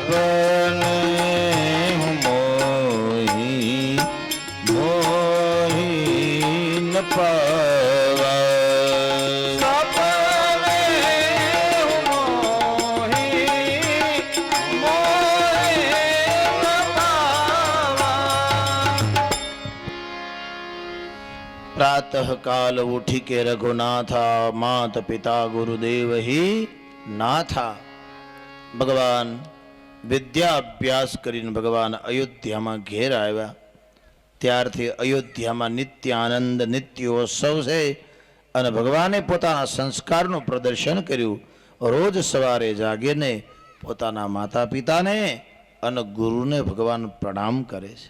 સપને મોહી મોહી ન પાવા प्रातः काल उठी के रघुनाथा मात पिता गुरुदेव ही नाथा। भगवान विद्या अभ्यास करीने भगवान अयोध्या में घेर आव्या त्यारथी अयोध्या में नित्य आनंद नित्योत्सव से अने भगवाने पोताना संस्कारનું प्रदर्शन कर्યું। रोज सवारे जागीने पोताना माता पिता ने अने गुरुने भगवान प्रणाम करे छे।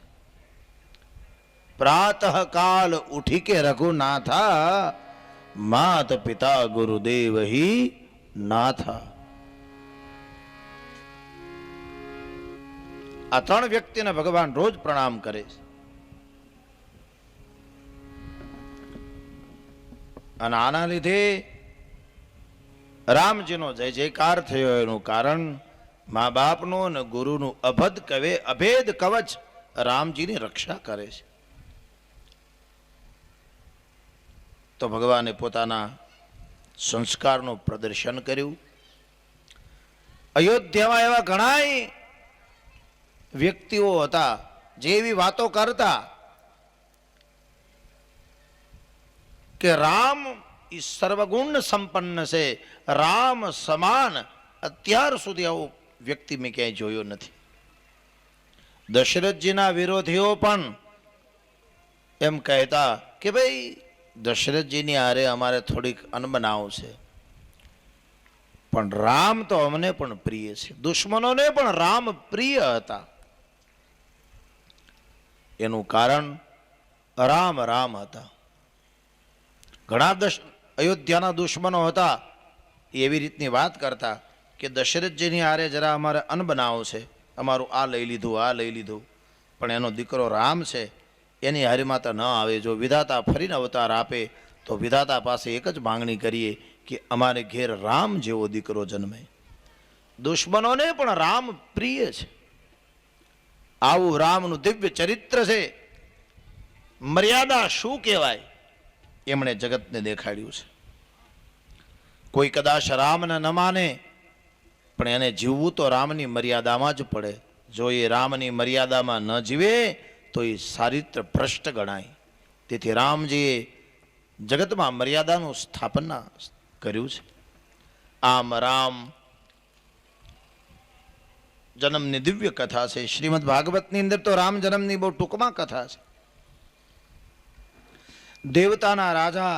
प्रातः काल उठी के रघुनाथा मात पिता गुरुदेव ही नाथा। आ त्रण व्यक्ति ने भगवान रोज प्रणाम करे अने आना लीधे रामजी नो जय जयकार थयो एनुं कारण माँ बाप नो ने गुरु नु अभेद कवच रामजी ने रक्षा करे छे। तो भगवाने पोताना संस्कारનું प्रदर्शन कर्યું। अयोध्याમાં એવા ઘણાય વ્યક્તિઓ હતા જે એવી વાતો કરતા કે રામ ઈ સર્વગુણ સંપન્ન છે, રામ સમાન અત્યાર સુધી આવો વ્યક્તિ મેં ક્યાંય જોયો નથી। દશરથજીના વિરોધીઓ પણ એમ કહેતા કે ભાઈ दशरथजीनी आरे अमारे थोड़ीक अनबनाव छे, पण राम तो अमने पण प्रिय छे। दुश्मनोने पण राम प्रिय हता। एनुं कारण राम राम हता। घणा अयोध्याना दुश्मनो हता एवी रीतनी वात करता कि दशरथजीनी आरे जरा अमारे अनबनाव छे, अमारुं आ लई लीधुं पण एनो दीकरो राम छे एनी हरिमाता न आवे। जो विधाता फरीने अवतार आपे तो विधाता पासे एक ज मांगणी करीए कि अमारे घेर राम जेवो दीकरो जन्मे। दुश्मनोने पण राम प्रिय छे। आवुं रामनुं दिव्य चरित्र छे। मर्यादा शुं कहेवाय एमणे जगतने देखाड्युं छे। कोई कदाच रामने न माने पण एने जीववुं तो रामनी मर्यादामां ज पड़े। जो ए रामनी मर्यादामां न जीवे तो ये चारित्र भ्रष्ट गणाय। तेथी रामजीए जगत में मर्यादानुं स्थापना कर्युं छे। आम राम जन्मनी दिव्य कथा छे। श्रीमद भागवतनी अंदर तो राम जन्मनी बहु टूंकमां कथा छे। देवताना राजा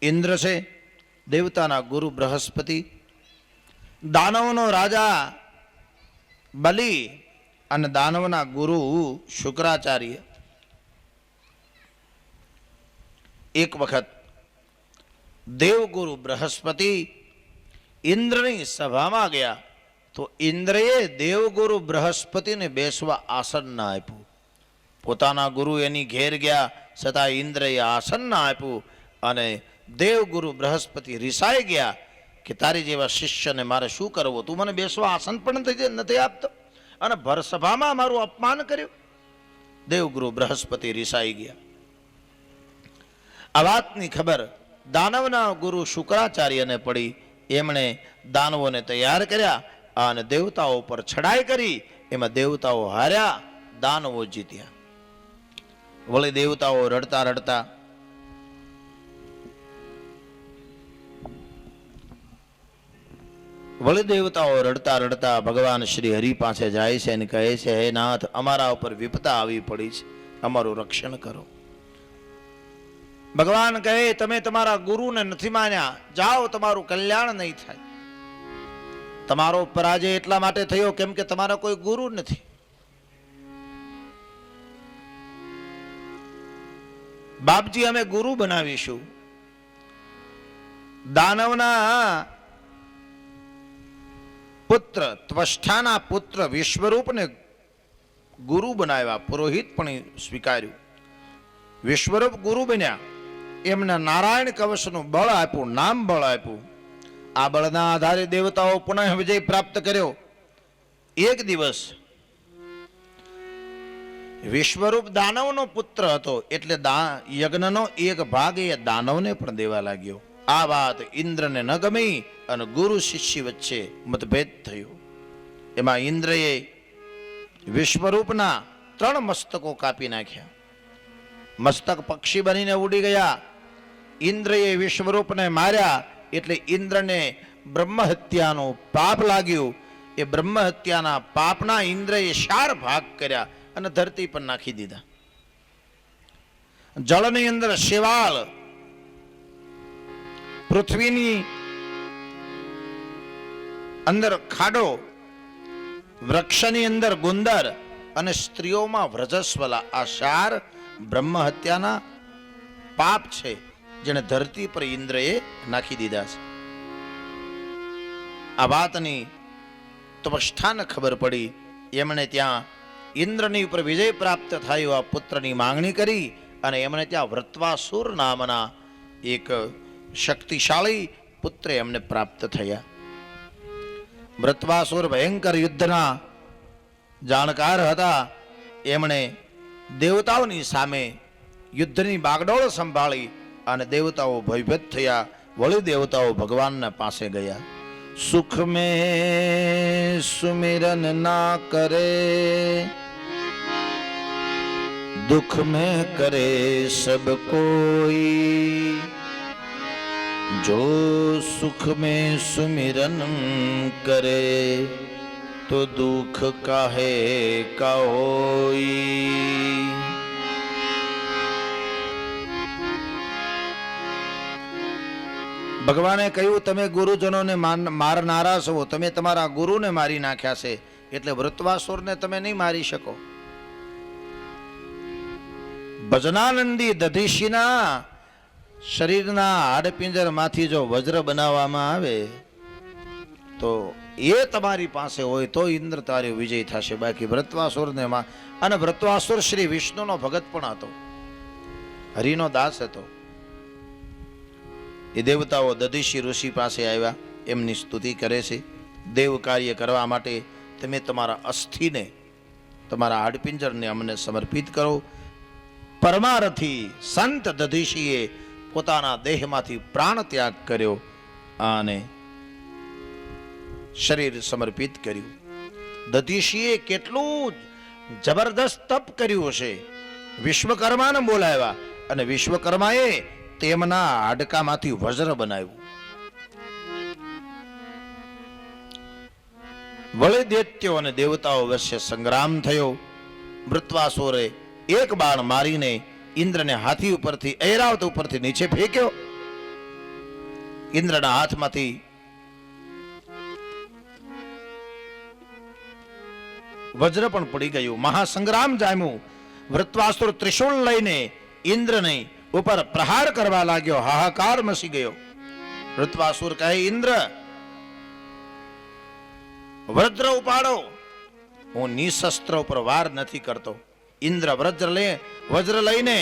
इंद्र छे, देवताना गुरु बृहस्पति, दानवनो राजा बलि अने दानवना गुरु शुक्राचार्य। एक वखत देवगुरु बृहस्पति इंद्रनी सभामां गया तो इंद्रए देवगुरु बृहस्पति ने बेसवा आसन न आप्युं। पोताना गुरु एनी घेर गया छतां इंद्रए आसन न आप्युं अने देवगुरु बृहस्पति रिसाई गया कि तारी जेवा शिष्यने मारे शुं करवुं? तू मने बेसवा आसन पण नथी आपतो અને ભર સભામાં મારું અપમાન કર્યું। દેવગુરુ બૃહસ્પતિ રિસાઈ ગયા। આ વાતની ખબર દાનવના ગુરુ શુક્રાચાર્યને પડી। એમણે દાનવોને તૈયાર કર્યા અને દેવતાઓ પર ચડાઈ કરી। એમાં દેવતાઓ હાર્યા, દાનવો જીત્યા। વળી દેવતાઓ રડતા રડતા वળી देवताओं रड़ता रड़ता भगवान श्री हरि पासे जाए छे अने कहे छे, हे नाथ अमारा उपर विपदा आवी पड़ी छे, अमारुं रक्षण करो। भगवान कहे, तमे तमारा गुरु ने नथी मान्या, जाओ तमारुं कल्याण नहीं थाय। तमारो पराजय एटला माटे थयो केम के तमारा कोई गुरु नथी। बापजी अमे गुरु बनावीशुं। दानवना पुत्र त्वष्टाना पुत्र विश्वरूप ने गुरु बनाव्या, पुरोहित पण स्वीकार्યું। विश्वरूप गुरु बन्या। एमने नारायण कवचનું બળ આપ્યું, નામ બળ આપ્યું। આ બળના આધારે દેવતાઓ પુનઃ વિજય પ્રાપ્ત કર્યો એક દિવસ વિશ્વરૂપ દાનવનો પુત્ર હતો, એટલે યજ્ઞનો એક ભાગ એ દાનવને પણ દેવા લાગ્યો. આ વાત ઇન્દ્રને ન ગમી અને ગુરુ શિષ્ય વચ્ચે મતભેદ થયો. એમાં ઇન્દ્રએ વિશ્વરૂપના 3 મસ્તકો કાપી નાખ્યા. મસ્તક પક્ષી બનીને ઉડી ગયા. ઇન્દ્રએ વિશ્વરૂપને માર્યા એટલે ઇન્દ્રને બ્રહ્મ હત્યાનું પાપ લાગ્યું. એ બ્રહ્મ હત્યાના પાપના ઇન્દ્રએ 4 ભાગ કર્યા અને ધરતી પર નાખી દીધા. જળની અંદર શેવાળ, પૃથ્વીની અંદર ખાડો, વૃક્ષની અંદર ગુંદર અને સ્ત્રીઓમાં વ્રજસ્વલા, આ 4 બ્રહ્મ હત્યાના પાપ છે જેને ધરતી પર ઇન્દ્રએ નાખી દીધા છે. આ વાતની તપસ્થાને ખબર પડી. એમણે ત્યાં ઇન્દ્રની ઉપર વિજય પ્રાપ્ત થયો આ પુત્રની માંગણી કરી અને એમણે ત્યાં વૃત્વાસુર નામના એક શક્તિશાળી પુત્ર એમને પ્રાપ્ત થયા. વૃત્વાસુર ભયંકર યુદ્ધના જાણકાર હતા. એમણે દેવતાઓની સામે યુદ્ધની બાગડોળ સંભાળી અને દેવતાઓ ભયભીત થયા. વળી દેવતાઓ ભગવાનના પાસે ગયા. સુખ में सुमिरन ना करे, दुख में करे सब कोई, जो सुख में सुमिरन करे तो दुख काहे का होई. ભગવાને કહ્યું, તમે ગુરુજનોને મારનારા છો, તમે તમારા ગુરુને મારી નાખ્યા છે, એટલે વૃત્વાસુરને તમે નહીં મારી શકો. ભજનાનંદી દધીશીના શરીરના હાડપિંજરમાંથી જો વજ્ર બનાવવામાં આવે તો એ તમારી પાસે હોય તો ઇન્દ્ર તારો વિજય થશે. બાકી વૃત્વાસુરને અને વૃત્વાસુર શ્રી વિષ્ણુનો ભગત પણ હતો, હરિનો દાસ હતો. એ દેવતાઓ દધીશી ઋષિ પાસે આવ્યા, એમની સ્તુતિ કરે છે. દેવ કાર્ય કરવા માટે તમે તમારા અસ્થિને, તમારા હાડપિંજરને અમને સમર્પિત કરો. પરમારથી સંત દધીશીએ પોતાના દેહમાંથી પ્રાણ ત્યાગ કર્યો અને શરીર સમર્પિત કર્યું. દધીશીએ કેટલું જબરદસ્ત તપ કર્યું હશે. વિશ્વકર્માને બોલાવ્યા અને વિશ્વકર્માએ તેમના હાડકામાંથી વજ્ર બનાવ્યું. વળી દૈત્યો અને દેવતાઓ વચ્ચે સંગ્રામ થયો. વૃત્વાસુરે એક બાણ મારીને ઇન્દ્રને હાથી ઉપરથી, ઐરાવત ઉપરથી નીચે ફેંક્યો. ઇન્દ્રના હાથમાંથી વજ્ર પણ પડી ગયું. મહાસંગ્રામ જામ્યું. વૃત્વાસુર ત્રિશૂળ લઈને ઇન્દ્રને ઉપર પ્રહાર કરવા લાગ્યો. હાહાકાર મચી ગયો. વૃત્વાસુર કહે, ઇન્દ્ર વજ્ર ઉપાડો, હું નિશસ્ત્ર ઉપર વાર નથી કરતો. ઇન્દ્ર વજ્ર લઈને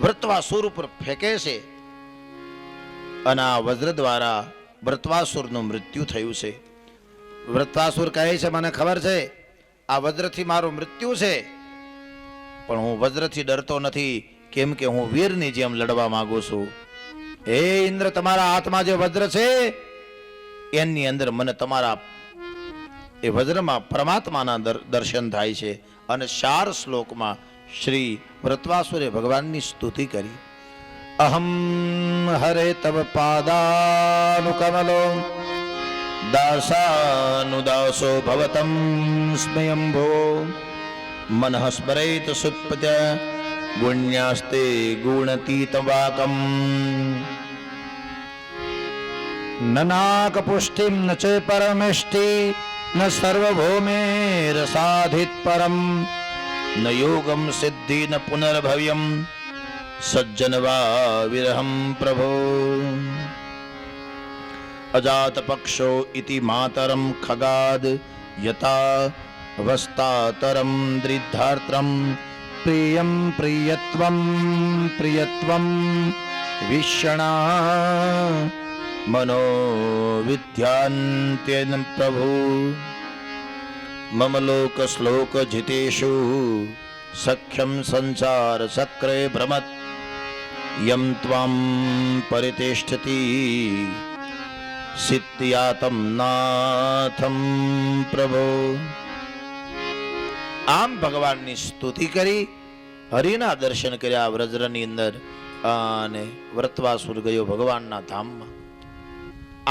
વૃત્વાસુર ઉપર ફેંકે છે અને આ વજ્ર દ્વારા વૃત્વાસુરનું મૃત્યુ થયું છે. વૃત્વાસુર કહે છે, મને ખબર છે આ વજ્રથી મારું મૃત્યુ છે, પણ હું વજ્રથી ડરતો નથી, કેમ કે હું વીરની જેમ લડવા માંગુ છું. હે ઇન્દ્ર, તમારા હાથમાં જે વજ્ર છે એની અંદર મને તમારા એ વજ્રમાં પરમાત્માના દર્શન થાય છે. અને 4 શ્લોકમાં શ્રી વૃત્વાસુરે ભગવાનની સ્તુતિ કરી. અહમ હરે તવ પાદાનુકમલો દાસાનુદાસો ભવતમ સ્મયંભો મનઃ સ્મરેત સુપ્પત્ય ગુણ્યાસ્તે ગુણતીતવાકમ નનાક પુષ્ટિમ ન ચે પરમેષ્ટિ ન સર્વભૌમે રસાધિત પરમ ન યોગમ સિદ્ધિ ન પુનર્ભવ્યમ સજ્જનવા વિરહમ પ્રભો અજાત પક્ષો ઇતિ માતરમ ખગાદ યતા વસ્તાતરમ દ્રિધાર્ત્રમ પ્રિયમ પ્રિયત્વમ પ્રિયત્વમ વિષણા મનો વિદ્યાન્ત્યેન પ્રભુ. મમ લોક શ્લોક જીતેષુ સખ્યમ સંસાર સક્રે ભ્રમત યમ ત્વામ પરિતિષ્ઠતિ સિત્યાતમ નાથમ પ્રભો. આમ ભગવાનની સ્તુતિ કરી, હરિના દર્શન કર્યા વ્રજની અંદર, અને વ્રતવાસુર ગયો ભગવાનના ધામમાં.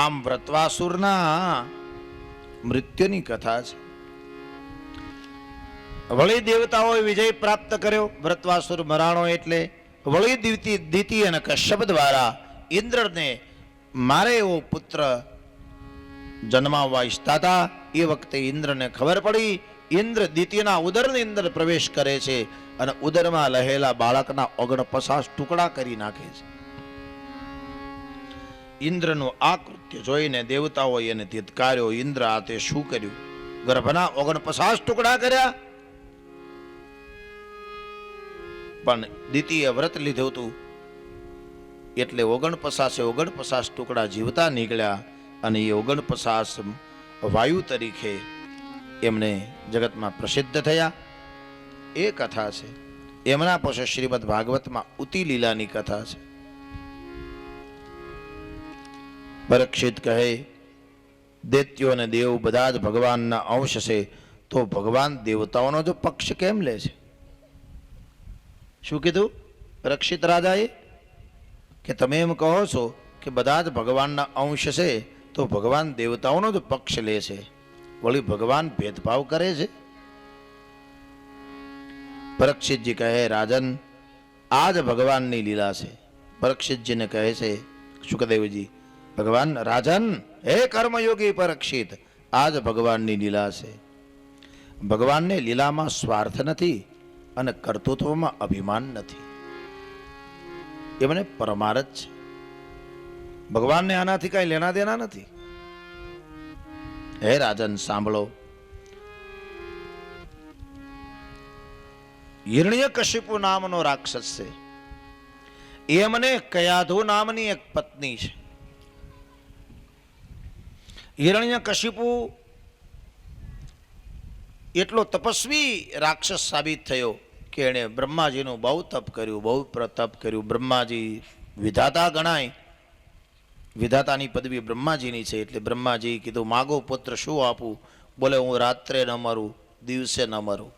આમ વ્રતવાસુરના મૃત્યુની કથા છે. વળી દેવતાઓએ વિજય પ્રાપ્ત કર્યો. વ્રતવાસુર મરાણો એટલે વળી દિતિ અને કશ્યપ દ્વારા ઇન્દ્રને મારે એવો પુત્ર જન્માવવા ઈચ્છતા હતા. એ વખતે ઇન્દ્રને ખબર પડી. ઇન્દ્ર દિતિના ઉદરની અંદર પ્રવેશ કરે છે અને ઉદરમાં લહેલા બાળકના 49 ટુકડા કરી નાખે છે. ઇન્દ્રનું આ કૃત્ય જોઈને દેવતાઓએ એને ધિત્કાર્યો. ઇન્દ્ર આ તે શું કર્યું? ગર્ભના 49 ટુકડા કર્યા. પણ દિતિએ વ્રત લીધું હતું એટલે 49 ટુકડા જીવતા નીકળ્યા, અને એ 49 વાયુ તરીકે એમને જગતમાં પ્રસિદ્ધ થયા. એ કથા છે. એમના પછી શ્રીમદ ભાગવતમાં ઉતિ લીલાની કથા છે. પરીક્ષિત કહે, દૈત્યો અને દેવ બધા જ ભગવાનના અંશ છે, તો ભગવાન દેવતાઓનો જો પક્ષ કેમ લે છે? શું કીધું પરીક્ષિત રાજાએ? કે તમે એમ કહો છો કે બધા જ ભગવાનના અંશ છે, તો ભગવાન દેવતાઓનો જ પક્ષ લે છે, વળી ભગવાન ભેદભાવ કરે છે? પરીક્ષિતજી કહે, રાજન, આ જ ભગવાનની લીલા છે. પરીક્ષિતજીને કહે છે સુખદેવજી, ભગવાન રાજન, હે કર્મયોગી પરીક્ષિત, આ જ ભગવાનની લીલા છે. ભગવાનને લીલામાં સ્વાર્થ નથી અને કર્તૃત્વમાં અભિમાન નથી. એમને પરમાર્થ છે. ભગવાનને આનાથી કઈ લેના દેના નથી. હે રાજન, સાંભળો. હિરણ્યકશિપુ નામનો રાક્ષસ છે. એમને કયાધુ નામની એક પત્ની છે. હિરણ્યકશિપુ એટલો તપસ્વી રાક્ષસ સાબિત થયો કે એણે બ્રહ્માજીનું બહુ તપ કર્યું, બહુ તપ કર્યું. બ્રહ્માજી વિધાતા ગણાય. વિધાતાની પદવી બ્રહ્માજીની છે. એટલે બ્રહ્માજી કીધું, માગો પુત્ર, શું આપું? બોલે, હું રાત્રે ન મરું, દિવસે ન મરું,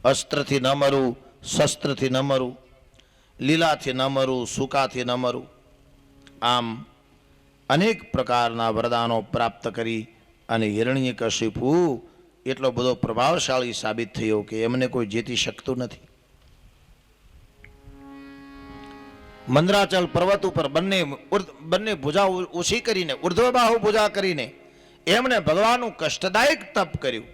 અસ્ત્રથી ન મરું, શસ્ત્રથી ન મરું, લીલાથી ન મરું, સુકાથી ન મરું. આમ અનેક પ્રકારના વરદાનો પ્રાપ્ત કરી અને હિરણ્યકશિપુ એટલો બધો પ્રભાવશાળી સાબિત થયો કે એમને કોઈ જીતી શકતું નથી. મંદરાચલ પર્વત ઉપર બંને ભુજા ઊંચી કરીને, ઉર્ધ્વબાહુ ભુજા કરીને એમણે ભગવાનનું કષ્ટદાયક તપ કર્યું.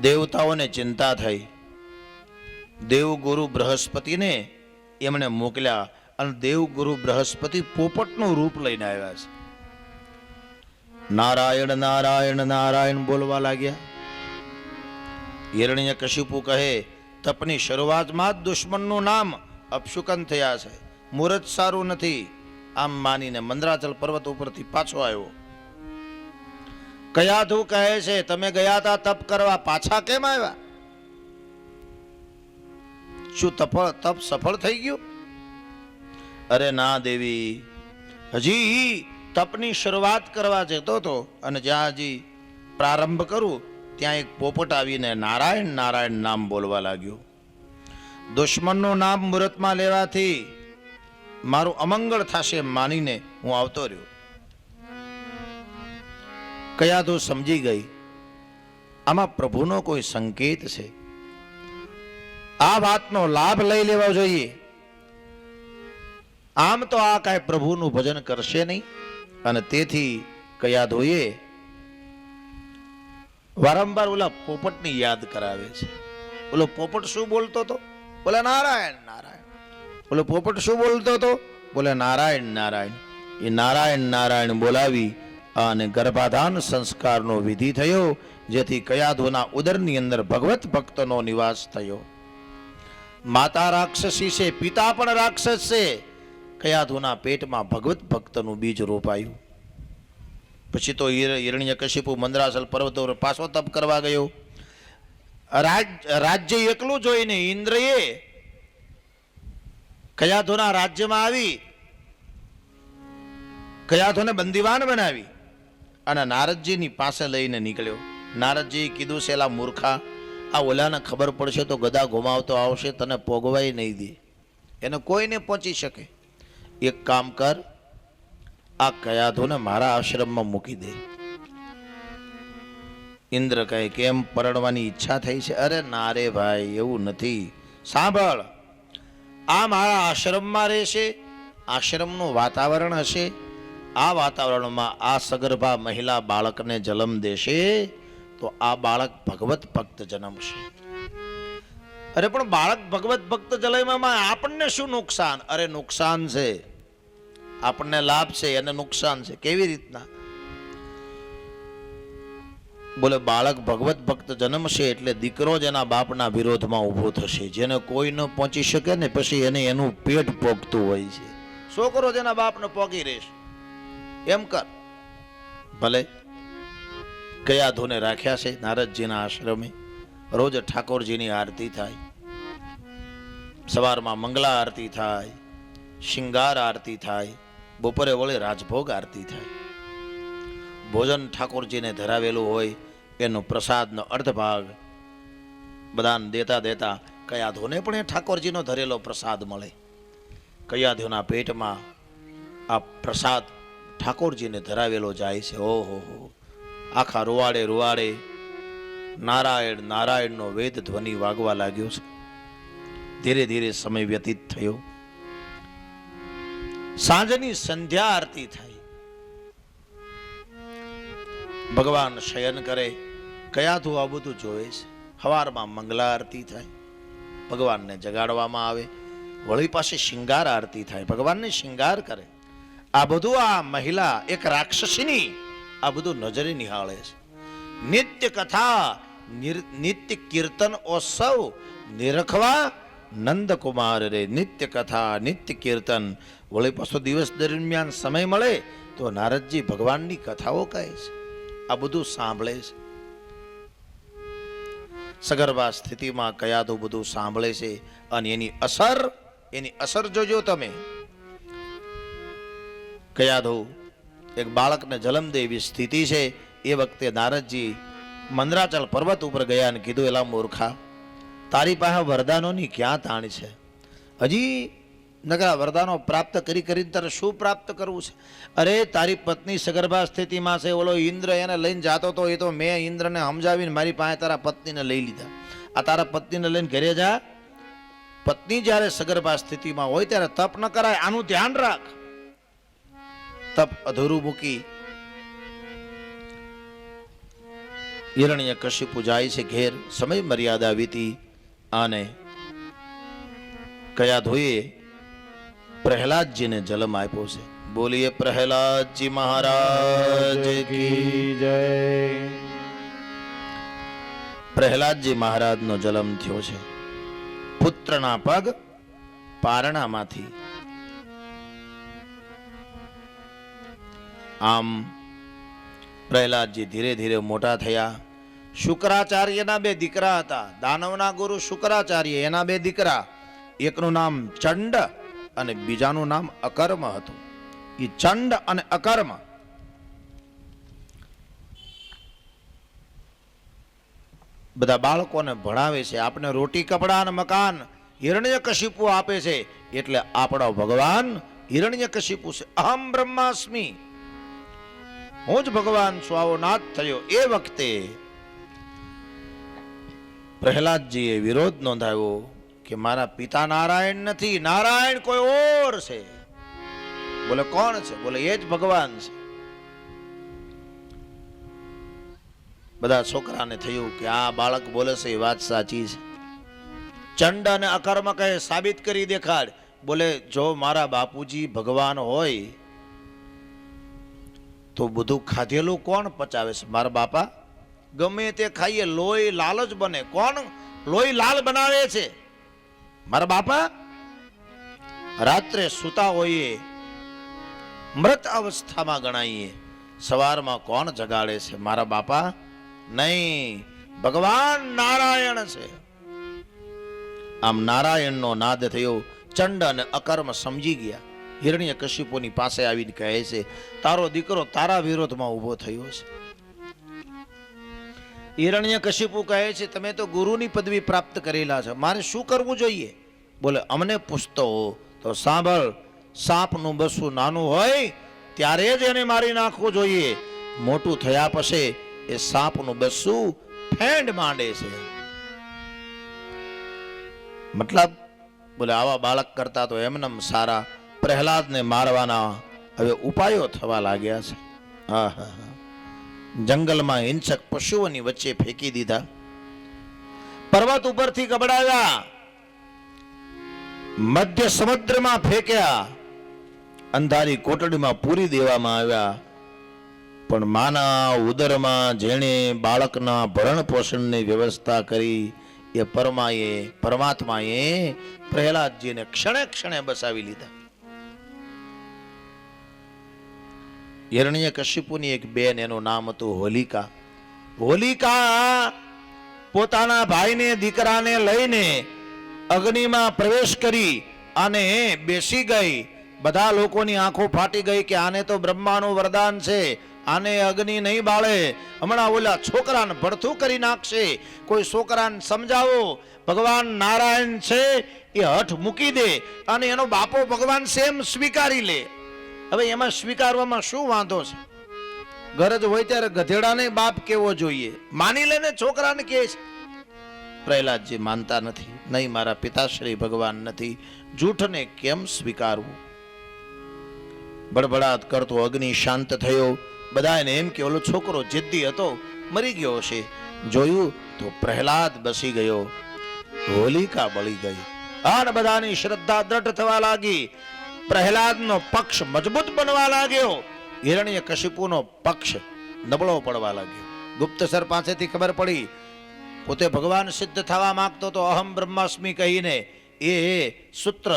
દેવતાઓને ચિંતા થઈ. દેવગુરુ બૃહસ્પતિને એમણે મોકલ્યા, અને દેવગુરુ બૃહસ્પતિ પોપટનું રૂપ લઈને આવ્યા છે. નારાયણ નારાયણ નારાયણ બોલવા લાગ્યા. હિરણ્યકશિપુ કહે, તપની શરૂઆતમાં જ દુશ્મનનું નામ અપશુકન થયા છે, મુહૂર્ત સારું નથી. આમ માનીને મંદરાચલ પર્વત ઉપરથી પાછો આવ્યો. કયાધુ કહે છે, તમે ગયા હતા તપ કરવા, પાછા કેમ આવ્યા? શું તપ સફળ થઈ ગયું? અરે ના દેવી, હજી તપની શરૂઆત કરવા જતો હતો, અને જ્યાં હજી પ્રારંભ કરું ત્યાં એક પોપટ આવીને નારાયણ નારાયણ નામ બોલવા લાગ્યો. દુશ્મનનું નામ મુહૂર્તમાં લેવાથી મારું અમંગળ થશે માનીને હું આવતો રહ્યો. કયાધુ સમજી ગઈ, આમાં પ્રભુનો કોઈ સંકેત છે. આ વાતનો લાભ લઈ લેવો જોઈએ. આમ તો આ કાંઈ પ્રભુનું ભજન કરશે નહીં, અને તેથી કયાધુએ વારંવાર ઓલા પોપટની યાદ કરાવે છે. ઓલો પોપટ શું બોલતો હતો? બોલે નારાયણ નારાયણ. ઓલો પોપટ શું બોલતો હતો? બોલે નારાયણ નારાયણ. એ નારાયણ નારાયણ બોલાવી અને ગર્ભાધાન સંસ્કારનો વિધિ થયો, જેથી કયાધુના ઉદરની અંદર ભગવત ભક્તનો નિવાસ થયો. માતા રાક્ષસી છે, પિતા પણ રાક્ષસ છે. કયાધુના પેટમાં ભગવત ભક્તનું બીજ રોપાયું. પછી તો હિરણ્યકશિપુ મંદરાચલ પર્વતો પર પાછો તપ કરવા ગયો. રાજ્ય એકલું જોઈને ઇન્દ્રએ કયાધોના રાજ્યમાં આવી કયાધોને બંદીવાન બનાવી અને નારદજીની પાસે લઈને નીકળ્યો. નારદજી કીધું છે, એલા મૂર્ખા, આ ઓલાને ખબર પડશે તો ગદા ઘુમાવતો આવશે, તને પોગવાય નહીં દે, એને કોઈને પહોંચી શકે. એક કામ કર, આ કયાધોને મારા આશ્રમમાં મૂકી દે. ઇન્દ્ર કહે, કેમ, પરણવાની ઈચ્છા થઈ છે? અરે ના રે ભાઈ, એવું નથી. સાંભળ, આ મારા આશ્રમમાં રહેશે, આશ્રમનું વાતાવરણ હશે, આ વાતાવરણમાં આ સગર્ભા મહિલા બાળકને જન્મ દેશે તો આ બાળક ભગવત ભક્ત જન્મશે. અરે પણ બાળક ભગવત ભક્ત જન્મમાં આપણને શું નુકસાન? અરે નુકસાન છે, આપણને લાભ છે, એને નુકસાન છે. કેવી રીતના? બોલે, બાળક ભગવત ભક્ત જન્મશે એટલે દીકરો જ એના બાપના વિરોધમાં ઊભો થશે. જેને કોઈ ન પહોંચી શકે ને પછી એને એનું પેટ પોગતું હોય છે. છોકરો જેના બાપને પોગી રહેશે. એમ કર. ભલે. કયાધોને રાખ્યા છે નારદજીના આશ્રમે. રોજ ઠાકોરજીની આરતી થાય, સવારમાં મંગલા આરતી થાય, શિંગાર આરતી થાય, બપોરે વળી રાજભોગ આરતી થાય. ભોજન ઠાકોરજીને ધરાવેલું હોય એનો પ્રસાદનો અર્ધ ભાગ બધાને દેતા દેતા કયાધોને પણ એ ઠાકોરજીનો ધરેલો પ્રસાદ મળે. કયાધોના પેટમાં આ પ્રસાદ ઠાકોરજીને ધરાવેલો જાય છે. ઓહો, આખા રૂવાડે રૂવાડે નારાયણ નારાયણનો વેદ ધ્વનિ વાગવા લાગ્યો છે. ધીરે ધીરે સમય વ્યતીત થયો. સાંજની સંધ્યા આરતી થઈ. ભગવાન શયન કરે. કયાધો આ બધું જોવે છે. સવારમાં મંગલા આરતી થાય, ભગવાનને જગાડવામાં આવે. વળી પાસે શિંગાર આરતી થાય, ભગવાનને શિંગાર કરે. આ બધું આ મહિલા એક રાક્ષસીની આ બધું નજરે નિહાળે છે. નિત્ય કથા નિત્ય કીર્તન ઓત્સવ નિરખવા નંદકુમાર રે. નિત્ય કથા નિત્ય કીર્તન. વળી પાછો દિવસ દરમિયાન સમય મળે તો નારદજી ભગવાનની કથાઓ કહે છે. આ બધું સાંભળે છે. સગર્ભા સ્થિતિમાં કયાધો બધું સાંભળે છે અને એની અસર જોજો તમે. કયાધો એક બાળકને જન્મ દે એવી સ્થિતિ છે. એ વખતે નારદજી મંદરાચલ પર્વત ઉપર ગયા અને કીધું, એલા મૂર્ખા, તારી પાસે વરદાનોની ક્યાં તાણ છે? હજી નકરા વરદાનો પ્રાપ્ત કરીને તારે શું પ્રાપ્ત કરવું છે? અરે તારી પત્ની સગર્ભા સ્થિતિમાં છે. ઓલો ઇન્દ્ર એને લઈને જાતો તો એ તો મેં ઇન્દ્રને સમજાવીને મારી પાસે તારા પત્નીને લઈ લીધા. આ તારા પત્નીને લઈને ઘરે જા. પત્ની જ્યારે સગર્ભા સ્થિતિમાં હોય ત્યારે તપ ન કરાય, આનું ધ્યાન રાખ. તપ અધૂરું મૂકી હિરણ્યકશિપુ જાય છે ઘેર. સમય મર્યાદા વીતી અને કયાધોએ પ્રહલાદજીને જન્મ આપ્યો છે. બોલીએ પ્રહલાદજી મહારાજ કી જય. પ્રહલાદજી મહારાજનો જન્મ થયો છે. પુત્રના પગ પારણામાંથી. આમ પ્રહલાદજી ધીરે ધીરે મોટા થયા. શુક્રાચાર્યના બે દીકરા હતા. દાનવના ગુરુ શુક્રાચાર્ય, એના બે દીકરા. એકનું નામ ચંડ અને બીજાનું નામ અકર્મ હતું. એ ચંડ અને અકર્મ બધા બાળકોને ભણાવે છે. આપણે રોટી કપડા અને મકાન હિરણ્યકશિપુ આપે છે. એટલે આપણો ભગવાન હિરણ્યકશિપુ છે. અહમ બ્રહ્માસ્મિ, હું જ ભગવાન છું, આવો નાદ થયો. એ વખતે પ્રહલાદજીએ વિરોધ નોંધાવ્યો કે મારા પિતા નારાયણ નથી, નારાયણ કોઈ ઓર છે. બોલે, કોણ છે? બોલે, એ જ ભગવાન છે. બધા છોકરાને થયું કે આ બાળક બોલે છે એ વાત સાચી છે. ચંડ અને અકર્મ કહે, સાબિત કરી દેખાડ. બોલે, જો મારા બાપુજી ભગવાન હોય તો બધું ખાધેલું કોણ પચાવે છે? મારા બાપા ગમે તે ખાઈએ લોહી લાલ જ બને. કોણ લોહી લાલ બનાવે છે? મારા બાપા. રાત્રે સુતા હોઈએ, મૃત અવસ્થામાં ગણાઈએ, સવારમાં કોણ જગાડે છે? મારા બાપા નહીં, ભગવાન નારાયણ છે. આમ નારાયણનો નાદ થયો. ચંડ અને અકર્મ સમજી ગયા. હિરણ્યકશિપુની પાસે આવીને કહે છે, તારો દીકરો તારા વિરોધમાં ઊભો થયો છે. હિરણ્યકશિપુ કહે છે, તમે તો ગુરુની પદવી પ્રાપ્ત કરેલા છે, મારે શું કરવું જોઈએ? બોલે, અમને પૂછતો હો તો સાંભળ, સાપનું બસું નાનું હોય ત્યારે જ એને મારી નાખવું જોઈએ. મોટું થયા પછી એ સાપનું બસું ફેંડ માંડે છે. મતલબ, બોલે આવા બાળક કરતા તો એમનેમ સારા પ્રહલાદને મારવાના હવે ઉપાયો થવા લાગ્યા છે. જંગલમાં હિંસક પશુઓની વચ્ચે ફેંકી દીધા, પર્વત ઉપરથી ગબડાવ્યા, મધ્ય સમુદ્રમાં ફેંક્યા, અંધારી કોટડીમાં પૂરી દેવામાં આવ્યા. પણ માના ઉદરમાં જેણે બાળકના ભરણ પોષણની વ્યવસ્થા કરી એ પરમાત્માએ પ્રહલાદજીને ક્ષણે ક્ષણે બસાવી લીધા. હિરણ્યકશિપુની એક બેન, એનું નામ હતું હોલિકા. હોલિકા પોતાના ભાઈને દીકરાને લઈને અગ્નિમાં પ્રવેશ કરી અને બેસી ગઈ. બધા લોકોની આંખો ફાટી ગઈ કે આને તો બ્રહ્માનું વરદાન છે, આને અગ્નિ નહીં બાળે, હમણાં ઓલા છોકરાને ભડથું કરી નાખશે. કોઈ છોકરાને સમજાવો, ભગવાન નારાયણ છે એ હઠ મૂકી દે અને એનો બાપો ભગવાન છે એમ સ્વીકારી લે. હવે એમાં સ્વીકારવામાં શું વાંધો છે? ગરજ હોય ત્યારે ગધેડાને બાપ કેવો જોઈએ, માની લે ને છોકરાને કે છે. પ્રહલાદજી માનતા નથી. નહીં, મારા પિતાશ્રી ભગવાન નથી, જૂઠને કેમ સ્વીકારવું? બડબડાટ કરતો અગ્નિ શાંત થયો. બધાને એમ કે ઓલો છોકરો જિદ્દી હતો, મરી ગયો છે. જોયું તો પ્રહલાદ બસી ગયો, હોલિકા બળી ગઈ. અને બધાની શ્રદ્ધા દ્રઢ થવા લાગી. પ્રહલાદનો પક્ષ મજબૂત બનવા લાગ્યો, હિરણ્યકશિપુનો પક્ષ નબળો પડવા લાગ્યો. ગુપ્તસર પાસેથી ખબર પડી, પોતે ભગવાન સિદ્ધ થવા માંગતો તો અહમ બ્રહ્માસ્મિ કહીને એ સૂત્ર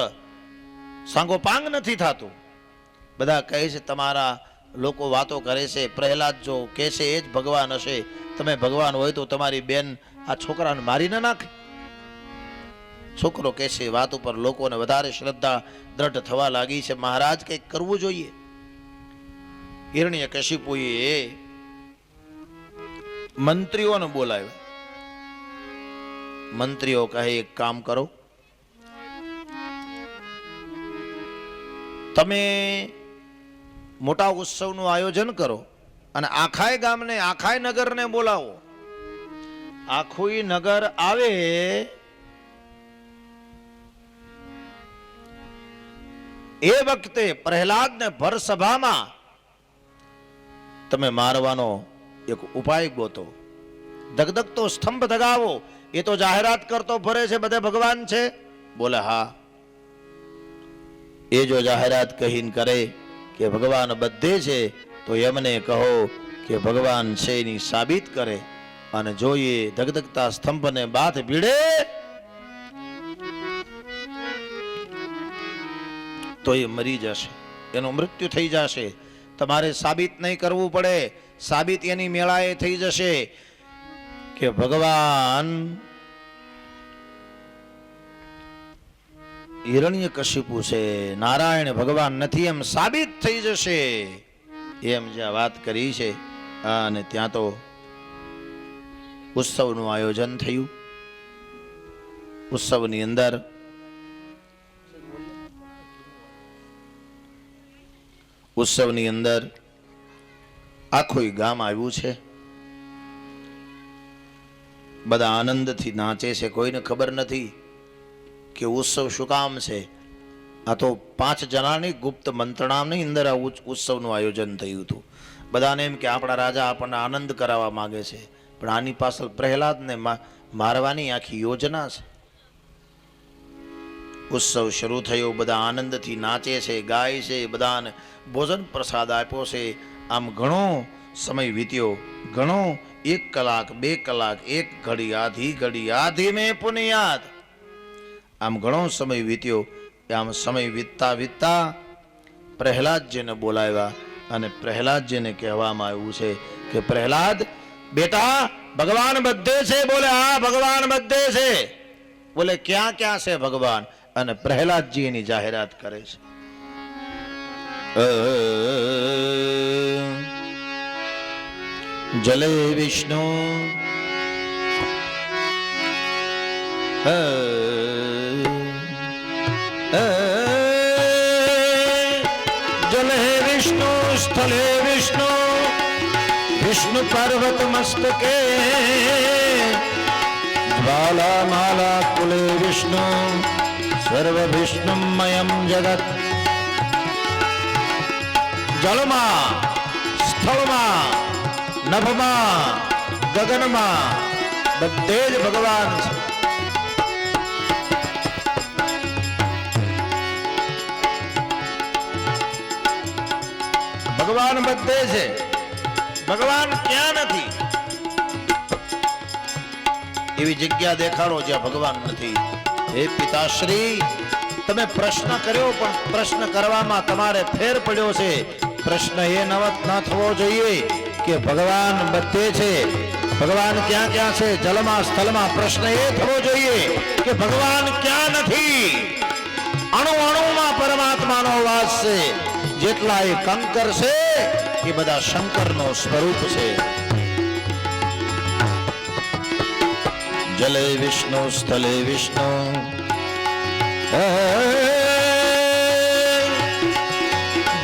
સાંગોપાંગ નથી થતું. બધા કહે છે તમારા લોકો વાતો કરે છે, પ્રહલાદ જો કહે છે એ જ ભગવાન હશે, તમે ભગવાન હોય તો તમારી બેન આ છોકરાને મારી ન નાખે. છોકરો કહે છે વાત ઉપર લોકોને વધારે શ્રદ્ધા દ્રઢ થવા લાગી છે, મહારાજ કંઈક કરવું જોઈએ. હિરણ્યકશિપુએ મંત્રીઓને બોલાવ્યા. મંત્રીઓ કહે એક કામ કરો, તમે મોટા ઉત્સવનું આયોજન કરો અને આખાય ગામને આખાય નગરને બોલાવો. આખું નગર આવે એ વખતે પ્રહલાદને ભર સભામાં તમે મારવાનો એક ઉપાય ગોતો. ધગધગતો સ્તંભ ધગાવો, એ તો જાહેરાત કરતો ફરે છે બધે ભગવાન છે. બોલે હા, એ જો જાહેરાત કહીને કરે કે ભગવાન બધે છે તો એમને કહો કે ભગવાન છે એની સાબિત કરે અને જોઈએ ધગધગતા સ્તંભને બાથ ભીડે તો એ મરી જશે, એનું મૃત્યુ થઈ જશે. તમારે સાબિત નહીં કરવું પડે, સાબિત એની મેળાએ થઈ જશે કે ભગવાન હિરણ્યકશિપુ છે, નારાયણ ભગવાન નથી એમ સાબિત થઈ જશે. એમ જ્યાં વાત કરી છે અને ત્યાં તો ઉત્સવનું આયોજન થયું. ઉત્સવની અંદર આખું ગામ આવ્યું છે. બધા આનંદથી નાચે છે. કોઈને ખબર નથી કે ઉત્સવ શું કામ છે. આ તો 5 જણાની ગુપ્ત મંત્રણાની અંદર આ ઉત્સવનું આયોજન થયું હતું. બધાને એમ કે આપણા રાજા આપણને આનંદ કરાવવા માંગે છે, પણ આની પાછળ પ્રહલાદને મારવાની આખી યોજના છે. ઉત્સવ શરૂ થયો, બધા આનંદથી નાચે છે, ગાય છે, બધાને ભોજન પ્રસાદ આપ્યો છે. આમ ઘણો સમય વીત્યો, ઘણો 1 કલાક 2 કલાક 1 ઘડી આધી મેં પુનિયાદ, આમ ઘણો સમય વીત્યો. આમ સમય વીતતા પ્રહલાદજીને બોલાવ્યા અને પ્રહલાદજીને કહેવામાં આવ્યું છે કે પ્રહલાદ બેટા ભગવાન બધે છે. બોલે હા ભગવાન બધે છે. બોલે ક્યાં ક્યાં છે ભગવાન? અને પ્રહલાદજી એની જાહેરાત કરે છે. જલે વિષ્ણુ જલે વિષ્ણુ સ્થલે વિષ્ણુ વિષ્ણુ પર્વત મસ્તકે જ્વાલા માલા કુલે વિષ્ણુ સર્વ વિષ્ણુમયમ જગત. જળમાં, સ્થળમાં, નભમાં, ગગનમાં બધે જ ભગવાન છે. ભગવાન બધે છે. ભગવાન ક્યાં નથી? એવી જગ્યા દેખાડો જ્યાં ભગવાન નથી. હે પિતાશ્રી, તમે પ્રશ્ન કર્યો પણ પ્રશ્ન કરવામાં તમારે ફેર પડ્યો છે. પ્રશ્ન એ નવત ન થવો જોઈએ કે ભગવાન બધે છે, ભગવાન ક્યાં ક્યાં છે, જલમાં સ્થળમાં. પ્રશ્ન એ થવો જોઈએ કે ભગવાન ક્યાં નથી. અણુ અણુમાં પરમાત્માનો વાસ છે. જેટલા એ કંકર છે એ બધા શંકરનો સ્વરૂપ છે. જલે વિષ્ણુ સ્થલે વિષ્ણુ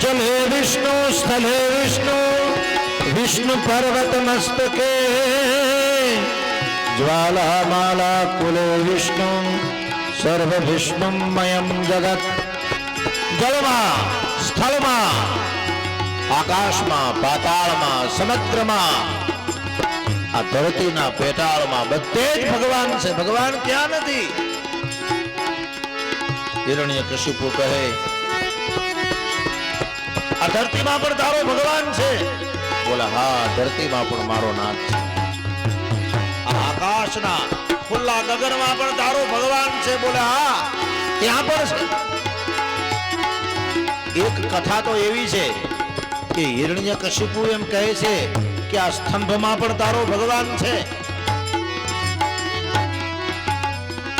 જલે વિષ્ણુ સ્થલે વિષ્ણુ વિષ્ણુ પર્વત મસ્તકે જ્વાલા માલા કુલે વિષ્ણુ સર્વ વિષ્ણુમયમ જગત. જળમાં, સ્થળમાં, આકાશમાં, પાતાળમાં, સમુદ્રમાં, આ ધરતીના પેટાળમાં બધે જ ભગવાન છે. ભગવાન ક્યાં નથી? હિરણ્યકશિપુ કહે આ ધરતીમાં પણ તારો ભગવાન છે. બોલા હા ધરતીમાં પણ મારો નાથ છે. આ આકાશના ખુલ્લા ગગનમાં પણ તારો ભગવાન છે. બોલા હા ત્યાં પણ છે. એક કથા તો એવી છે કે હિરણ્યકશિપુ એમ કહે છે કે આ સ્તંભમાં પણ તારો ભગવાન છે.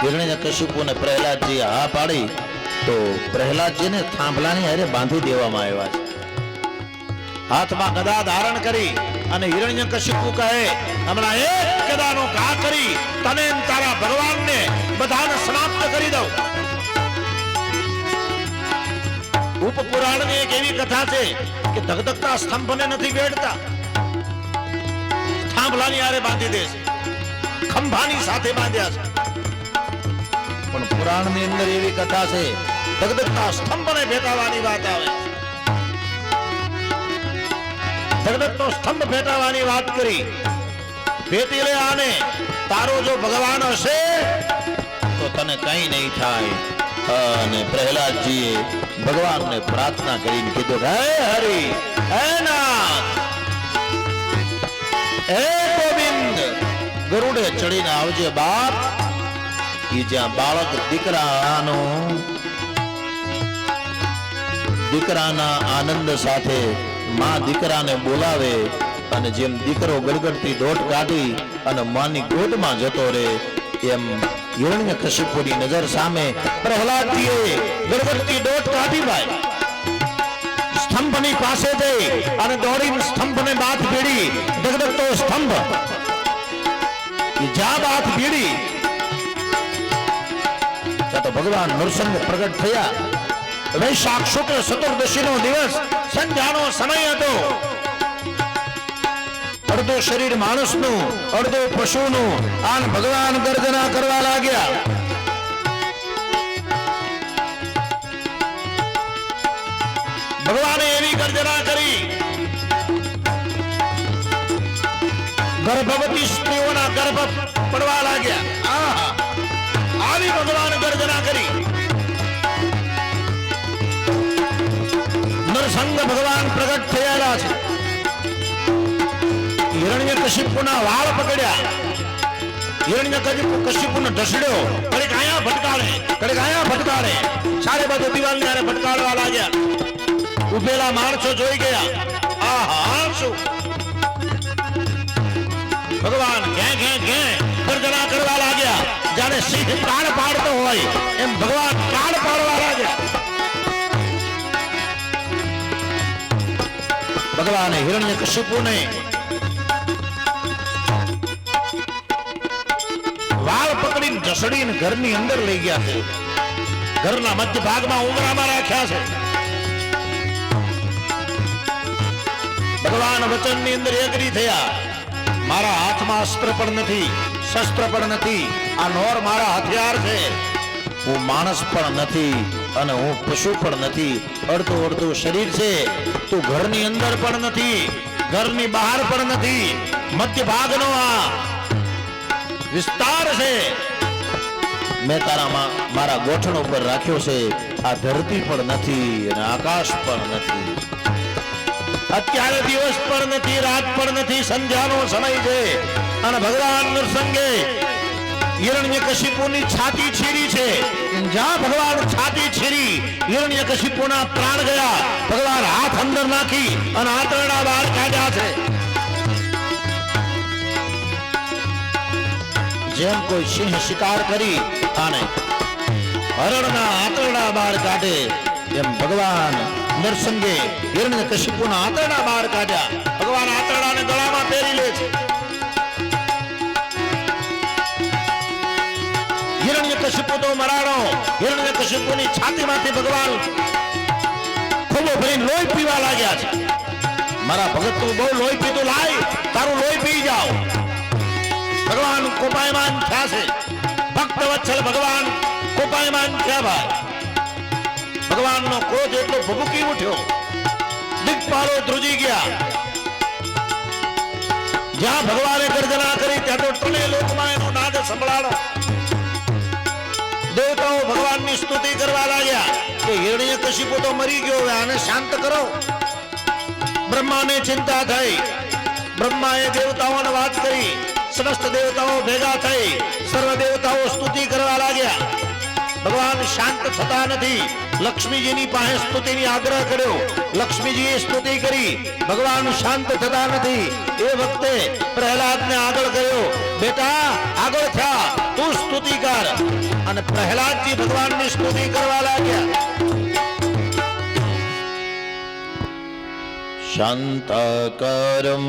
હિરણ્યકશિપુને પ્રહલાદજી હા પાડી તો પ્રહલાદજીને થાંભલાની હારે બાંધી દેવામાં આવ્યા છે. હાથમાં ગદા ધારણ કરી અને હિરણ્યકશિપુ કહે હમણાં એક ગદાનો ઘા કરી તને તારા ભગવાનને બધાને સમાપ્ત કરી દઉં. ઉપપુરાણની એક એવી કથા છે કે ધગધગતા સ્તંભને નથી વેડતા, થાંભલાની હારે બાંધી દે છે, ખંભાની સાથે બાંધ્યા છે. પણ પુરાણની અંદર એવી કથા છે ધગધગતા સ્તંભને ભેટાવાની વાત આવે. ધગધગતો સ્તંભ ભેટાવાની વાત કરી. ભેટી લે આને, તારો જો ભગવાન હશે તો તને કઈ નહીં થાય. અને પ્રહલાદજીએ ભગવાનને પ્રાર્થના કરીને કીધું હે હરિ, હે નાથ, હે ગોવિંદ, ગરુડે ચડીને આવજે બાપ. એ જ્યાં બાળક દીકરાના આનંદ સાથે માં દીકરાને બોલાવે અને જેમ દીકરો ગળગળતી દોટ કાઢી અને માની ગોદમાં જતો રહે એમ હિરણ્યકશિપુની નજર સામે પ્રહલાદજીએ ગળગળતી દોટ કાઢી ભાઈ સ્તંભની પાસે જઈ અને દોડીને સ્તંભને બાથ ભીડી. ધગધગતો સ્તંભ જ્યાં બાથ ભીડી ત્યાં તો ભગવાન નૃસિંહ પ્રગટ થયા. વૈશાખ શુક્લ ચતુર્દશીનો દિવસ, સંધ્યાનો સમય હતો. અડધો શરીર માણસનું, અડધો પશુનું. આન ભગવાન ગર્જના કરવા લાગ્યા. ભગવાને એવી ગર્જના કરી ગર્ભવતી સ્ત્રીઓના ગર્ભ પડવા લાગ્યા. આવી ભગવાન ગર્જના કરી. નરસંગ ભગવાન પ્રગટ થયેલા છે. હિરણ્યકશિપુના વાળ પકડ્યા. હિરણ્યકશિપુને ઢસડ્યો. કડીક આયા ભટકાડે, કડીક આયા ભટકાડે. સારે બાજુ દિવાલને ભટકાડવા લાગ્યા. ઉભેલા માણસો જોઈ ગયા. આહા શું ભગવાન ઘે ઘે ઘે ગર્જના કરવા લાગ્યા. જાણે સિંહ કાળ પાડતો હોય એમ ભગવાન કાળ પાડવા લાગ્યા. ભગવાને હિરણ્યકશિપુને વાળ પકડીને ઢસડીને ઘરની અંદર લઈ ગયા છે. ઘરના મધ્ય ભાગમાં ઉમરામાં રાખ્યા છે. ભગવાન વચનની અંદર એગ્રી થયા. મારા હાથમાં અસ્ત્ર પણ નથી, શસ્ત્ર પણ નથી. આ નોર મારા હથિયાર છે. હું માણસ પણ નથી અને હું પશુ પણ નથી. અડધું અડધું શરીર છે. તું ઘરની અંદર પણ નથી, ઘરની બહાર પણ નથી. મધ્ય ભાગનો આ વિસ્તાર છે. મેં તારા મારા ગોઠણ ઉપર રાખ્યો છે. આ ધરતી પણ નથી અને આકાશ પણ નથી. અત્યારે દિવસ પણ નથી, રાત પણ નથી, સંધ્યાનો સમય છે. અને ભગવાન નરસંગે હિરણ્યકશિપુની છાતી છીરી છે. જ્યાં ભગવાન છાતી છીરી હિરણ્યકશિપુના પ્રાણ ગયા. ભગવાન હાથ અંદર નાખી અને આંતરડા બહાર કાઢ્યા છે. જેમ કોઈ સિંહ શિકાર કરી અને હરણના આંતરડા બહાર કાઢે એમ ભગવાન નરસંગે હિરણ્યકશિપુના આંતરડા બહાર કાઢ્યા. ભગવાન આંતરડાને ગળામાં પહેરી લે છે. હિરણ્યકશિપુ તો મરાણો. હિરણ્યકશિપુની છાતીમાંથી ભગવાન ખોબો ભરીને લોહી પીવા લાગ્યા છે. મારા ભગત તું બહુ લોહી પીતું, લાય તારું લોહી પી જાઓ. ભગવાન કોપાયમાન થયા છે. ભક્ત વત્સલ ભગવાન કોપાયમાન થયા. ભાઈ ભગવાનનો ક્રોધ એટલો ભભૂકી ઉઠ્યો. દિગ્પાલો ધ્રુજી ગયા. જ્યાં ભગવાને ગર્જના કરી ત્યાં તો ત્રણે લોકમાં એનો નાદ સંભળાણો. દેવતાઓ ભગવાનની સ્તુતિ કરવા લાગ્યા કે હિરણ્યકશિપુ તો મરી ગયો, હવે આને શાંત કરો. બ્રહ્માને ચિંતા થઈ. બ્રહ્માએ દેવતાઓને વાત કરી. સમસ્ત દેવતાઓ ભેગા થઈ. સર્વ દેવતાઓ સ્તુતિ કરવા લાગ્યા. ભગવાન શાંત થતા નથી. લક્ષ્મીજીની પાસે સ્તુતિની આગ્રહ કર્યો. લક્ષ્મીજીએ સ્તુતિ કરી. ભગવાન શાંત થતા નથી. એ વખતે પ્રહલાદને આગળ કર્યો. બેટા આગળ થયા, તું સ્તુતિ કર. અને પ્રહલાદજી ભગવાનની સ્તુતિ કરવા લાગ્યા. શાંતાકારમ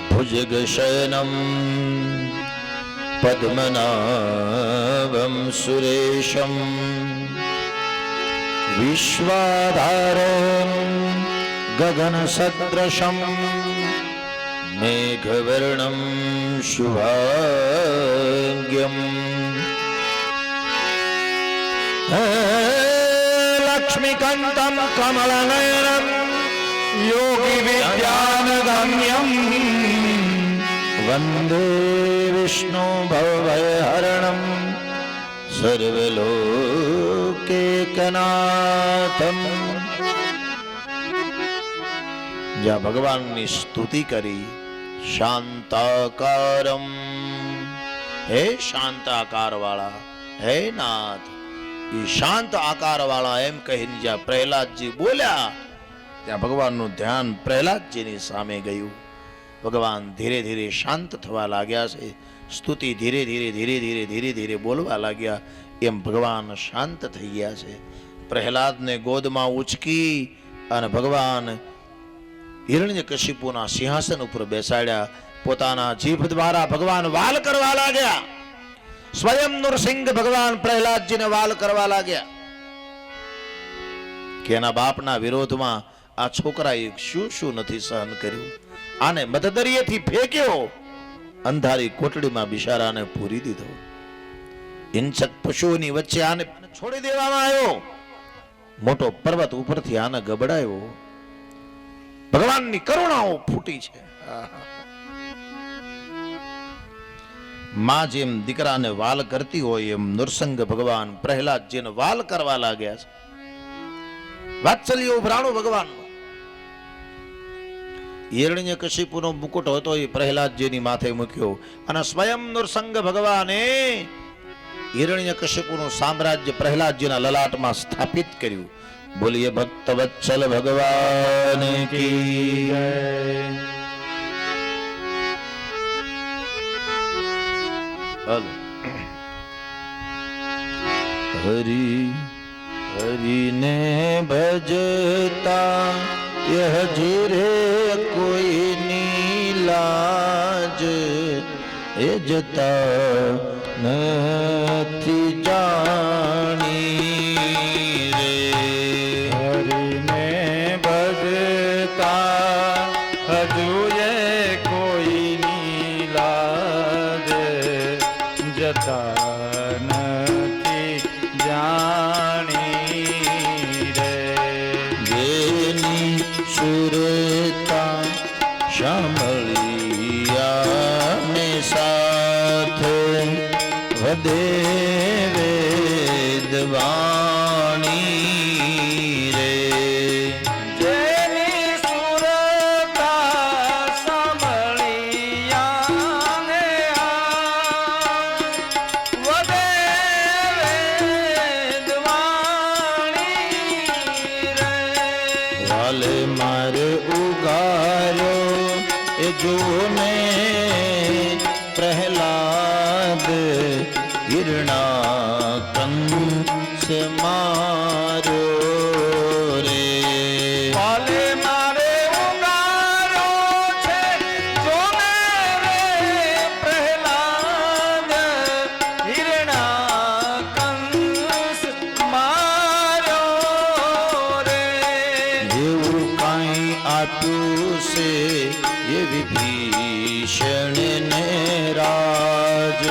ભુજગશયનમ પદ્મનાભમ સુરેશમ વિશ્વાધારમ ગગનસદૃશમ મેઘવર્ણમ શુભાંગ્યમ લક્ષ્મીકાંતમ કમલનયનમ યોગી વિદ્યાનગમ્યમ વંદે વિષ્ણુ ભવભયહરણમ સર્વલોકૈકનાથમ. જ્યાં ભગવાનની સ્તુતિ કરી. શાંતાકારમ, હે શાંત આકાર વાળા, હે નાથ. એ શાંત આકાર વાળા એમ કહીને જ્યાં પ્રહલાદજી બોલ્યા ત્યાં ભગવાનનું ધ્યાન પ્રહલાદજીની સામે ગયું. ભગવાન ધીરે ધીરે શાંત થવા લાગ્યા છે. સ્તુતિ ધીરે ધીરે ધીરે ધીરે ધીરે ધીરે બોલવા લાગ્યા. એમ ભગવાન શાંત થઈ ગયા છે. પ્રહલાદને ગોદમાં ઉચકી અને ભગવાન હિરણ્યકશિપુના સિંહાસન ઉપર બેસાડ્યા. પોતાના જીભ દ્વારા ભગવાન વાલ કરવા લાગ્યા. સ્વયં નૃસિંહ ભગવાન પ્રહલાદજીને વાલ કરવા લાગ્યા કે એના બાપના વિરોધમાં આ છોકરાએ શું શું નથી સહન કર્યું. આને મધદરિયેથી ફેંક્યો, અંધારી કોટડીમાં બિચારાને પૂરી દીધો. હિંસક પશુઓની વચ્ચે આને છોડી દેવામાં આવ્યો. મોટો પર્વત ઉપરથી આને ગબડાયો. ભગવાનની કરુણાઓ ફૂટી છે. માં જેમ દીકરાને વાલ કરતી હોય એમ નૃસિંહ ભગવાન પ્રહલાદજીને વાલ કરવા લાગ્યા છે. વાત્સલ્ય ઉભરાણું ભગવાન. હિરણ્યકશિપુનો મુકુટ હતો એ પ્રહલાદજીની માથે મૂક્યો અને સ્વયં નૃસિંહ ભગવાને હિરણ્યકશિપુનું સામ્રાજ્ય પ્રહલાદજીના લલાટમાં સ્થાપિત કર્યું. बोलिए भक्त वत्सल भगवान की जय। हरि हरि ने भजता यह जीरे कोई नीलाज ए जता નથી જાણી રે। હરિને ભજતા હજુએ કોઈ નીલાજ જતા નથી જાણી રે। જેની સુરતા શામળિયા ને સાથે વધે વેદવાણી રે। જેની સુરતા સાંભળિયાને વધે વેદવાણી રે। વાલે મારે ઉગાર્યો એ જોને પ્રહલાદ હિરણા કંસ માર્યો રે। વાલે મારે ઉગાર્યો છે જોને રે પ્રહલાદ હિરણા કંસ માર્યો રે। જેવું કાંઈ આપ્યું છે એ વિભીષણ ને રાજ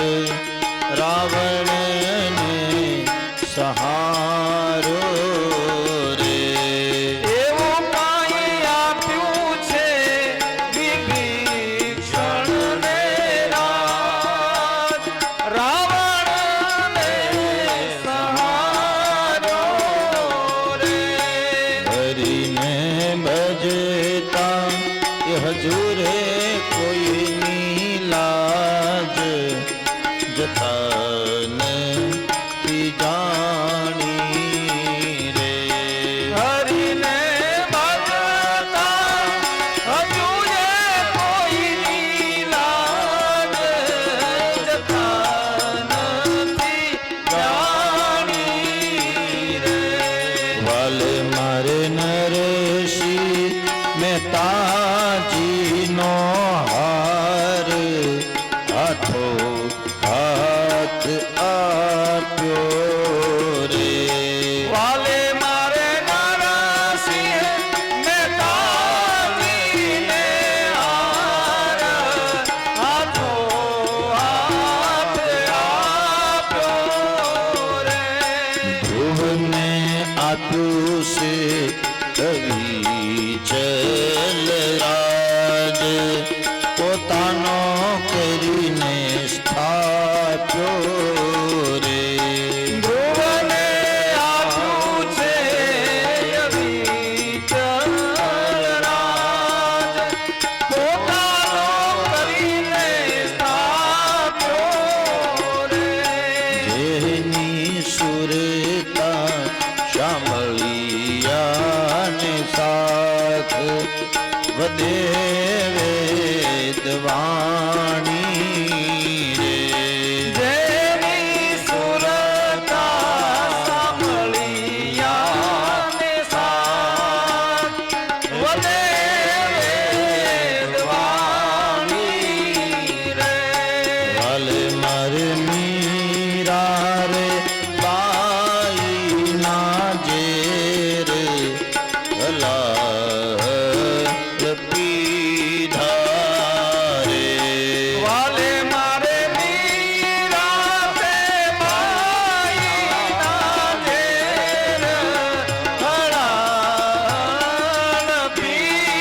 રાવણ ને સહારો રે। એવું કાંઈ આપ્યું છે વિભીષણ ને રાજ રાવણ ને સહારો રે। હરિને ભજતા એ હજુરે કોઈની લાજ જતા નથી જાણી રે। હરિને ભજતા હજુએ કોઈની લાજ જતા નથી જાણી રે। વાલે મારે નરસિંહ મહેતાજીનો હાર હાથો હાથ આપ્યો રે। વાલે મારે નરસિંહ મહેતાજીને હાર હાથો હાથ આપ્યો રે। ધ્રુવને આપ્યું છે કવિ ચલ રાજ પોતાનો કરીને સ્થાપ્યો રે। ધ્રુવને આપ્યું છે અવિચલ રાજ પોતાનો કરીને સ્થાપ્યો રે। જેની સુરતા શામળિયા ને સાથ વધે વેદવાણી રે। જેની સુરતા સાંભળિયાને સાથ વધે વેદવાણી રે। વાલે મારે મીરા રે બાઈ ના જેર હલા પીધા રે। વાલે મારે મીરા તે માઈના ઘેર હળાળ પીધા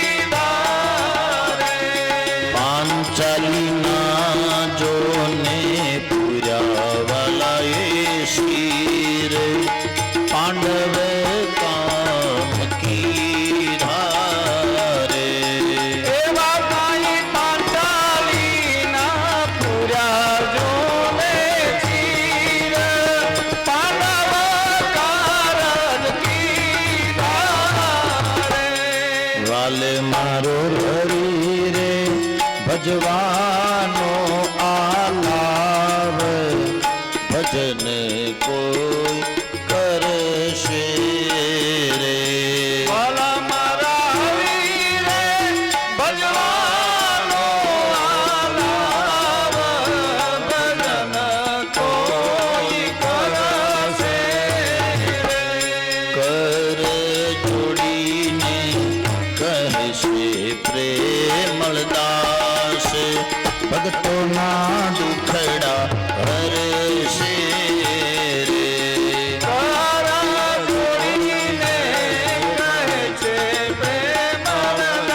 વાલે મારો હરી રે ભજવાનો આલાવ ભજન કોઈ કરશે રે વાલા મારા હરી રે ભજવાનો આલાવ ભજન કોઈ કરશે કર જોડીને કહેશે પ્રેમળદાસ ભક્તોના દુખડા હરશે રે તારા જોડીને કહે છે પ્રેમળદાસ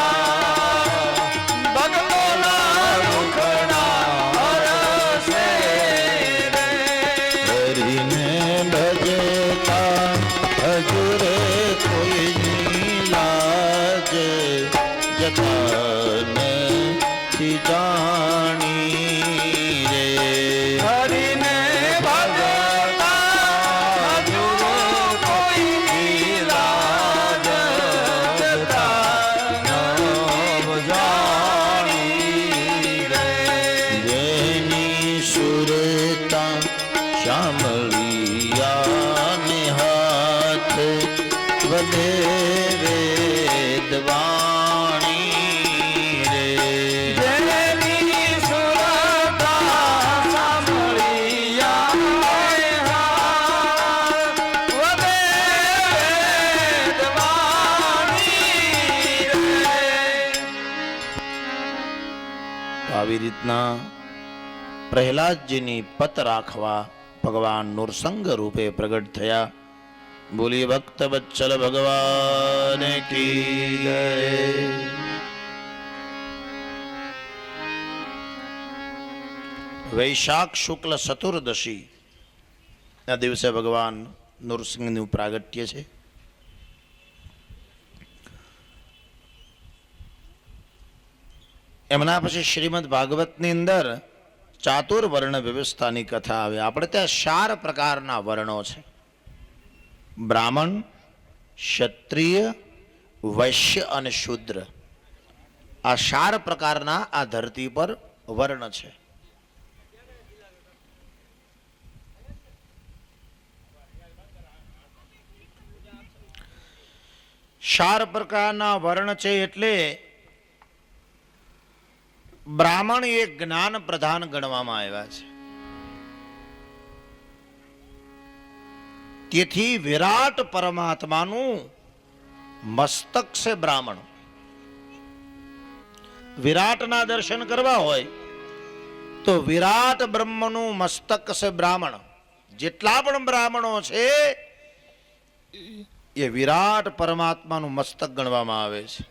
ભક્તોના દુખડા હરશે રે હરીને ભજતા હજુરે કોઈની લાજ જતા નથી જાણી રે હરીને ભજતા હજુ કોઈની લાજ જતા ન જાણી રે જેની સુરતા શામળિયાને હાથ વધે વેદવાણી રે જેની સુરતા સાંભળિયા હાથ વધે વેદવાણી રે આવી રીતના પ્રહલાદજીની પત રાખવા ભગવાન નૃસિંહ રૂપે પ્રગટ થયા. બોલી ભક્ત વત્સલ ભગવાન કી જય. વૈશાખ શુક્લ ચતુર્દશી ના દિવસે ભગવાન નૃસિંહનું પ્રાગટ્ય છે. એમના પછી શ્રીમદ ભાગવતની અંદર ચાતુર્વર્ણ વ્યવસ્થાની કથા આવે. આપણે ત્યાં 4 પ્રકારના વર્ણો છે: બ્રાહ્મણ, ક્ષત્રિય, વૈશ્ય અને શૂદ્ર. આ 4 પ્રકારના આ ધરતી પર વર્ણ છે. ચાર પ્રકારના વર્ણ છે એટલે બ્રાહ્મણ એ જ્ઞાન પ્રધાન ગણવામાં આવ્યા છે. તેથી વિરાટ પરમાત્માનું મસ્તક છે બ્રાહ્મણ. વિરાટના દર્શન કરવા હોય તો વિરાટ બ્રહ્મનું મસ્તક છે બ્રાહ્મણ. જેટલા પણ બ્રાહ્મણો છે એ વિરાટ પરમાત્માનું મસ્તક ગણવામાં આવે છે.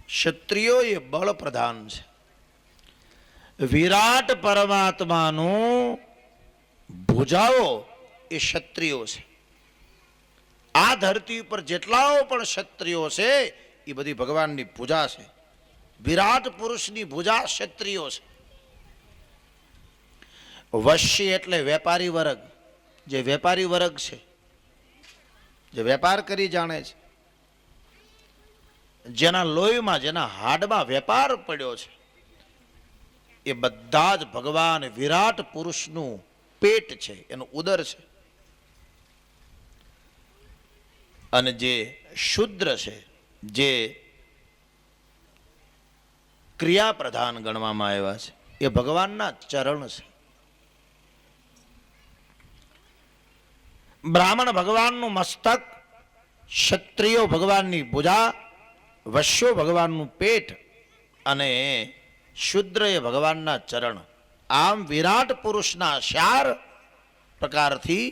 ક્ષત્રિયો એ બળ પ્રધાન છે. વિરાટ પરમાત્માનું ભુજાઓ એ ક્ષત્રિયો છે. આ ધરતી પર જેટલાઓ પણ ક્ષત્રિયો છે એ બધી ભગવાનની પૂજા છે. વિરાટ પુરુષની ભુજા ક્ષત્રિયો છે. વશ્ય એટલે વેપારી વર્ગ. જે વેપારી વર્ગ છે, જે વેપાર કરી જાણે છે, જેના લોહીમાં, જેના હાડમાં વેપાર પડ્યો છે, એ બધા જ ભગવાન વિરાટ પુરુષનું પેટ છે, એનું ઉદર છે. અને જે શુદ્ર છે, જે ક્રિયા પ્રધાન ગણવામાં આવ્યા છે, એ ભગવાનના ચરણ છે. બ્રાહ્મણ ભગવાનનું મસ્તક, ક્ષત્રિયો ભગવાનની ભુજા, વૈશ્યો ભગવાનનું પેટ અને શુદ્ર એ ભગવાનના ચરણ. આમ વિરાટ પુરુષના 4 પ્રકારથી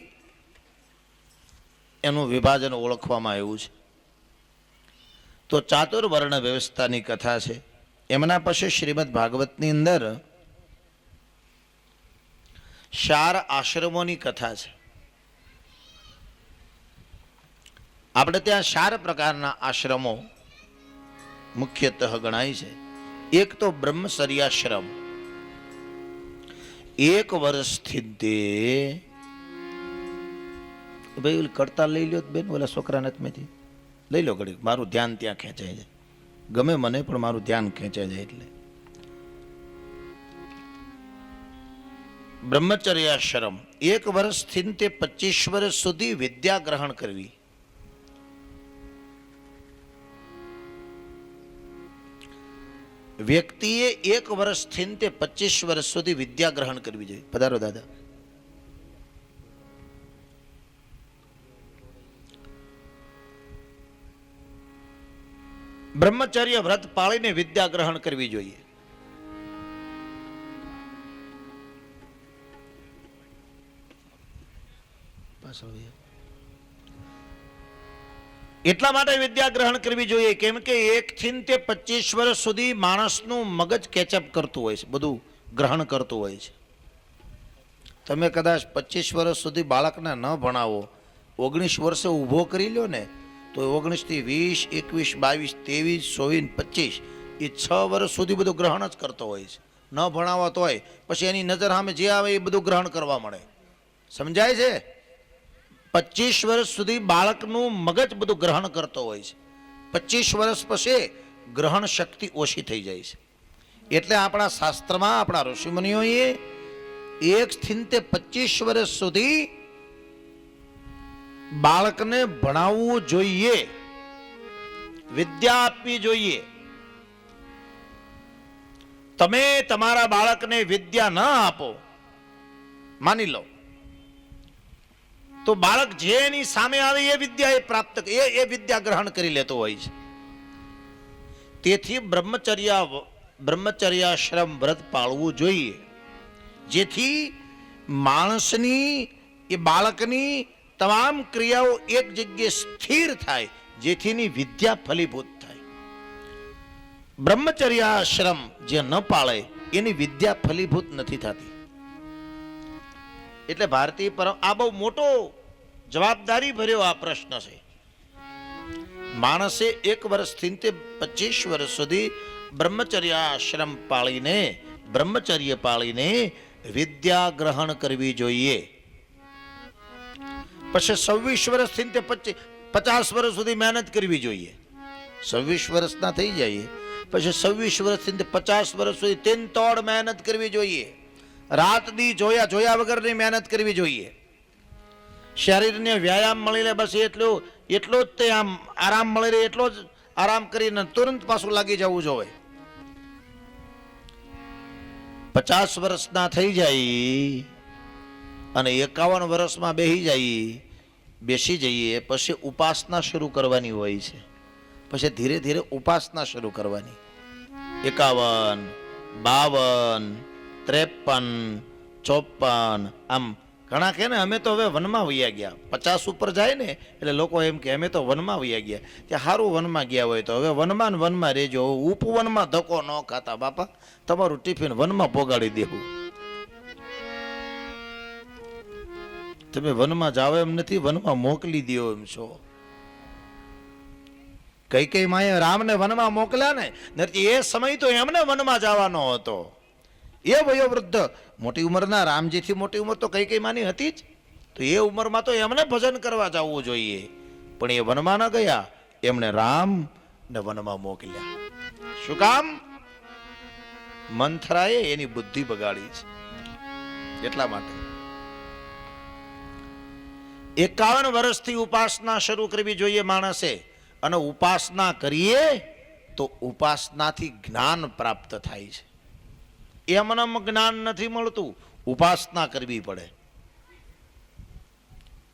એનું વિભાજન ઓળખવામાં આવ્યું છે. તો ચાતુર્વર્ણ વ્યવસ્થાની કથા છે. એમના પછી શ્રીમદ ભાગવતની અંદર 4 આશ્રમોની કથા છે. આપણે ત્યાં 4 પ્રકારના આશ્રમો મુખ્યતઃ ગણાય છે. એક તો બ્રહ્મચર્યાશ્રમ, 1 વર્ષથી તે ભાઈ કરતા લઈ લ્યો બેન, ઓલા છોકરાને હાથમાંથી લઈ લો ઘડી, મારું ધ્યાન ત્યાં ખેંચાય જાય. ગમે મને પણ મારું ધ્યાન ખેંચાય જાય. એટલે બ્રહ્મચર્યાશ્રમ 1 વર્ષથી તે 25 વર્ષ સુધી વિદ્યા ગ્રહણ કરવી. વ્યક્તિએ 1 વર્ષથી તે 25 વર્ષ સુધી વિદ્યા ગ્રહણ કરવી જોઈએ. પધારો દાદા. બ્રહ્મચર્ય વ્રત પાળીને વિદ્યા ગ્રહણ કરવી જોઈએ. એટલા માટે વિદ્યા ગ્રહણ કરવી જોઈએ કેમ કે 1 થી તે 25 વર્ષ સુધી માણસનું મગજ કેચઅપ કરતું હોય છે, બધું ગ્રહણ કરતું હોય છે. તમે કદાચ 25 વર્ષ સુધી બાળકને ન ભણાવો, 19 વર્ષે ઊભો કરી લ્યો ને, તો 19 થી 20, 21, 22, 23, 24, 25 એ 6 વર્ષ સુધી બધું ગ્રહણ જ કરતો હોય છે. ન ભણાવો તોય પછી એની નજર સામે જે આવે એ બધું ગ્રહણ કરવા મળે. સમજાય છે? 25 વર્ષ સુધી બાળકનું મગજ બધું ગ્રહણ કરતો હોય છે. 25 વર્ષ પછી ગ્રહણ શક્તિ ઓછી થઈ જાય છે. એટલે આપણા શાસ્ત્રમાં આપણા ઋષિમુનિઓએ 1 થી તે 25 વર્ષ સુધી બાળકને ભણાવવું જોઈએ, વિદ્યા આપવી જોઈએ. તમે તમારા બાળકને વિદ્યા ન આપો, માની લો, તો બાળક જે એની સામે આવે એ વિદ્યા એ પ્રાપ્ત એ વિદ્યા ગ્રહણ કરી લેતો હોય છે. તેથી બ્રહ્મચર્યાશ્રમ વ્રત પાળવું જોઈએ, જેથી માણસની એ બાળકની તમામ ક્રિયાઓ એક જગ્યાએ સ્થિર થાય, જેથી એની વિદ્યા ફલીભૂત થાય. બ્રહ્મચર્યાશ્રમ જે ન પાળે એની વિદ્યા ફલીભૂત નથી થતી. એટલે ભારતીય આ બહુ મોટો જવાબદારી ભર્યો આ પ્રશ્ન છે. માણસે 1 વર્ષથી તે 25 વર્ષ સુધી બ્રહ્મચર્યાશ્રમ પાળીને, બ્રહ્મચર્ય પાળીને વિદ્યા ગ્રહણ કરવી જોઈએ. પછી 26 વર્ષથી તે 50 વર્ષ સુધી મહેનત કરવી જોઈએ. 26 વર્ષના થઈ જાય પછી 26 વર્ષથી 50 વર્ષ સુધી તેન તોડ મહેનત કરવી જોઈએ. રાત દી જોયા વગરની મહેનત કરવી જોઈએ. શરીરને વ્યાયામ મળી લે, બસ એટલો જ તે આમ આરામ મળી રહે એટલો જ આરામ કરીને તુરંત પાછું લાગી જવું જોઈએ. 50 વર્ષના થઈ જાય અને 51 વર્ષમાં બેસી જઈએ પછી ઉપાસના શરૂ કરવાની હોય છે. પછી ધીરે ધીરે ઉપાસના શરૂ કરવાની. 51, 52, 53, 54 આમ ઘણા કહે ને અમે તો હવે વનમાં વયા ગયા. 50 ઉપર જાય ને એટલે લોકો એમ કે અમે તો વનમાં વયા ગયા. ત્યાં સારું વનમાં ગયા હોય તો હવે વનમાં રહેજો, ઉપવનમાં ધક્કો ન ખાતા બાપા, તમારું ટિફિન વનમાં પોગાડી દેવું. તમે વનમાં જાવ એમ નથી, વનમાં મોકલી દો એમ છો. કઈ માએ રામને વનમાં મોકલ્યા ને, નથી એ સમય તો એમને વનમાં જવાનો હતો. એ વયોવૃદ્ધ મોટી ઉંમરના રામજીથી મોટી ઉંમર તો કઈ માની હતી જ, તો એ ઉંમરમાં તો એમને ભજન કરવા જવું જોઈએ. પણ એ વનમાં ન ગયા, એમણે રામ ને વનમાં મોકલ્યા. શું કામ? મંથરાએ એની બુદ્ધિ બગાડી છે એટલા માટે. 51 વર્ષથી ઉપાસના શરૂ કરવી જોઈએ માણસે. અને ઉપાસના કરીએ તો ઉપાસનાથી જ્ઞાન પ્રાપ્ત થાય છે. એમનેમ જ્ઞાન નથી મળતું, ઉપાસના કરવી પડે.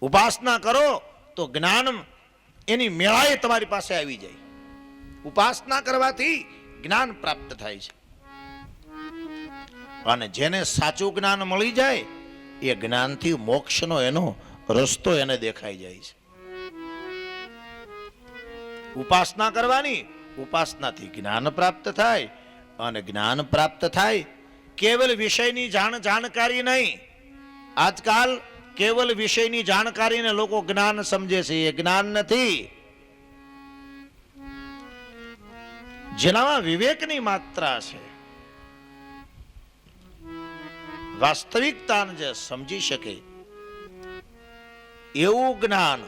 ઉપાસના કરો તો જ્ઞાન એની મેળાએ તમારી પાસે આવી જાય. ઉપાસના કરવાથી જ્ઞાન પ્રાપ્ત થાય છે. અને જેને સાચું જ્ઞાન મળી જાય એ જ્ઞાનથી મોક્ષનો એનો રસ્તો એને દેખાઈ જાય છે. ઉપાસના કરવાની, ઉપાસનાથી જ્ઞાન પ્રાપ્ત થાય. અને જ્ઞાન પ્રાપ્ત થાય કેવલ વિષયની જાણકારી નહીં. આજકાલ કેવલ વિષયની જાણકારીને લોકો જ્ઞાન સમજે છે, એ જ્ઞાન નથી. જેનામાં વિવેકની માત્રા છે, વાસ્તવિકતાને જે સમજી શકે એવું જ્ઞાન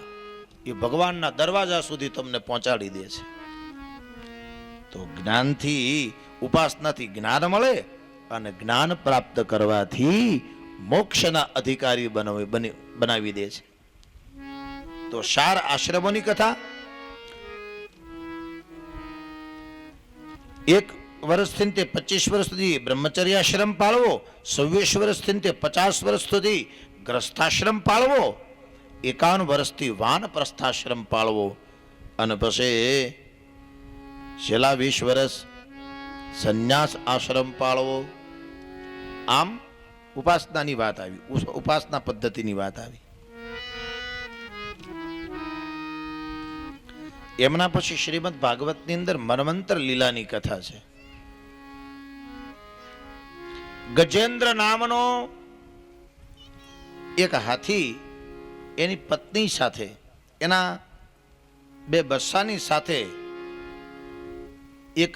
એ ભગવાનના દરવાજા સુધી તમને પહોંચાડી દે છે. તો જ્ઞાનથી, ઉપાસનાથી જ્ઞાન મળે અને જ્ઞાન પ્રાપ્ત કરવાથી મોક્ષના અધિકારી બનાવી દે છે. તો સાર આશ્રમોની કથા, 1 વર્ષથી તે 25 વર્ષ સુધી બ્રહ્મચર્ય આશ્રમ પાળવો, 26 વર્ષથી તે 50 વર્ષ સુધી ગ્રસ્થાશ્રમ પાળવો, 51 વર્ષથી વાનપ્રસ્થાશ્રમ પાળવો, અને પછી છેલ્લા 20 વર્ષ સંન્યાસ આશ્રમ પાળવો. આમ ઉપાસનાની વાત આવી, ઉપાસના પદ્ધતિની વાત આવી. એમના પછી શ્રીમદ ભાગવતની અંદર મન્વંતર લીલાની કથા છે. ગજેન્દ્ર નામનો એક હાથી એની પત્ની સાથે, એના 2 બચ્ચાની સાથે એક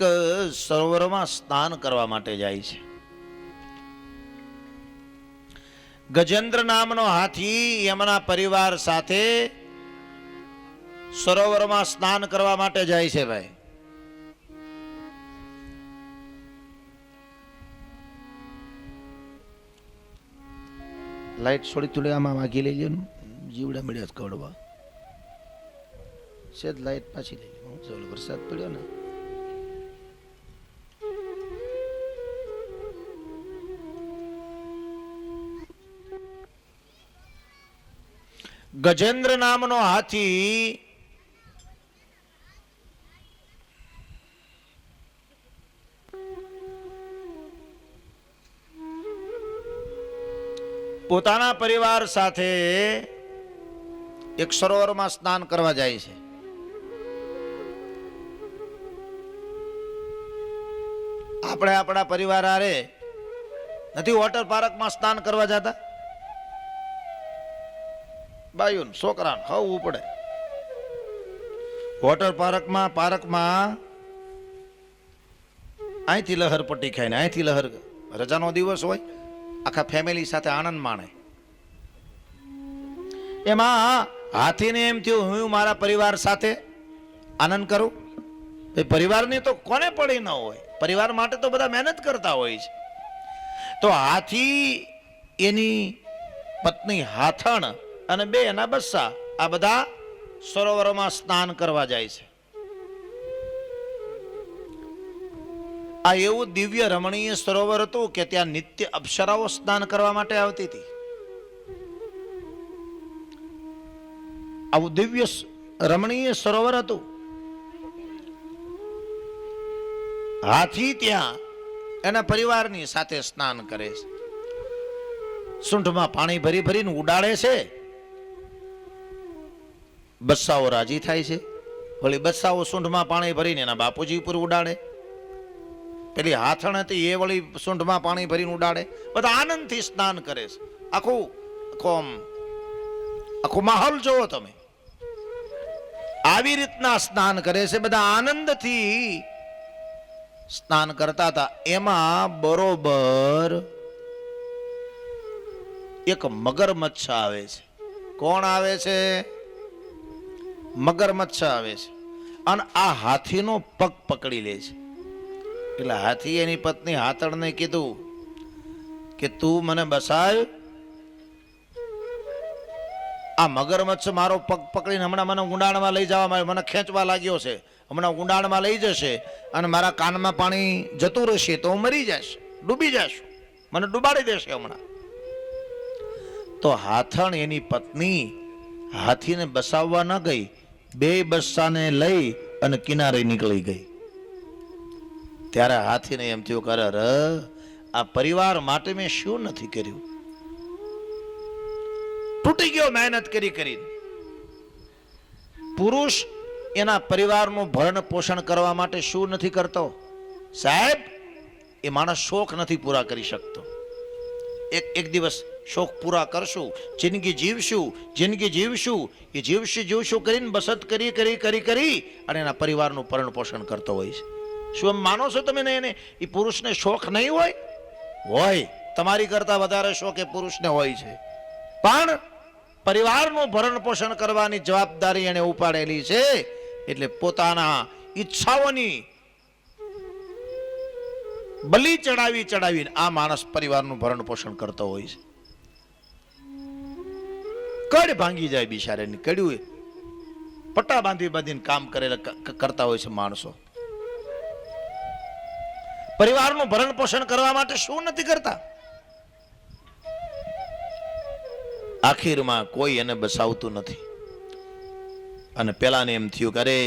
સરોવરમાં સ્નાન કરવા માટે જાય છે. ગજેન્દ્ર નામનો હાથી એમના પરિવાર સાથે સરોવરમાં સ્નાન કરવા માટે જાય છે. ભાઈ, લાઈટ છોડી થોડી આમાં વાગી લઈ લ્યો, જીવડા મળ્યા કવડવા છે. લાઈટ પાછી લઈ લો, વરસાદ પડ્યો ને. ગજેન્દ્ર નામનો હાથી પોતાના પરિવાર સાથે એક સરોવરમાં સ્નાન કરવા જાય છે. આપણે આપણા પરિવાર હારે નથી વોટર પાર્કમાં સ્નાન કરવા જતા? બાયુન છોકરાને ખાવું પડે. વોટર પાર્કમાં અહીંથી લહર પટ્ટી ખાઈને, અહીંથી લહર, રજાનો દિવસ હોય, આખા ફેમિલી સાથે આનંદ માણે. એમાં હાથીને એમ થયું હું મારા પરિવાર સાથે આનંદ કરું. પરિવારની તો કોને પડી ન હોય, પરિવાર માટે તો બધા મહેનત કરતા હોય છે. તો હાથી, એની પત્ની હાથણ અને 2 એના બચ્ચા, આ બધા સરોવરમાં સ્નાન કરવા જાય છે. આ એવું દિવ્ય રમણીય સરોવર હતું કે ત્યાં નિત્ય અપ્સરાઓ સ્નાન કરવા માટે આવતી હતી. આવું દિવ્ય રમણીય સરોવર હતું. હાથી ત્યાં એના પરિવારની સાથે સ્નાન કરે છે. સૂંઢમાં પાણી ભરી ભરીને ઉડાડે છે. બચ્ચાઓ રાજી થાય છે. વળી બચ્ચાઓ સૂંઢમાં પાણી ભરીને એના બાપુજી પર ઉડાડે. પેલી હાથણ હતી એ વળી સૂંઢમાં પાણી ભરીને ઉડાડે. બધા આનંદથી સ્નાન કરે છે. આખો માહોલ જોવો તમે. આવી રીતના સ્નાન કરે છે, બધા આનંદથી સ્નાન કરતા હતા. એમાં બરોબર એક મગરમચ્છ આવે છે. કોણ આવે છે? મગરમચ્છ આવે છે. અને આ હાથીનો પગ પકડી લે છે. એટલે હાથી એની પત્ની હાથણને કીધું કે તું મને બસાય, આ મગરમચ્છ મારો પગ પકડીને હમણાં મને ઊંડાણમાં લઈ જવા, મને ખેંચવા લાગ્યો છે. હમણાં ઊંડાણમાં લઈ જશે અને મારા કાનમાં પાણી જતું રહેશે તો હું મરી જઈશ, ડૂબી જઈશ, મને ડૂબાડી દેશે હમણાં. તો હાથણ એની પત્ની હાથીને બસાવવા ન ગઈ, 2 બચ્ચાને લઈ અને કિનારે નીકળી ગઈ. ત્યારે હાથીને એમ થયું કે અરે આ પરિવાર માટે મેં શું નથી કર્યું. તૂટી ગયો મહેનત કરી કરીને. પુરુષ એના પરિવારનું ભરણ પોષણ કરવા માટે શું નથી કરતો સાહેબ? એ માણસ શોખ નથી પૂરા કરી શકતો. એક દિવસ શોખ પૂરા કરશું, જિંદગી જીવશું, એ જીવશું કરીને બસત કરી અને એના પરિવારનું ભરણ પોષણ કરતો હોય છે. શું એમ માનો છો તમે એને? એ પુરુષને શોખ નહીં હોય? તમારી કરતા વધારે શોખ એ પુરુષને હોય છે. પણ પરિવારનું ભરણ પોષણ કરવાની જવાબદારી એને ઉપાડેલી છે, એટલે પોતાના ઈચ્છાઓની બલિ ચડાવીને આ માણસ પરિવારનું ભરણ પોષણ કરતો હોય છે. કડ ભાંગી જાય બિચારાની, કડ્યું પટ્ટા બાંધીને કામ કરતા હોય છે માણસો. પરિવારનું ભરણ પોષણ કરવા માટે શું નથી કરતા? આખીરમાં કોઈ એને બસાવતું નથી. અને પેલાને એમ થયું કે અરે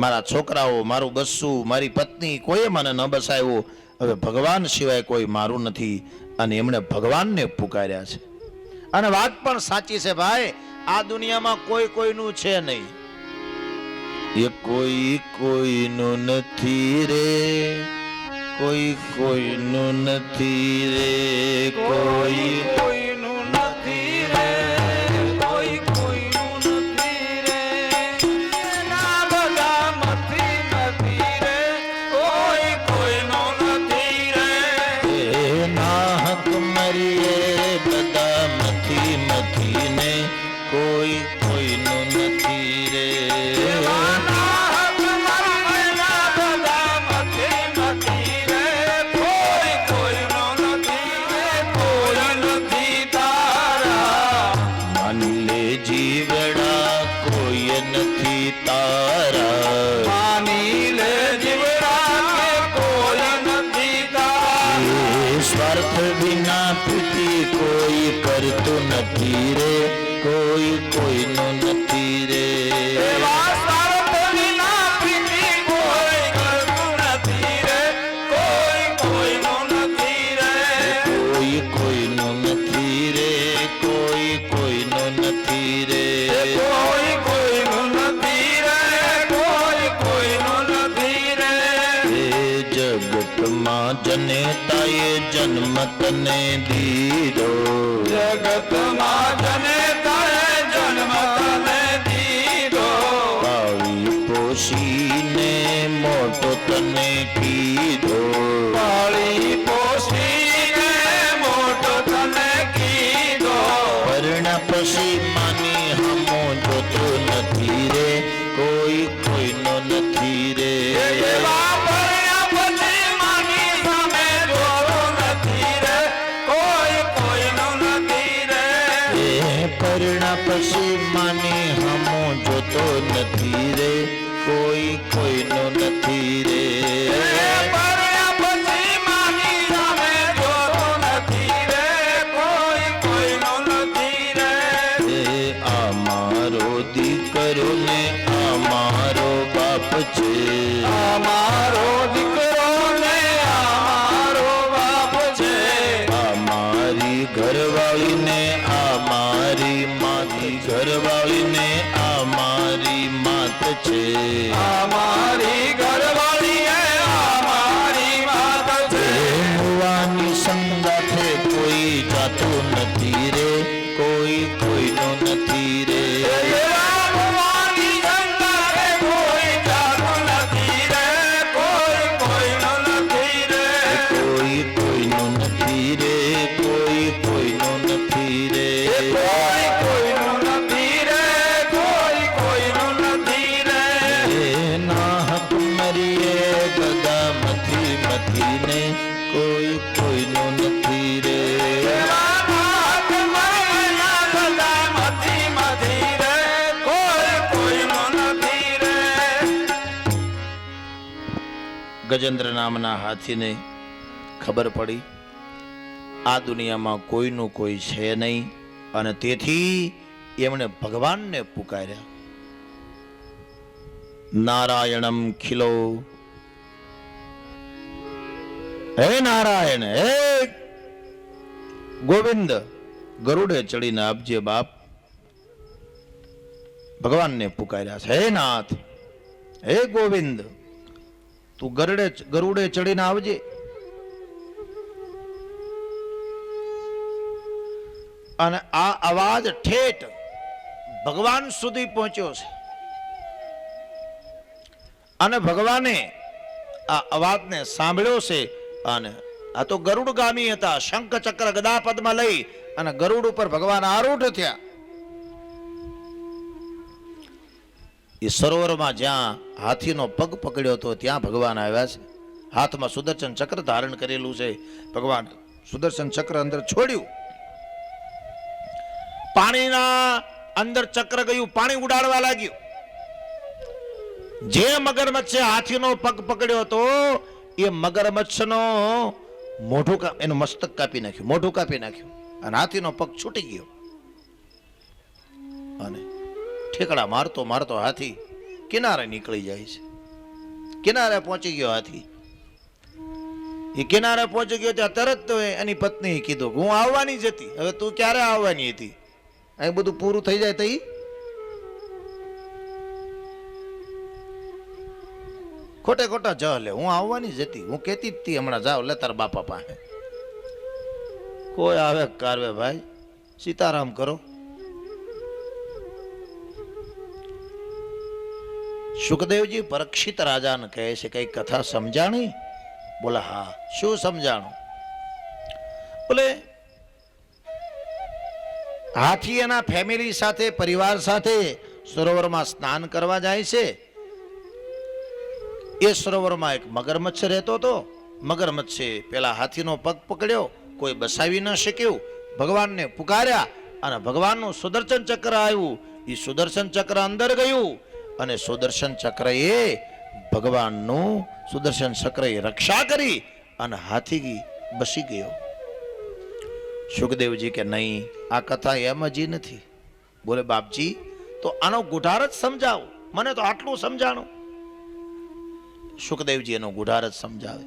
મારા છોકરાઓ, મારું બસ્સું, મારી પત્ની, કોઈ મને ન બસાવ્યો, હવે ભગવાન સિવાય કોઈ મારું નથી. અને એમણે ભગવાનને પુકાર્યા છે. અને વાત પણ સાચી છે ભાઈ, આ દુનિયામાં કોઈ કોઈનું છે નહીં. એ કોઈ કોઈનું નથી રે, કોઈ કોઈનું નથી રે, કોઈ કોઈનું નથી રે, કોઈ કોઈનું નથી રે, ના બધામાંથી નથી રે, કોઈ કોઈનું નથી રે. ના હક મરીએ બધા મથી ને કોઈ કોઈનું નથી રે. જીવડા કોઈ નથી તારા, માની લે જીવડા કોઈ નથી તારા. સ્વાર્થ વિના પ્રીતિ કોઈ કરતું નથી રે, કોઈ કોઈનું નથી રે. એવા સ્વાર્થ વિના પ્રીતિ કોઈ કરતું નથી રે, કોઈ કોઈનું નથી રે. કોઈ કોઈનું નથી રે, કોઈ કોઈનું નથી રે. કોઈ કોઈનું નથી રે, કોઈ કોઈનું નથી રે. એ જગતમાં જનેતાએ જન્મ તને દીધો, જગતમાં જનેતાએ જન્મ તને દીધો. પાળી પોષીને મોટો તને કીધો, પાળી પોષીને મોટો તને કીધો. પરણા પછી માની હમો જોતો નથી રે, કોઈ કોઈનો નથી રે. એવા પરણ્યા પછી માની સામે જોતો નથી રે, કોઈ કોઈનો નથી રે. એ પરણા પછી માની હમો જોતો નથી રે, કોઈ કોઈનો નથી રે. પરણ્યા પછી માની સામે જોતો નથી રે, કોઈ કોઈનો નથી રે. એ આ મારો દીકરો ને આ મારો બાપ છે, અમારો દીકરો ને અમારો બાપ છે. આ મારી ઘરવાળી ને આ મારી માતી, ઘરવાળી ને આ મારી માત છે. અમારી ઘરવાળી એ અમારી વાત છે. મુવાની સંગાથે કોઈ જાતું નથી રે, કોઈ કોઈનો નથી રે. એવા ભગવાનની સંગાથે કોઈ જાતું નથી રે, કોઈ કોઈનો નથી રે. કોઈ કોઈનો નથી રે, કોઈ કોઈનો નથી રે. કોઈ કોઈનું નથી રે, કોઈ કોઈનું નથી રે. એ ના હક મરીએ બધા મથી ને કોઈ કોઈનો નથી રે. એવા નાથ મરેલા બધા મથી રે, કોઈ કોઈનું નથી રે. ગજેન્દ્ર નામના હાથીને ખબર પડી આ દુનિયામાં કોઈનું કોઈ છે નહીં, અને તેથી એમણે ભગવાનને પુકાર્યા. નારાયણમ ખિલો, હે નારાયણ, હે ગોવિંદ, ગરુડે ચડીને આપજે બાપ. ભગવાનને પુકાર્યા છે, હે નાથ, હે ગોવિંદ, તું ગરુડે ચડીને આવજે. અને આ અવાજ ઠેઠ ભગવાન સુધી પહોંચ્યો છે. અને ભગવાને આ અવાજને સાંભળ્યો છે. અને આ તો ગરુડગામી હતા, શંખ ચક્ર ગદા પદ્મ લઈ અને ગરુડ ઉપર ભગવાન આરૂઢ થયા. એ સરોવરમાં જ્યાં હાથીનો પગ પકડ્યો હતો ત્યાં ભગવાન આવ્યા છે. હાથમાં સુદર્શન ચક્ર ધારણ કરેલું છે. ભગવાન સુદર્શન ચક્ર અંદર છોડ્યું, પાણીના અંદર ચક્ર ગયું, પાણી ઉડાડવા લાગ્યું. જે મગરમચ્છે હાથીનો પગ પકડ્યો હતો એ મગરમચ્છનો મોઢું એનું મસ્તક કાપી નાખ્યું, મોઢું કાપી નાખ્યું અને હાથીનો પગ છૂટી ગયો. અને ઠેકડા મારતો મારતો હાથી કિનારે નીકળી જાય છે. કિનારે પહોંચી ગયો હાથી. એ કિનારે પહોંચી ગયો ત્યાં તરત તો એની પત્નીએ કીધું હું આવવાની જ હતી, હવે તું ક્યારે આવવાની હતી? અહીં બધું પૂરું થઈ જાય તો ખોટે ખોટા જ લે, હું આવવાની જ હતી, હું કહેતી જ હતી હમણાં જાવ લે તાર બાપા પાસે. કોઈ આવે કારવે ભાઈ, સીતારામ કરો. સુખદેવજી પરીક્ષિત રાજાને કહે છે કઈ કથા સમજાણી? બોલે હા. શું સમજાણું? બોલે હાથી એના ફેમિલી સાથે, પરિવાર સાથે સરોવરમાં સ્નાન કરવા જાય છે. એ સરોવરમાં એક મગરમચ્છ રહેતો હતો. મગરમચ્છે પેલા હાથીનો પગ પકડ્યો, કોઈ બસાવી ન શક્યું. ભગવાનને પુકાર્યા અને ભગવાનનું સુદર્શન ચક્ર આવ્યું. એ સુદર્શન ચક્ર અંદર ગયું અને સુદર્શન ચક્રએ ભગવાનનું સુદર્શન ચક્રએ રક્ષા કરી અને હાથી બસી ગયો. સુખદેવજી કે નહીં, આ કથા એમ જ નથી. બોલે બાપજી તો આનો ગુઢાર જ સમજાવો, મને તો આટલું સમજાણું. સુખદેવજી એનો ગુઢાર જ સમજાવે.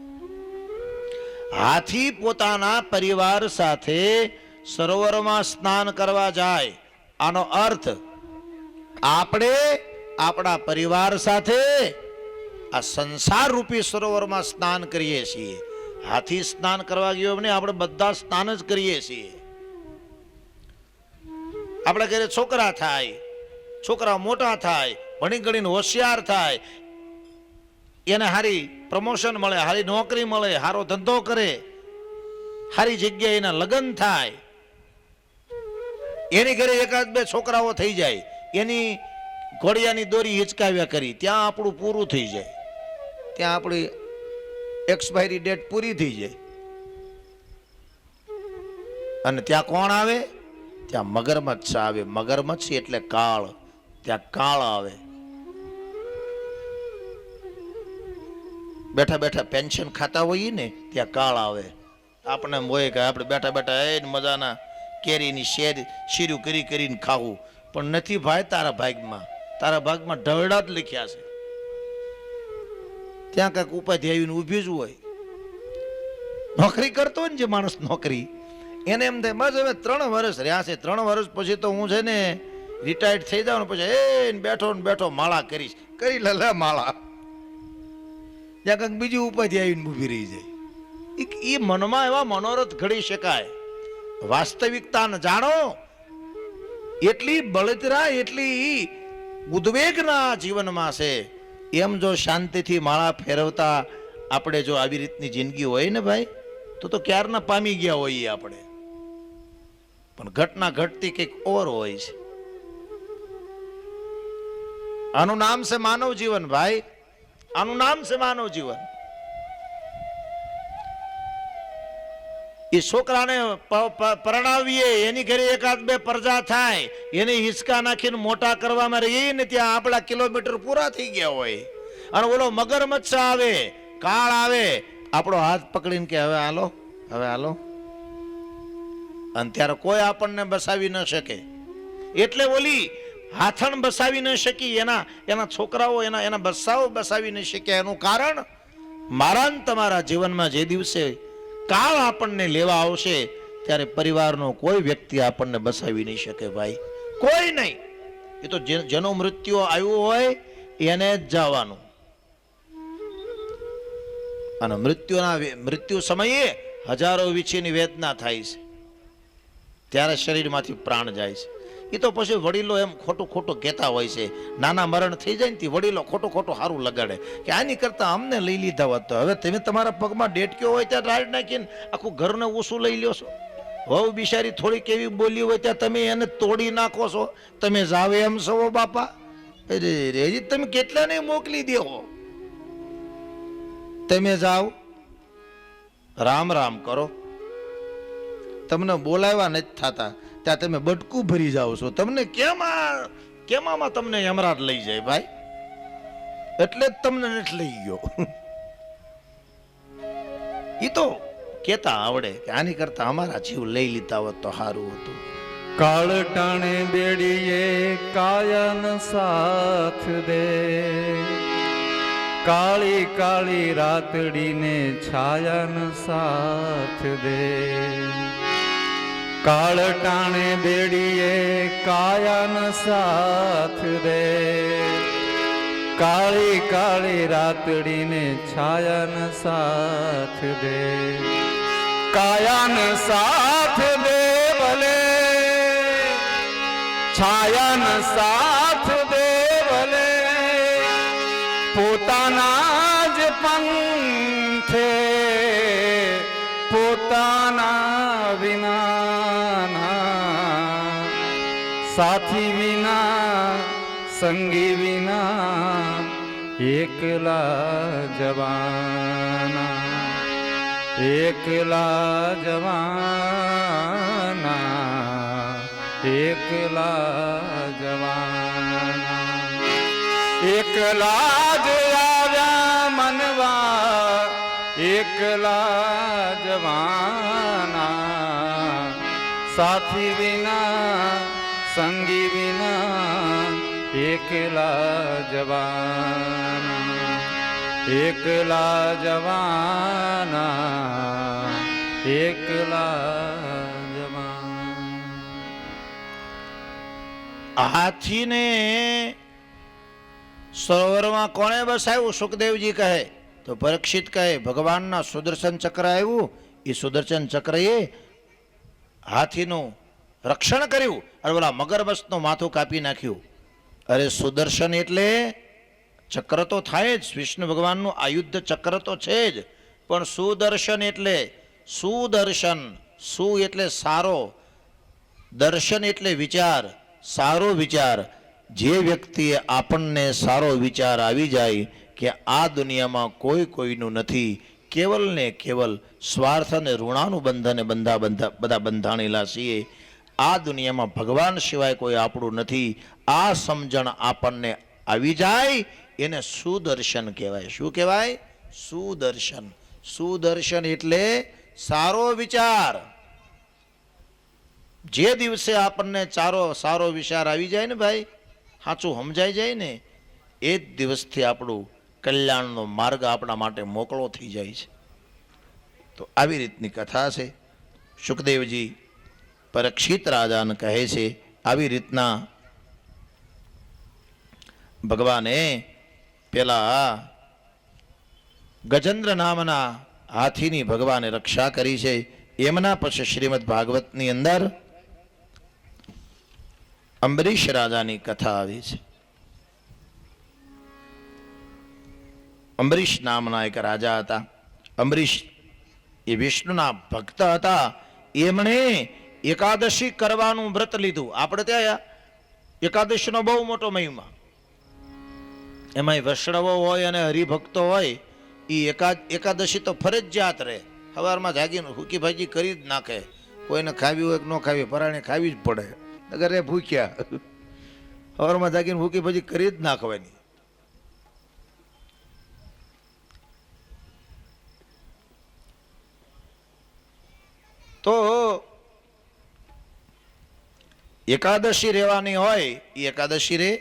હાથી પોતાના પરિવાર સાથે સરોવરમાં સ્નાન કરવા જાય, આનો અર્થ આપણે આપણા પરિવાર સાથે આ સંસાર રૂપી સરોવરમાં સ્નાન કરીએ છીએ. હાથી સ્નાન કરવા ગયો ને આપણે બધા સ્નાન જ કરીએ છીએ. આપણે ઘરે છોકરા થાય, છોકરા મોટા થાય, ભણી ગણીને હોશિયાર થાય, એને હારી પ્રમોશન મળે, હારી નોકરી મળે, હારો ધંધો કરે, હારી જગ્યાએ એના લગ્ન થાય, એની ઘરે એકાદ બે છોકરાઓ થઈ જાય, એની ઘોડિયાની દોરી હિચકાવ્યા કરી, ત્યાં આપણું પૂરું થઈ જાય, ત્યાં આપણી એક્સપાયરી ડેટ પૂરી થઈ જાય. અને ત્યાં કોણ આવે? ત્યાં મગરમચ્છ આવે. મગરમચ્છ એટલે કાળ. ત્યાં કાળ આવે. બેઠા બેઠા પેન્શન ખાતા હોઈએ ને ત્યાં કાળ આવે. આપણે એમ હોય કે આપણે બેઠા બેઠા એ મજાના કેરીની શીરું કરી કરીને ખાવું, પણ નથી ભાઈ તારા ભાગમાં. તારા ભાગમાં ઢવડા જ લખ્યા છે. ત્યાં કાંઈક ઉપાધિ આવીને ઊભી જ હોય. નોકરી કરતો હોય ને જે માણસ નોકરી, એને એમ થાય બસ હવે 3 વર્ષ રહ્યા છે, 3 વર્ષ પછી તો હું છે ને રિટાયર્ડ થઈ જાઉં ને પછી એ બેઠો ને બેઠો માળા કરીશ. કરી લે માળા. ત્યાં કંઈક બીજી ઉપાધિ આવીને ઊભી રહી જાય. એ મનમાં એવા મનોરથ ઘડી શકાય. વાસ્તવિકતાને જાણો એટલી બળતરા, એટલી ઉદ્વેગના જીવનમાં છે. એમ જો શાંતિથી માળા ફેરવતા આપણે જો આવી રીતની જિંદગી હોય ને ભાઈ, તો ક્યારના પામી ગયા હોઈએ આપણે. પણ ઘટના ઘટતી કંઈક ઓર હોય છે. આનું નામ છે માનવ જીવન ભાઈ, આનું નામ છે માનવ જીવન. એ છોકરાને પરણાવીએ, એની ઘરે એકાદ બે પ્રજા થાય, એને હિંચકા નાખીને મોટા કરવામાં રહીએ ને ત્યાં આપણા કિલોમીટર પૂરા થઈ ગયા હોય. અને ઓલો મગરમચ્છ આવે, કાળ આવે, આપણો હાથ પકડીને કે હવે હાલો, હવે હાલો. અને ત્યારે કોઈ આપણને બસાવી ન શકે. એટલે ઓલી હાથણ બસાવી ન શકી, એના છોકરાઓ એના બસ્સાઓ બસાવી ન શક્યા. એનું કારણ મારા ને તમારા જીવનમાં જે દિવસે કાળ આપણને લેવા આવશે ત્યારે પરિવારનો કોઈ વ્યક્તિ આપણને બસાવી નહીં શકે ભાઈ, કોઈ નહીં. એ તો જેનું મૃત્યુ આવ્યું હોય એને જ જવાનું. અને મૃત્યુ સમયે હજારો વીછીની વેદના થાય છે, ત્યારે શરીરમાંથી પ્રાણ જાય છે. એ તો પછી વડીલો એમ ખોટું ખોટું કહેતા હોય છે. નાના મરણ થઈ જાય ને વડીલો ખોટું ખોટું સારું લગાડે કે આની કરતા અમને લઈ લીધા હોત તો. હવે તમે તમારા પગમાં ડેટક્યો હોય ત્યાં રાઈડ નાખીને આખું ઘરને ઊંસું લઈ લ્યો છો. વહુ બિચારી થોડીક એવી બોલી હોય ત્યાં તમે એને તોડી નાખો છો. તમે જાવે એમ છો બાપા? અરે રેજી તમે કેટલાને મોકલી દેવો, તમે જાઓ રામ રામ કરો, તમને બોલાવ્યા નથી થતા ત્યાં તમે બટકું ભરી જાઓ છો, તમને કેમાં તમને યમરાજ લઈ જાય ભાઈ, એટલે જ તમને નથી લઈ ગયો. એ તો કેતા આવડે કે આની કરતા અમારા જીવ લઈ લીધા હોત તો સારું હતું. કાળ ટાણે બેડીએ કાયન સાથ દે, કાળી કાળી રાતડીને છાયન સાથ દે. કાળ ટાણે બેડીએ કાયન સાથ દે, કાળી કાળી રાતડીને છાયન સાથ દે. કાયન સાથ દે ભલે, છાયન સાથ દે ભલે, પોતાના જ પંથે પોતાના વિના, સાથી વિના સંગી વિના એકલા જવાના, એકલા જવાના, એકલા જવાના. એકલા જ આવ્યા મનવા, એકલા જવાના, સાથી વિના સંગી વિના એકલા જવાના, એકલા જવાના, એકલા જવાના. હાથીને સરોવરમાં કોણે બસાવ્યું? સુખદેવજી કહે તો પરીક્ષિત કહે ભગવાનના સુદર્શન ચક્ર આવ્યું, એ સુદર્શન ચક્રએ હાથીનું રક્ષણ કર્યું અને બોલા મગરમચ્છનું માથું કાપી નાખ્યું. અરે સુદર્શન એટલે ચક્ર તો થાય જ, વિષ્ણુ ભગવાનનું આયુધ ચક્ર તો છે જ, પણ સુદર્શન એટલે સુદર્શન, સુ એટલે સારો, દર્શન એટલે વિચાર, સારો વિચાર. જે વ્યક્તિએ આપણને સારો વિચાર આવી જાય કે આ દુનિયામાં કોઈ કોઈનું નથી, કેવલ ને કેવલ સ્વાર્થ અને ઋણાનું બંધને બધા બંધાણેલા છીએ, આ દુનિયામાં ભગવાન સિવાય કોઈ આપણું નથી, આ સમજણ આપણને આવી જાય એને સુદર્શન કહેવાય. શું કહેવાય? સુદર્શન. સુદર્શન એટલે સારો વિચાર. જે દિવસે આપણને સારો વિચાર આવી જાય ને ભાઈ, સાચું સમજાઈ જાય ને, એ જ દિવસથી આપણું કલ્યાણનો માર્ગ આપણા માટે મોકળો થઈ જાય છે. તો આવી રીતની કથા છે. સુખદેવજી પરીક્ષિત રાજાને કહે છે આવી રીતના ભગવાને પેલા ગજેન્દ્ર નામના હાથીની ભગવાને રક્ષા કરી છે. એમના પછી શ્રીમદ ભાગવતની અંદર અંબરીશ રાજાની કથા આવી છે. અંબરીશ નામના એક રાજા હતા. અંબરીશ એ વિષ્ણુના ભક્ત હતા. એમણે એકાદશી કરવાનું વ્રત લીધું. આપણે ત્યાં એકાદશીનો બહુ મોટો મહિમા, એમાંય વૈષ્ણવો હોય અને હરિભક્તો હોય, એ એકાદશી તો ફરજિયાત રહે. સવારમાં જાગીને ભૂકી ભાજી કરી જ નાખે. કોઈને ખાવી હોય કે ન ખાવી, પરાણે ખાવી જ પડે. અગર એ ભૂખ્યા સવારમાં જાગીને ભૂકી ભાજી કરી જ નાખવાની. તો એકાદશી રહેવાની હોય, એ એકાદશી રે.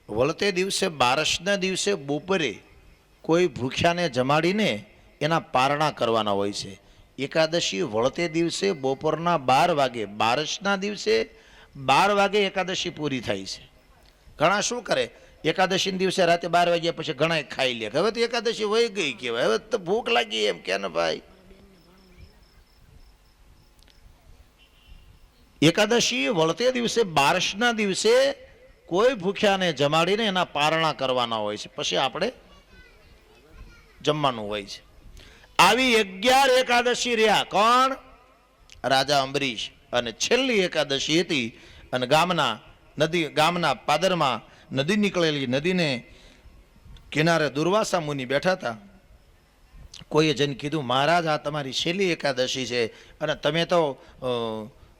વળતે દિવસે બારસના દિવસે બપોરે કોઈ ભૂખ્યાને જમાડીને એના પારણા કરવાના હોય છે. એકાદશી વળતે દિવસે બપોરના 12 વાગે, બારસના દિવસે 12 વાગે એકાદશી પૂરી થાય છે. ઘણા શું કરે, એકાદશી દિવસે રાતે 12 વાગ્યા પછી ઘણા ખાઈ લે. હવે તો એકાદશી વહી ગઈ કહેવાય, હવે તો ભૂખ લાગી એમ કે ને ભાઈ. એકાદશી વળતે દિવસે બારસના દિવસે કોઈ ભૂખ્યાને જમાડીને એના પારણા કરવાના હોય છે, પછી આપણે જમવાનું હોય છે. આવી 11 એકાદશી રહ્યા. કોણ? રાજા અંબરીશ. અને છેલ્લી એકાદશી હતી અને ગામના પાદરમાં નદી નીકળેલી, નદીને કિનારે દુર્વાસા મુનિ બેઠા હતા. કોઈએ જઈને કીધું, મહારાજ આ તમારી છેલ્લી એકાદશી છે અને તમે તો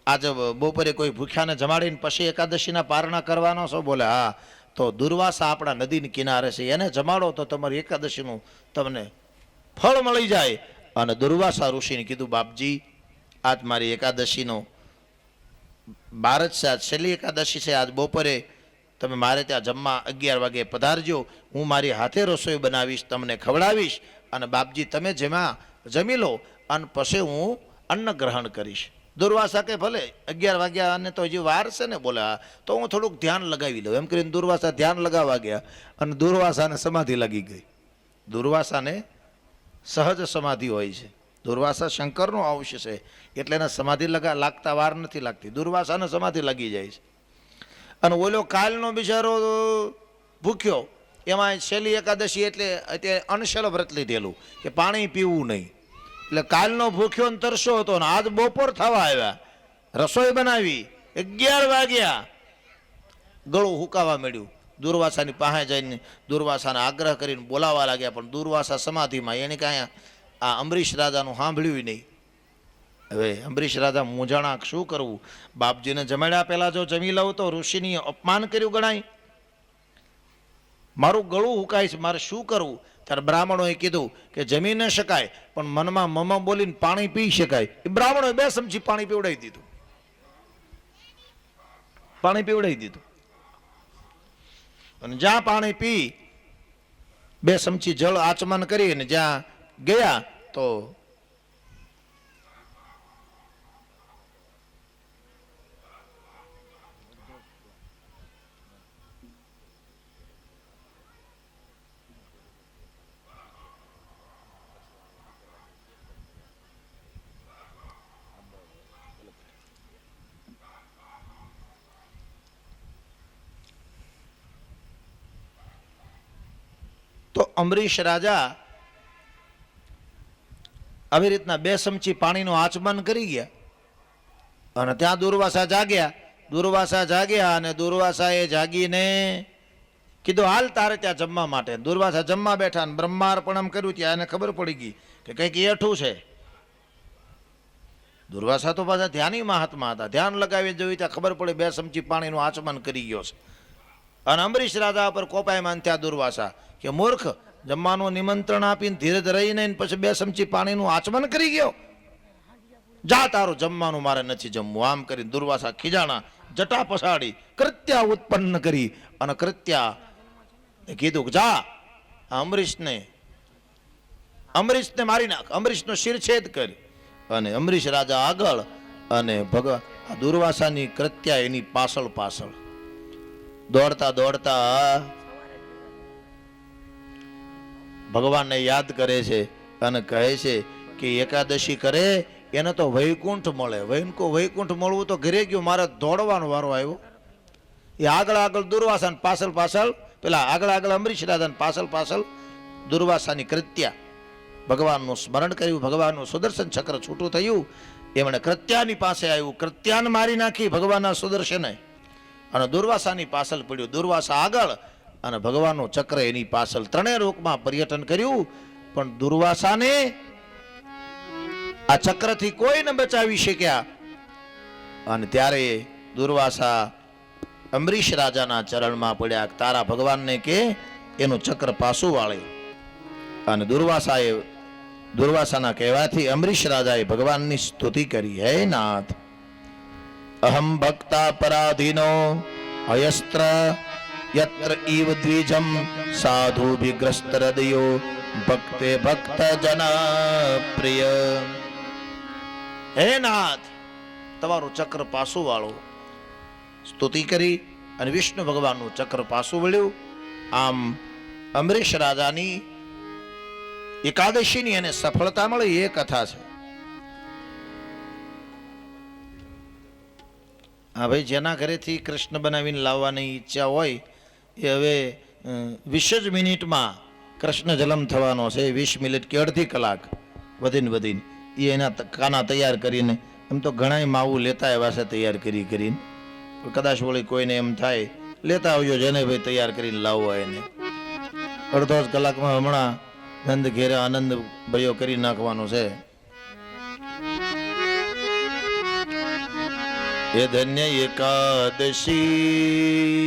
આજે બપોરે કોઈ ભૂખ્યાને જમાડીને પછી એકાદશીના પારણા કરવાનો છો? બોલે હા. તો દુર્વાસા આપણા નદીની કિનારે છે, એને જમાડો તો તમારી એકાદશીનું તમને ફળ મળી જાય. અને દુર્વાસા ઋષિને કીધું, બાપજી આજ મારી એકાદશીનો બાર જ છે, આજ છેલ્લી એકાદશી છે, આજ બપોરે તમે મારે ત્યાં જમવા 11 વાગે પધારજો, હું મારી હાથે રસોઈ બનાવીશ, તમને ખવડાવીશ અને બાપજી તમે જેમાં જમી લો અને પછી હું અન્ન ગ્રહણ કરીશ. દુર્વાસા કે ભલે 11 વાગ્યા અને તો હજી વાર છે ને? બોલે હા. તો હું થોડુંક ધ્યાન લગાવી લઉં. એમ કરીને દુર્વાસા ધ્યાન લગાવવા ગયા અને દુર્વાસાને સમાધિ લાગી ગઈ. દુર્વાસાને સહજ સમાધિ હોય છે. દુર્વાસા શંકરનો અંશ છે એટલે એને સમાધિ લાગતા વાર નથી લાગતી. દુર્વાસાને સમાધિ લાગી જાય છે. અને ઓલો કાલનો બિચારો ભૂખ્યો, એમાં છેલ્લી એકાદશી એટલે અત્યારે અણશળ વ્રત લીધેલું કે પાણી પીવું નહીં. એટલે કાલનો ભૂખ્યો ને તરસો હતો ને આજ બપોર થવા આવ્યા, રસોઈ બનાવી, 11 વાગ્યા, ગળું હુકાવા મળ્યું. દુર્વાસાની પાસે જઈને દુર્વાસાને આગ્રહ કરીને બોલાવવા લાગ્યા, પણ દુર્વાસા સમાધિમાં. એને કાંઈ આ અંબરીશ રાજાનું સાંભળ્યું નહીં. હવે અંબરીશ રાજા મૂંઝાણા, શું કરવું? બાપજીને જમાડ્યા પહેલાં જો જમી લઉં તો ઋષિની અપમાન કર્યું ગણાય, મારું ગળું હુકાય છે, મારે શું કરવું? ત્યારે બ્રાહ્મણોએ કીધું કે જમી ન શકાય પણ મનમાં મમ બોલીને પાણી પી શકાય. એ બ્રાહ્મણોએ 2 ચમચી પાણી પીવડાવી દીધું. પાણી પીવડાવી દીધું અને જ્યાં પાણી પી 2 ચમચી જળ આચમન કરીને જ્યાં ગયા તો અંબરીશ રાજા આવી રીતના 2 ચમચી પાણીનું આચમન કરી ગયા અને ત્યાં દુર્વાસા જાગ્યા. દુર્વાસા જાગ્યા અને દુર્વાસાએ જાગીને કીધું, હાલ તારે ત્યાં જમવા માટે. દુર્વાસા જમવા બેઠા અને બ્રહ્માર્પણમ કર્યું. ત્યાં એને ખબર પડી ગઈ કે કંઈક એઠું છે. દુર્વાસા તો પાછા ધ્યાની મહાત્મા હતા, ધ્યાન લગાવી જોયું ત્યાં ખબર પડી 2 ચમચી પાણીનું આચમન કરી ગયો છે. અને અંબરીશ રાજા પર કોપાયમાન થયા દુર્વાસા કે મૂર્ખ, જમવાનું નિમંત્રણ આપીને ધીરજ રહીને પછી 2 ચમચી પાણીનું આચમન કરી ગયો, જા તારું જમવાનું મારે નથી જમવું. આમ કરીને દુર્વાસા ખીજાણા, જટા પછાડી કૃત્યા ઉત્પન્ન કરી અને કૃત્યા કીધું કે જા અંબરીશને મારી નાખ, અંબરીશનો શિરછેદ કરી. અને અંબરીશ રાજા આગળ અને દુર્વાસાની કૃત્યા એની પાછળ પાછળ દોડતા દોડતા ભગવાનને યાદ કરે છે અને કહે છે કે એકાદશી કરે એને તો વૈકુંઠ મળે. વૈકુંઠ મળવું તો ઘરે ગયું, મારે દોડવાનો વારો આવ્યો. એ આગળ આગળ દુર્વાસા, પાછળ પાછળ પેલા, આગળ આગળ અંબરીશ રાજા, પાછળ પાછળ દુર્વાસાની કૃત્યા. ભગવાનનું સ્મરણ કર્યું, ભગવાનનું સુદર્શન ચક્ર છૂટું થયું, એમણે કૃત્યાની પાસે આવ્યું, કૃત્યાને મારી નાખી ભગવાનના સુદર્શને અને દુર્વાસાની પાછળ પડ્યું. દુર્વાસા આગળ અને ભગવાનનું ચક્ર એની પાછળ. 3 લોકમાં પર્યટન કર્યું પણ દુર્વાસાને આ ચક્રથી કોઈ ન બચાવી શક્યા. અને ત્યારે દુર્વાસા અંબરીશ રાજાના ચરણમાં પડ્યા, તારા ભગવાનને કે એનું ચક્ર પાછું વાળે. અને દુર્વાસાના કહેવાથી અંબરીશ રાજાએ ભગવાનની સ્તુતિ કરી, હે નાથ, અહમ ભક્તા પરાધીનો અયસ્ત્ર યત્ર ઇવ દ્વિજમ સાધુ વિગ્રસ્ત હૃદયો ભક્તે ભક્ત જન પ્રિય. હે નાથ, તમારું ચક્ર પાછું વાળો. સ્તુતિ કરી અને વિષ્ણુ ભગવાનનું ચક્ર પાછું વળ્યું. આમ અંબરીશ રાજાની એકાદશીની એને સફળતા મળી એ કથા છે. હા ભાઈ, જેના ઘરેથી કૃષ્ણ બનાવીને લાવવાની ઈચ્છા હોય એ હવે 20 જ મિનિટમાં કૃષ્ણ જન્મ થવાનો છે. 20 મિનિટ કે અડધી કલાક વધીને એ એના કાના તૈયાર કરીને, એમ તો ઘણા માવું લેતા આવ્યા છે તૈયાર કરીને. કદાચ વળી કોઈને એમ થાય લેતા આવજો, જેને ભાઈ તૈયાર કરીને લાવવા એને. અડધો જ કલાકમાં હમણાં નંદ ઘેરે આનંદ ભયો કરી નાખવાનો છે. એ ધન્ય એકાદશી,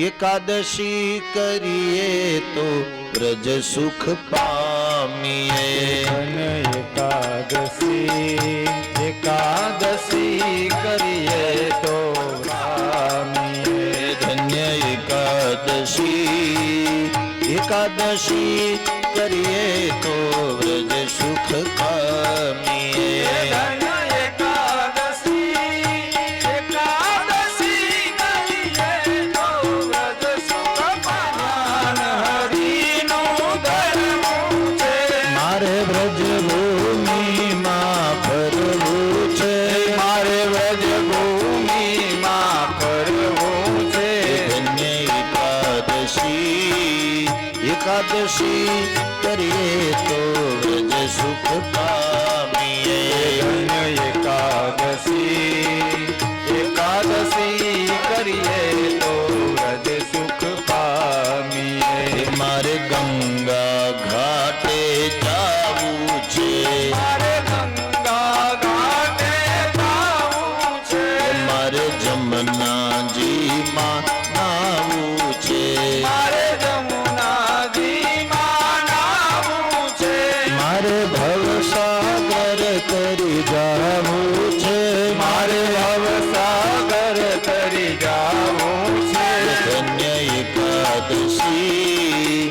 એકાદશી કરીએ તો વ્રજ સુખ પામીએ. એકાદશી, એકાદશી કરીએ તો પામીએ. ધન્ય એકાદશી, એકાદશી કરીએ તો વ્રજ સુખ પામીએ. ધન્ય એકાદશી, એકાદશી કરીએ તો વ્રજ સુખ પામીએ. હરિનું ધર્મ છે, મારે વ્રજ ભૂમિમાં ફરવું છે. મારે વ્રજ ભૂમિમાં ફરવું છે. ધન્ય એકાદશી, એકાદશી કરીએ તો વ્રજ સુખ પામીએ. ધન્ય એકાદશી, એકાદશી કરીએ તો વ્રજ સુખ પામીએ. મારે ગંગા ઘાટે જાવું છે. મારે ગંગા ઘાટે જાવું છે. મારે જમનાજીમાં નાવું છે. મારે જમુનાજીમાં નાવું છે. મારે ભવસાગર કરી જાવું છે. મારે ભવસાગર તરી જાવું છે. ધન્ય એકાદશી,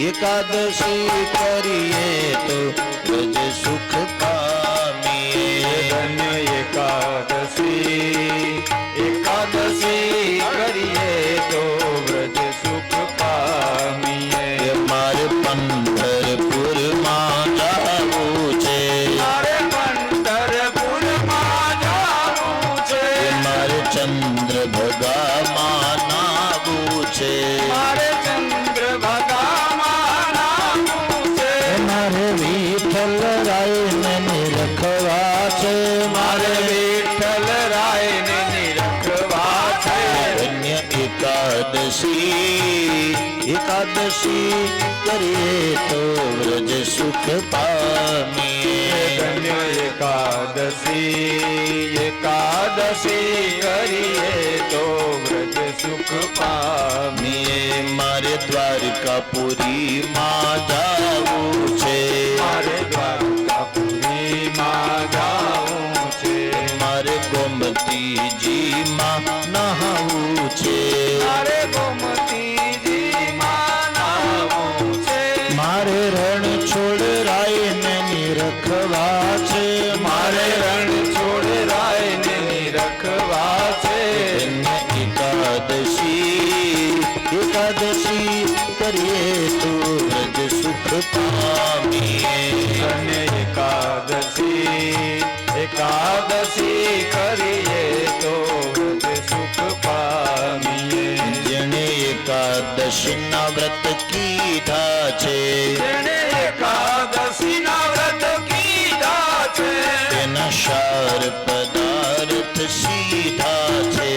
એકાદશી કરીએ તો વ્રજ સુખ પામીએ. ધન્ય એકાદશી, એકાદશી કરીએ તો વ્રજ સુખ પામીએ. મારે પંઢરપુરમાં જાવું છે. મારે પંઢરપુરમાં જાવું છે. મારે ચંદ્રભાગામાં નાવું છે. મારે ચંદ્રભાગામાં નાવું છે. મારે વિઠ્ઠલ રાયને નિરખવા છે. મારે વિઠ્ઠલ રાયને નિરખવા છે. ધન્ય એકાદશી, એકાદશી કરીએ તો વ્રજ સુખ પામીએ. ધન્ય એકાદશી, એકાદશી કરીએ તો વ્રજ સુખ પામીએ. મારે દ્વારકાપુરીમાં જાવું છે. મારે દ્વારકાપુરીમાં જાવું છે. મારે ગોમતીજીમાં નહાવું છે. મારે ગોમતીજીમાં નાવું છે. મારે રણ છોડ રાયને નિરખવા છે. મારે રણ છોડ રાયને નિરખવા છે. ધન્ય એકાદશી, એકાદશી કરીએ તો વ્રજ સુખ પામીએ. ધન્ય એકાદશી, એકાદશી કરીએ તો વ્રજ સુખ પામીએ. જેણે એકાદશીના વ્રત કીધા છે. જેણે એકાદશીના વ્રત કીધા છે. તેના સાર પદાર્થ સીધા છે.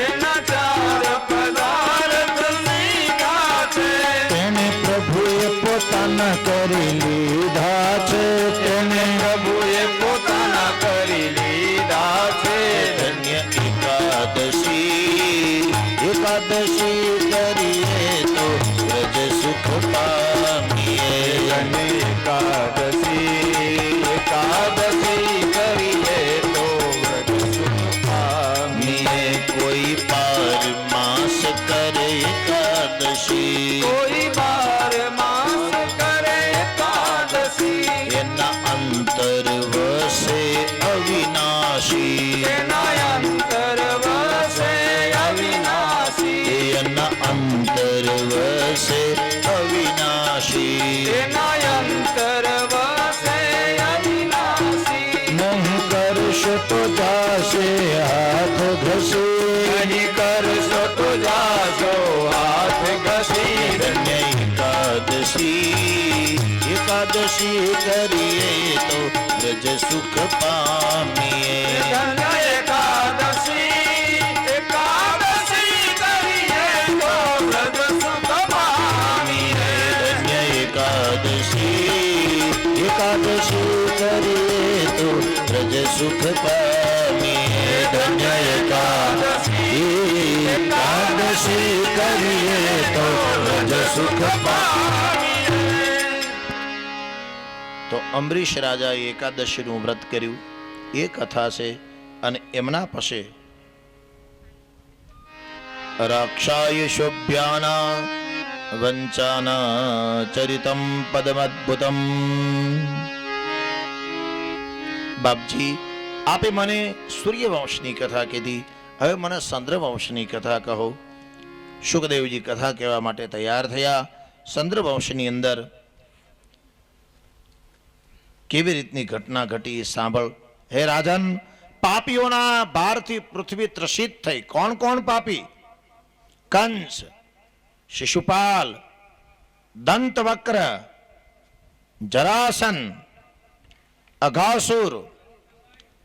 એના ચાર પદાર્થ સીધા છે. તેને પ્રભુએ પોતાના કરી લીધા છે. તેને પ્રભુએ પોતાના કરી લીધા છે. ધન્ય એકાદશી, એકાદશી કરીએ તો વ્રજ સુખ પામીએ. ધન્ય એકાદશી, એકાદશી કરીએ તો વ્રજ સુખ પામીએ. કોઈ પાર માસ કરે એકાદશી. કોઈ 12 માસ કરે એકાદશી. એના અંતર વસે અવિનાશી. એના અંતર વસે અવિનાશી. એના અંતર વસે અવિનાશી. એના અંતર વસે અવિનાશી. નહીં કરશો તો જાશે હાથ ઘસી. નહીં કરશો તો જાશો હાથ ઘસી. ધન્ય એકાદશી, એકાદશી કરીએ તો વ્રજ સુખ પામીએ. ધન્ય એકાદશી, એકાદશી કરીએ તો સુખ પામીએ ધન્ય એકાદશી એકાદશી કરીએ તો રજ સુખ પામીએ. તો અંબરીશ રાજાએ એકાદશીનું વ્રત કર્યું એ કથા છે. અને એમના પાસે રક્ષાય શુભ્યાના વંચાના ચરિતમ પદમદ્ભુતમ. બાપજી, આપે મને સૂર્યવંશની કથા કીધી, હવે મને ચંદ્રવંશની કથા કહો. સુખદેવજી કથા કહેવા માટે તૈયાર થયા. ચંદ્રવંશની અંદર કેવી રીતની ઘટના ઘટી સાંભળ. હે રાજન, પાપીઓના ભારથી પૃથ્વી ત્રસિત થઈ. કોણ કોણ પાપી? કંસ, શિશુપાલ, દંતવક્ર, જરાસન, અઘાસુર,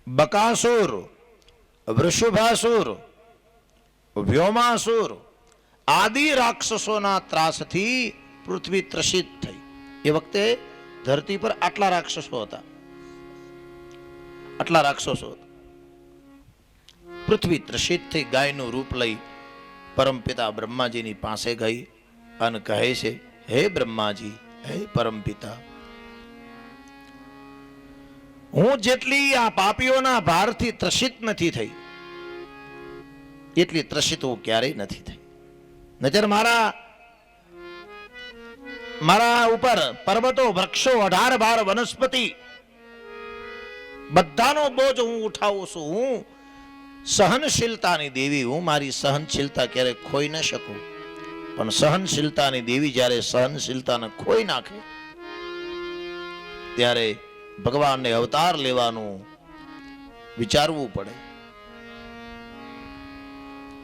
બકાસુર, વૃષભાસુર, વ્યોમાસુર આદિ રાક્ષસોના ત્રાસથી પૃથ્વી ત્રસિત થઈ. એ વખતે ધરતી પર આટલા રાક્ષસો હતા. આટલા રાક્ષસો હતા. પૃથ્વી ત્રસિત થઈ ગાયનું રૂપ લઈ પરમપિતા બ્રહ્માજીની પાસે ગઈ અને કહે છે, હે બ્રહ્માજી, હે પરમપિતા, હું જેટલી આ પાપીઓના ભારથી ત્રસિત નથી થઈ એટલી ત્રસિત હું ક્યારેય નથી થઈ. નજર મારા ઉપર પર્વતો, વૃક્ષો, 18 વનસ્પતિ બધાનો બોજ હું ઉઠાવું છું. હું સહનશીલતાની દેવી હું. મારી સહનશીલતા ક્યારે ખોઈ ન શકું. પણ સહનશીલતાની દેવી જ્યારે સહનશીલતાને ખોઈ નાખે ત્યારે ભગવાનને અવતાર લેવાનું વિચારવું પડે.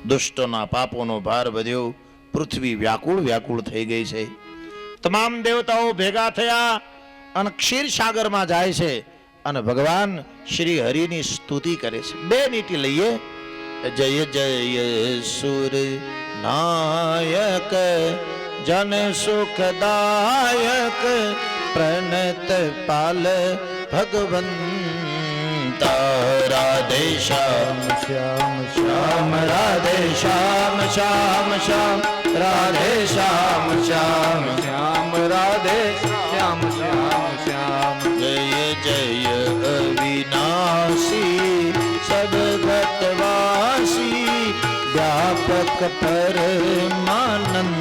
દુષ્ટોના પાપોનો ભાર વધ્યો. પૃથ્વી વ્યાકુળ વ્યાકુળ થઈ ગઈ છે. તમામ દેવતાઓ ભેગા થયા અને ક્ષીરસાગરમાં જાય છે અને ભગવાન શ્રી હરિની સ્તુતિ કરે છે. 2 નીતિ લઈએ. જય જય સુર નાયક જન સુખદાયક પ્રણત પાલ ભગવંતા. રાધે શ્યામ શ્યામ શ્યામ રાધે શ્યામ શ્યામ શ્યામ રાધે શ્યામ શ્યામ શ્યામ રાધે શ્યામ શ્યામ શ્યામ. જય જય અવિનાશી સદગતવાસી વ્યાપક પરમાનંદ.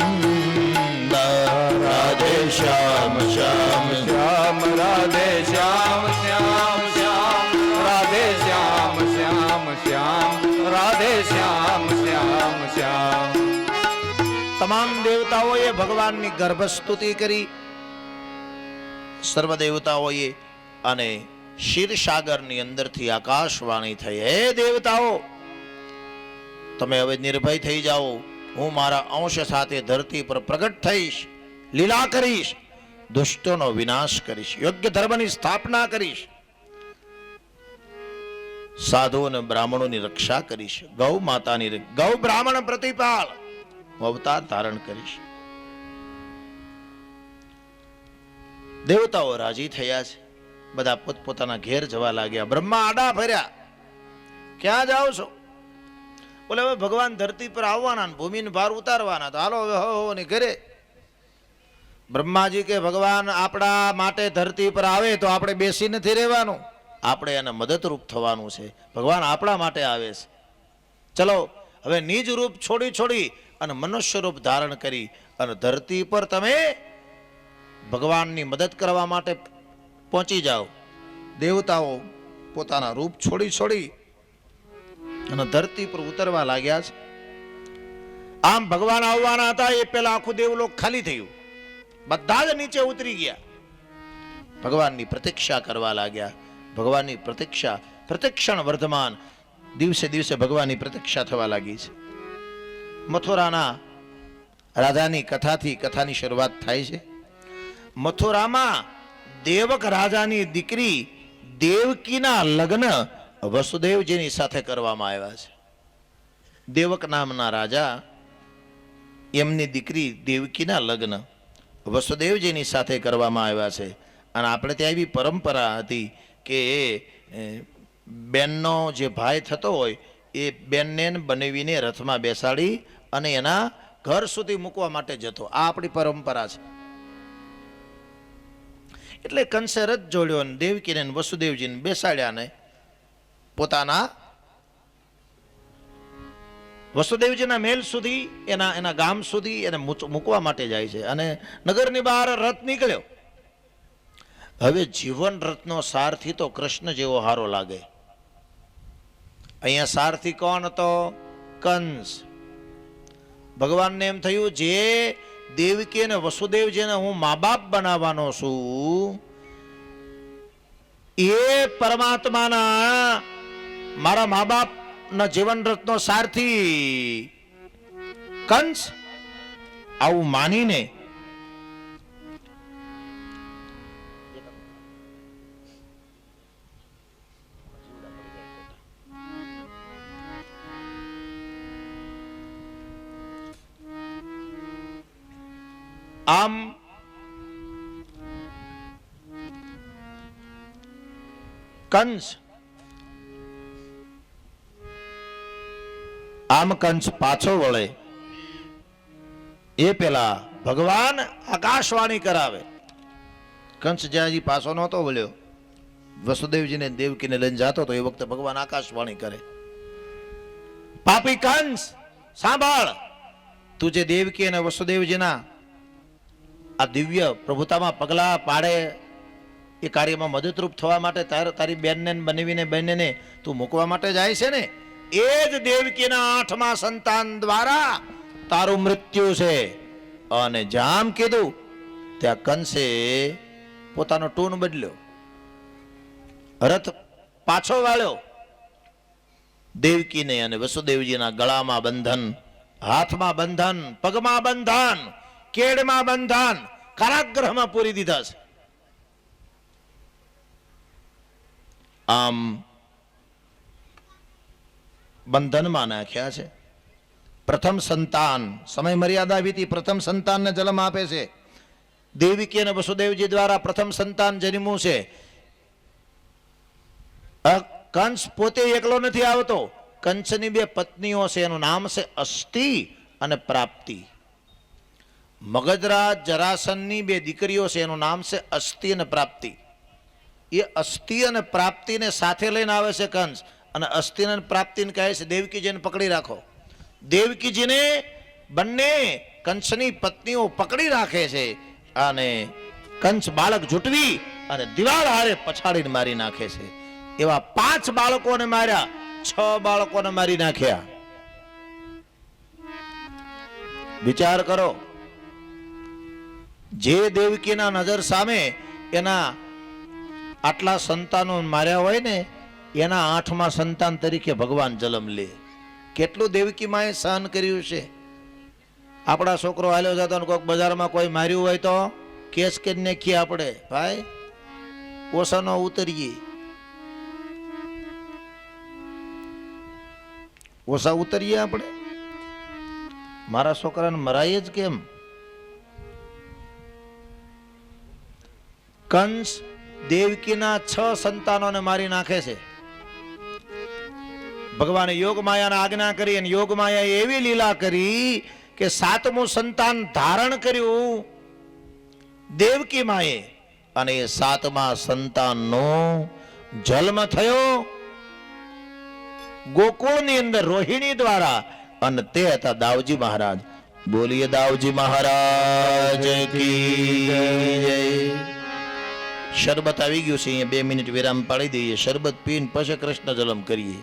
રાધે શ્યામ શ્યામ શ્યામ રાધે શ્યામ શ્યામ શ્યામ રાધે શ્યામ શ્યામ શ્યામ રાધે શ્યામ શ્યામ શ્યામ. તમામ દેવતાઓએ ભગવાનની ગર્ભસ્તુતિ કરી. સર્વ દેવતાઓએ અને ક્ષીરસાગરની અંદરથી આકાશવાણી થઈ, હે દેવતાઓ, તમે હવે નિર્ભય થઈ જાઓ. હું મારા અંશ સાથે ધરતી પર પ્રગટ થઈશ, લીલા કરીશ, દુષ્ટોનો વિનાશ કરીશ, યોગ્ય ધર્મની સ્થાપના કરીશ, સાધુ અને બ્રાહ્મણોની રક્ષા કરીશ, ગૌ માતાની ગૌ બ્રાહ્મણ પ્રતિપાલ અવતાર ધારણ કરીશ. દેવતાઓ રાજી થયા છે. બધા પોતપોતાના ઘેર જવા લાગ્યા. બ્રહ્મા આડા ફર્યા, ક્યાં જાઓ છો? બોલે, હવે ભગવાન ધરતી પર આવવાના, ભૂમિનો ભાર ઉતારવાના, તો હાલો હવે હો ને ઘરે. બ્રહ્માજી કે ભગવાન આપણા માટે ધરતી પર આવે તો આપણે બેસી નથી રહેવાનું, આપણે એને મદદરૂપ થવાનું છે. ભગવાન આપણા માટે આવે છે. ચલો હવે નિજ રૂપ છોડી અને મનુષ્ય રૂપ ધારણ કરી અને ધરતી પર તમે ભગવાનની મદદ કરવા માટે પહોંચી જાઓ. દેવતાઓ પોતાના રૂપ છોડી અને ધરતી પર ઉતરવા લાગ્યા છે. આમ ભગવાન આવવાના હતા એ પહેલા આખું દેવલોક ખાલી થયું. બધા જ નીચે ઉતરી ગયા, ભગવાનની પ્રતીક્ષા કરવા લાગ્યા. ભગવાનની પ્રતીક્ષણ વર્ધમાન, દિવસે દિવસે ભગવાનની પ્રતીક્ષા થવા લાગી છે. મથુરાના રાજાની કથાની શરૂઆત થાય છે. મથુરામાં દેવક રાજાની દીકરી દેવકીના લગ્ન વસુદેવજીની સાથે કરવામાં આવ્યા છે. દેવક નામના રાજા, એમની દીકરી દેવકીના લગ્ન વસુદેવજીની સાથે કરવામાં આવ્યા છે. અને આપણે ત્યાં એવી પરંપરા હતી કે બેનનો જે ભાઈ થતો હોય એ બેનને બનાવીને રથમાં બેસાડી અને એના ઘર સુધી મૂકવા માટે જતો. આ આપણી પરંપરા છે. એટલે કંસે રથ જોડ્યો અને દેવકીને અને વસુદેવજીને બેસાડ્યા ને પોતાના વસુદેવજીના મહેલ સુધી એના ગામ સુધી એને મૂકવા માટે જાય છે. અને નગરની બહાર રથ નીકળ્યો. હવે જીવન રથનો સારથી તો કૃષ્ણ જેવો હારો લાગે. અહીંયા સારથી કોણ હતો? કંસ. ભગવાનને એમ થયું જે દેવકી અને વસુદેવજીને હું મા બાપ બનાવવાનો છું એ પરમાત્માના મારા મા બાપ ના જીવન રથનો સારથી કંસ આવું માનીને આમ કંસ પાછો વળે એ પેલા ભગવાન આકાશવાણી કરાવે. કંસ જ્યાં હજી પાછો નહોતો વળ્યો, વસુદેવજીને દેવકીને લઈને જતો તો એ વખતે ભગવાન આકાશવાણી કરે, પાપી કંસ સાંભળ, તું જે દેવકી અને વસુદેવજીના આ દિવ્ય પ્રભુતામાં પગલા પાડે એ કાર્યમાં મદદરૂપ થવા માટે તારી બેનને બનાવીને બંનેને તું મૂકવા માટે જાય છે ને, એ જ દેવકીના 8મા સંતાન દ્વારા તારું મૃત્યુ છે. અને જામ કીધું ત્યાં કંસે પોતાનો ટૂન બદલ્યો, રથ પાછો વાળ્યો, દેવકીને અને વસુદેવજીના ગળામાં બંધન, હાથમાં બંધન, પગમાં બંધન, કેડમાં બંધન, કારાગૃહમાં પૂરી દીધા છે. આમ બંધનમાં નાખ્યા છે. પ્રથમ સંતાન, સમય મર્યાદા વીતી પ્રથમ સંતાનને જન્મ આપે છે. દેવકી અને વસુદેવજી દ્વારા પ્રથમ સંતાન જન્મ્યું છે. કંસ પોતે એકલો નથી આવતો, કંસની 2 પત્નીઓ છે, એનું નામ છે અષ્ટિ અને પ્રાપ્તિ. મગધરાજ જરાસનની 2 દીકરીઓ છે, એનું નામ છે અષ્ટિ અને પ્રાપ્તિ. એ અષ્ટિ અને પ્રાપ્તિને સાથે લઈને આવે છે કંસ, અને અષ્ટિ અને પ્રાપ્તિને કહે છે દેવકીજીને પકડી રાખો. દેવકીજીને બંને કંસની પત્નીઓ પકડી રાખે છે અને કંસ બાળક જૂટવી અને દિવાલ હારે પછાડીને મારી નાખે છે. એવા 5 બાળકોને માર્યા, 6 બાળકોને મારી નાખ્યા. વિચાર કરો, જે દેવકીના નજર સામે એના આટલા સંતાનો માર્યા હોય ને, એના 8મા સંતાન તરીકે ભગવાન જન્મ લે. કેટલું દેવકી માએ સહન કર્યું છે. આપણા છોકરો હાલ્યો જતો ને કોઈક બજારમાં કોઈ માર્યું હોય તો કેસ કરી નાખીએ આપણે, ભાઈ ઓછાનો ઉતરીએ, ઓછા ઉતરીએ આપણે. મારા છોકરાને મરાય જ કેમ? કંસ દેવકીના 6 સંતાનોને મારી નાખે છે. ભગવાને યોગ માયાને આજ્ઞા કરી અને યોગ માયાએ એવી લીલા કરી કે 7મું સંતાન ધારણ કર્યું દેવકી માએ, અને એ 7મા સંતાનનો જન્મ થયો ગોકુળની અંદર રોહિણી દ્વારા, અને તે હતા દાવજી મહારાજ. બોલીએ દાવજી મહારાજ કી જય. શરબત આવી ગયું છે, અહીંયા 2 મિનિટ વિરામ પાડી દઈએ. શરબત પીને પછી કૃષ્ણ જન્મ કરીએ.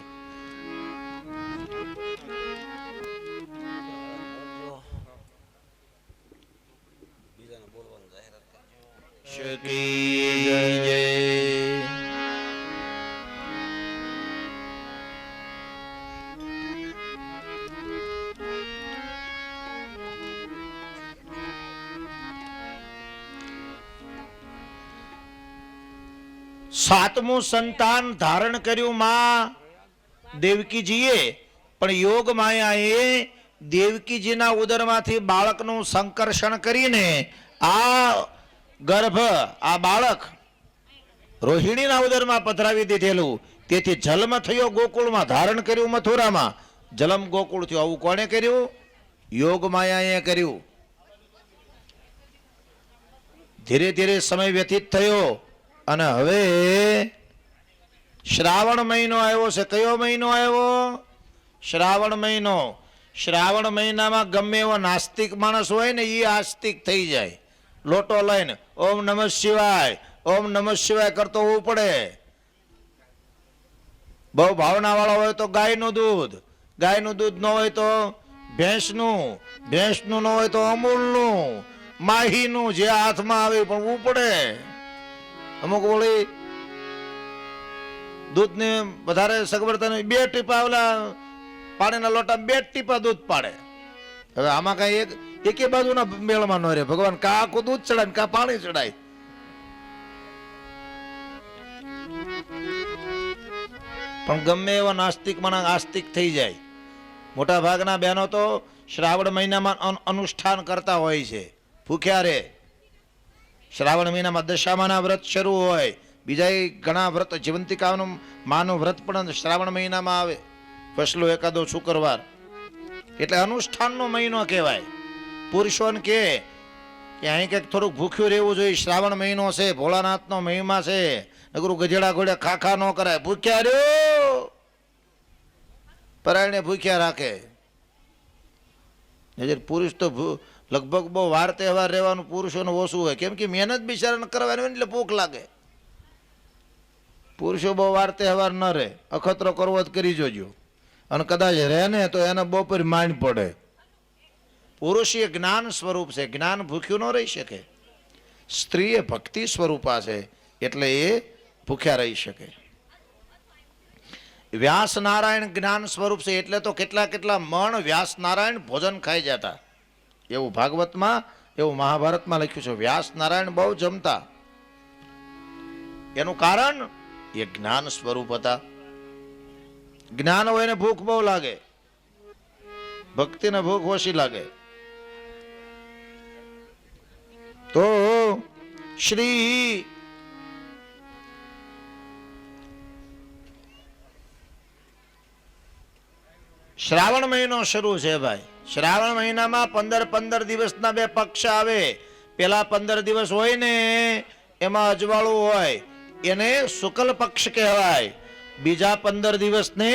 સાતમું સંતાન ધારણ કર્યું માં દેવકીજીએ, પણ યોગ માયાએ દેવકીજીના ઉદરમાંથી બાળકનું સંકર્ષણ કરીને આ ગર્ભ, આ બાળક રોહિણીના ઉદરમાં પધરાવી દીધેલું. તેથી જન્મ થયો ગોકુળમાં, ધારણ કર્યું મથુરામાં, જલમ ગોકુળ થયું. આવું કોણે કર્યું? યોગ માયાએ કર્યું. ધીરે ધીરે સમય વ્યતીત થયો અને હવે શ્રાવણ મહિનો આવ્યો છે. કયો મહિનો આવ્યો? શ્રાવણ મહિનો. શ્રાવણ મહિનામાં ગમે એવો નાસ્તિક માણસ હોય ને એ આસ્તિક થઈ જાય. લોટો લઈને ઓમ નમઃ શિવાય, ઓમ નમઃ શિવાય કરતો હોવું પડે. બહુ ભાવના વાળો હોય તો ગાયનું દૂધ, ગાયનું દૂધ ન હોય તો ભેંસનું, ભેંસનું ન હોય તો અમૂલનું, માહીનું, જે હાથમાં આવે પણ પડે. અમુક વળી દૂધને વધારે સગવડતા 2 ટીપા ઓલા પાણીના લોટા 2 ટીપા દૂધ પાડે. હવે આમાં કઈ એકે બાજુના મેળમાં ન રહે. ભગવાન કા આખું દૂધ ચડાય ને કા પાણી ચડાય. પણ ગમે એવા નાસ્તિક માણસ આસ્તિક થઈ જાય. મોટા ભાગના બહેનો તો શ્રાવણ મહિનામાં અનુષ્ઠાન કરતા હોય છે, ભૂખ્યા રે. શ્રાવણ મહિનામાં દશામાના વ્રત શરૂ હોય, બીજા ઘણા વ્રત, જીવંતિકાનું માનું વ્રત પણ શ્રાવણ મહિનામાં આવે, વસલો એકાદો શુક્રવાર. એટલે અનુષ્ઠાનનો મહિનો કહેવાય. પુરુષોને કે અહીં કંઈક થોડુંક ભૂખ્યું રહેવું જોઈએ. શ્રાવણ મહિનો છે, ભોળાનાથનો મહિમા છે. નગરું ગજેડા ઘોડે ખાખા ન કરાય. ભૂખ્યા રહ્યો પરાયણે ભૂખ્યા રાખે. પુરુષ તો લગભગ બહુ વાર તહેવાર રહેવાનું પુરુષોનું ઓછું હોય. કેમ કે મહેનત બિચારાને કરવાની હોય એટલે ભૂખ લાગે. પુરુષો બહુ વાર તહેવાર ન રહે. અખતરો કરવો જ કરી જોજો. અને કદાચ રહે ને તો એને બપોર માંડ પડે. પુરુષ એ જ્ઞાન સ્વરૂપ છે, જ્ઞાન ભૂખ્યું ન રહી શકે. સ્ત્રી એ ભક્તિ સ્વરૂપા છે એટલે એ ભૂખ્યા રહી શકે. વ્યાસ નારાયણ જ્ઞાન સ્વરૂપ છે એટલે તો કેટલા કેટલા મણ વ્યાસ નારાયણ ભોજન ખાઈ જતા. એવું ભાગવતમાં, એવું મહાભારતમાં લખ્યું છે. વ્યાસ નારાયણ બહુ જમતા. એનું કારણ એ જ્ઞાન સ્વરૂપ હતા. જ્ઞાન હોય ને ભૂખ બહુ લાગે, ભક્તિને ભૂખ ઓછી લાગે. તો શ્રી શ્રાવણ મહિનો શરૂ છે ભાઈ. શ્રાવણ મહિનામાં 15 દિવસના 2 પક્ષ આવે. પેલા 15 દિવસ હોય ને એમાં અજવાળું હોય, એને શુક્લ પક્ષ કહેવાય. બીજા 15 દિવસને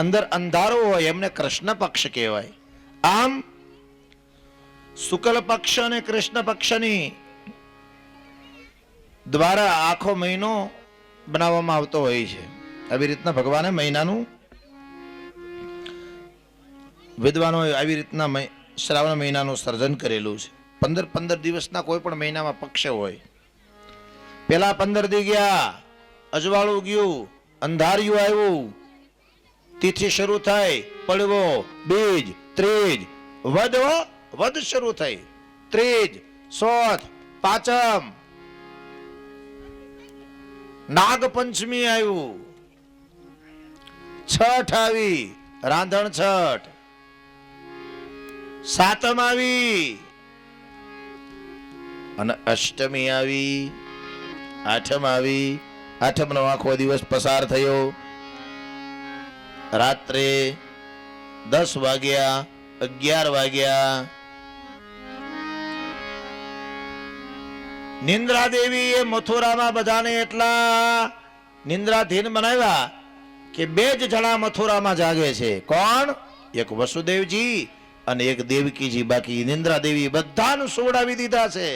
અંદર અંધારું હોય, એમને કૃષ્ણ પક્ષ કહેવાય. આમ શુક્લ પક્ષ અને કૃષ્ણ પક્ષની દ્વારા આખો મહિનો બનાવવામાં આવતો હોય છે. આવી રીતના ભગવાને મહિનાનું, વિદ્વાનો આવી રીતના શ્રાવણ મહિનાનું સર્જન કરેલું છે. 15 દિવસના કોઈ પણ મહિનામાં પક્ષ હોય. પેલા 15 દી ગયા, અજવાળું ગયું, અંધારિયું આવ્યું, તિથિ શરૂ થાય, પડવો, બીજ, ત્રીજ, વદ શરૂ થઈ, ત્રીજ, સોથ, પાંચમ, નાગ પંચમી આવ્યું, છઠ આવી, રાંધણ છઠ, સાતમ આવી અને અષ્ટમી આવી, આઠમ આવી. આઠમનો આખો દિવસ પસાર થયો. રાત્રે 10 વાગ્યા, 11 વાગ્યા. નિંદ્રા દેવી એ મથુરામાં બધાને એટલા નિંદ્રાધીન બનાવ્યા કે 2 જ જણા મથુરામાં જાગે છે. કોણ? એક વસુદેવજી અને એક દેવકીજી. બાકી નિંદ્રા દેવી બધાનું સુવડાવી દીધા છે.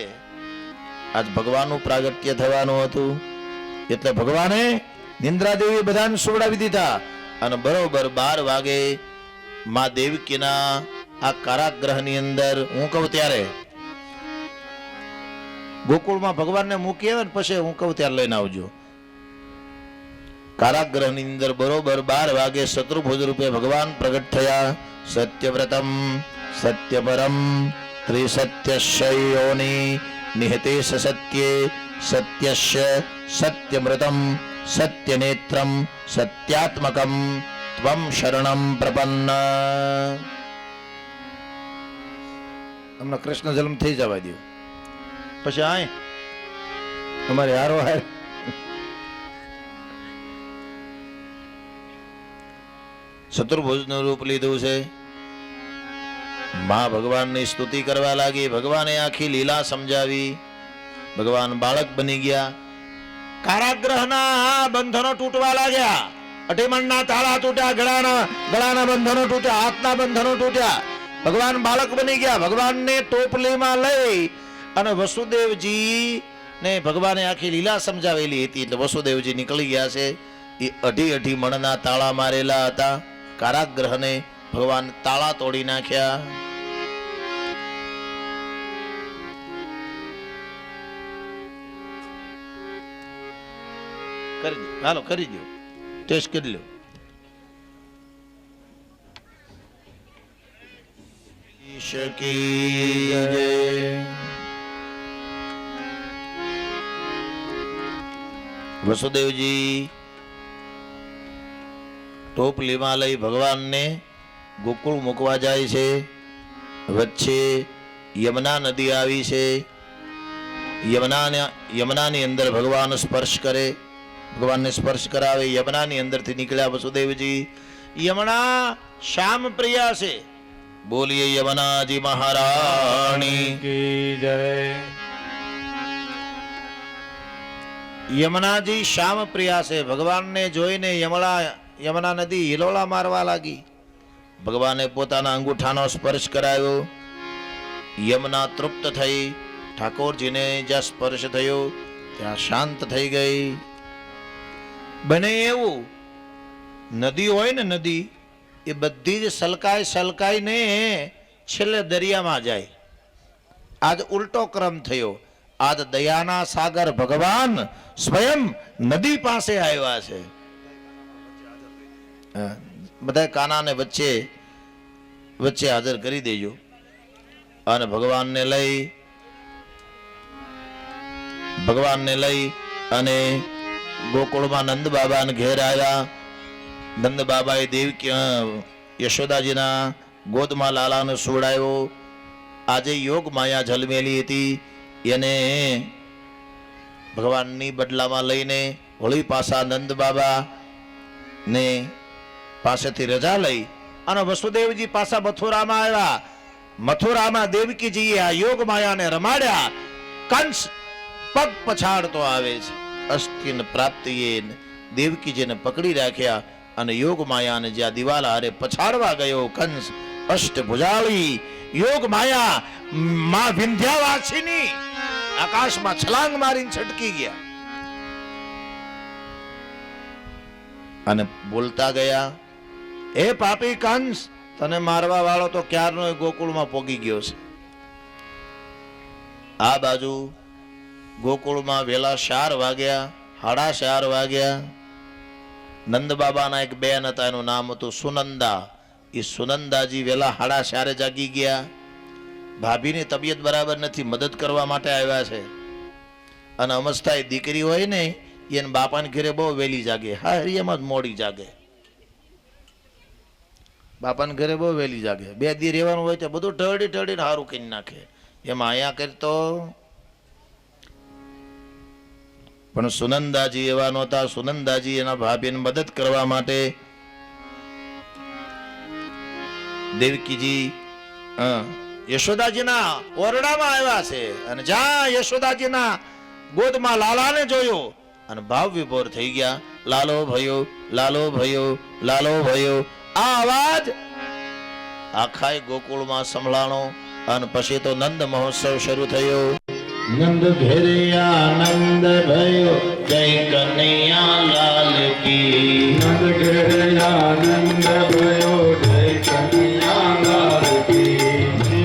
આજ ભગવાનનું પ્રાગટ્ય થવાનું હતું એટલે ભગવાને નિંદ્રા દેવી બધાને સુવડાવી દીધા. અને બરોબર 12 વાગે માં દેવકીના આ કારાગ્રહની અંદર, હું કહું ત્યારે ગોકુળમાં ભગવાનને મૂકી આવે ને પછી હું કહું ત્યારે લઈને આવજો. કારાગ્રહની અંદર બરોબર 12 વાગે શત્રુભુજ રૂપે ભગવાન પ્રગટ થયા. સત્યવ્રતમ સત્યપરમ ત્રિસત્યશયોની નિહતેશ સત્યે સત્યસ્ય સત્યમૃતમ સત્યનેત્રમ સત્યાત્મકમ ત્વમ શરણમ પ્રપન્ન. અમને કૃષ્ણ જન્મ થઈ જવા દો પછી આય અમારે હારો હાર ચતુર્ભુજનું રૂપ લીધું છે. માં ભગવાનની સ્તુતિ કરવા લાગી. ભગવાને આખી લીલા સમજાવી. ભગવાન બાળક બની ગયા. કારાગ્રહના બંધનો તૂટવા લાગ્યા. અઢીમણના તાળા તૂટ્યા, ગળાના બંધનો તૂટ્યા, હાથના બંધનો તૂટ્યા. ભગવાન બાળક બની ગયા. ભગવાનને ટોપલીમાં લઈ અને વસુદેવજી ને ભગવાને આખી લીલા સમજાવેલી હતી એટલે વસુદેવજી નીકળી ગયા છે. એ અઢી મણના તાળા મારેલા હતા. કારાગ્રહને ભગવાન તાળા તોડી નાખ્યા. હાલો કરી દો, ટેસ્ટ કરી લો. વસુદેવજી ટોપલીમાં લઈ ભગવાનને ગોકુળ મૂકવા જાય છે. વચ્ચે યમુના નદી આવી છે. યમુનાની અંદર ભગવાન સ્પર્શ કરે, ભગવાનને સ્પર્શ કરાવે. યમુનાની અંદરથી નીકળ્યા વસુદેવજી. યમુના શ્યામ પ્રિયા છે. બોલીએ યમુનાજી મહારાણી કી જય. યમુનાજી શ્યામ પ્રિયા છે. ભગવાનને જોઈને યમુના નદી હિલોળા મારવા લાગી. ભગવાને પોતાના અંગૂઠાનો સ્પર્શ કરાવ્યો. યમુના તૃપ્ત થઈ. ઠાકોરજીને જ્યાં સ્પર્શ થયો ત્યાં શાંત થઈ ગઈ. બને એવું નદી હોય ને, નદી એ બધી જ સલકાઈને છેલ્લે દરિયામાં જાય. આજ ઉલટો ક્રમ થયો. આજ દયાના સાગર ભગવાન સ્વયં નદી પાસે આવ્યા છે. બધા કાનાને વચ્ચે હાજર કરી દેજો. અને ભગવાનને લઈ અને ગોકુળમાં નંદ બાબાને ઘેર આવ્યા. નંદ બાબાએ યશોદાજીના ગોદમાં લાલાને સુવડાવ્યો. આજે યોગ માયા જન્મેલી હતી એને ભગવાનની બદલામાં લઈને વળી પાછા નંદ બાબા ને પાસેથી રજા લઈ અને વસુદેવજી પાછા મથુરામાં આવ્યા. મથુરામાં દેવકીજીએ આ યોગ માયાને રમાડ્યા. કંસ પગ પછાડતો આવે છે. અસ્થિન પ્રાપ્તિએ દેવકીજીને પકડી રાખ્યા અને યોગ માયાને જ્યાં દિવાલ હારે પછાડવા ગયો કંસ અષ્ટભુજાળી યોગ માયા માં વિંધ્યાવાસીની આકાશમાં છલાંગ મારીને છટકી ગયા અને બોલતા ગયા, એ પાપી કંસ, તને મારવા વાળો તો ક્યારનો ગોકુળમાં પોગી ગયો છે. આ બાજુ ગોકુળમાં વેલા 4 વાગ્યા, 4:30 વાગ્યા. નંદ બાબાના એક બેન હતા, એનું નામ હતું સુનંદા. એ સુનંદાજી વેલા 4:30 જાગી ગયા. ભાભીની તબિયત બરાબર નથી, મદદ કરવા માટે આવ્યા છે. અને અમસ્તા દીકરી હોય ને એને બાપાને ઘરે બહુ વહેલી જાગે. હા, હરિયામાં જ મોડી જાગે. બાપાને ઘરે બહુ વહેલી જાગે. 2 દી રહેવાનું હોય તો બધું ઢળીને સારું કરી નાખે. એમાં અહીંયા કરતો પણ સુનંદાજી એવા નહોતા. સુનંદાજી એના ભાભીને મદદ કરવા માટે દેવકીજી યશોદાજીના ઓરડામાં આવ્યા છે. અને જ્યાં યશોદાજીના ગોદમાં લાલાને જોયો અને ભાવ વિભોર થઈ ગયા. લાલો ભયો, લાલો ભયો, લાલો ભયો. આ અવાજ આખા ગોકુળમાં સંભળાણો અને પછી તો નંદ મહોત્સવ શરૂ થયો. નંદ ઘેરે આનંદ ભયો, જય કનૈયા લાલ કી. નંદ ઘેરે આનંદ ભયો, જય કનૈયા લાલ કી.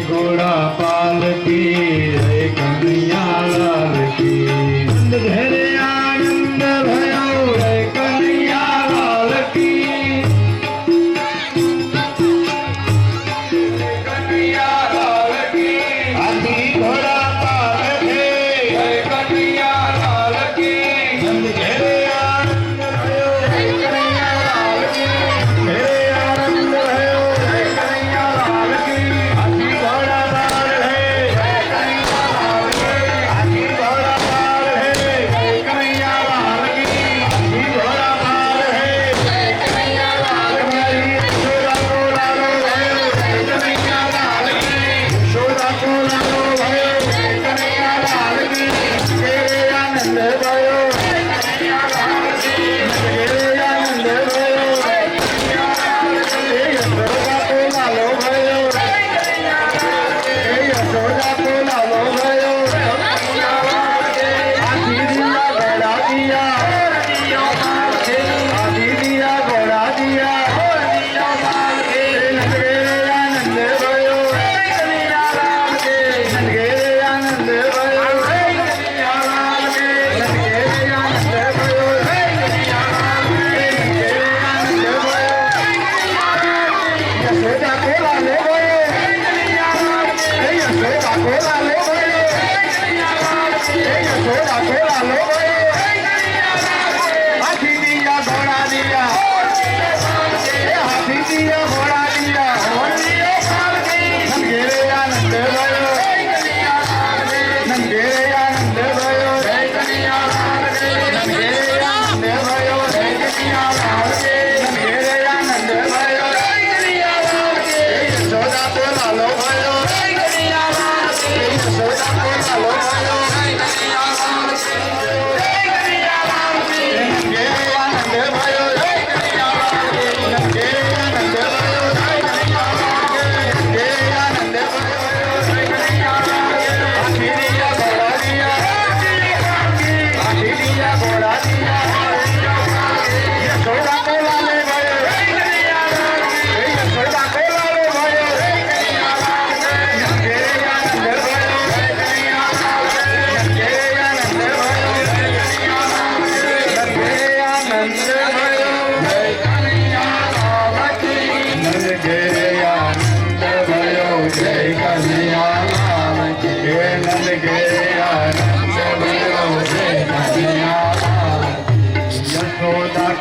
ઘોડા પાલકી, જય કનૈયા લાલ કી. નંદ ઘેરે આનંદ ભયો, જય કનૈયા લાલ કી. કનૈયા લાલ કી. હાથી ઘોડા પાલકી, જય કનૈયા લાલ કી.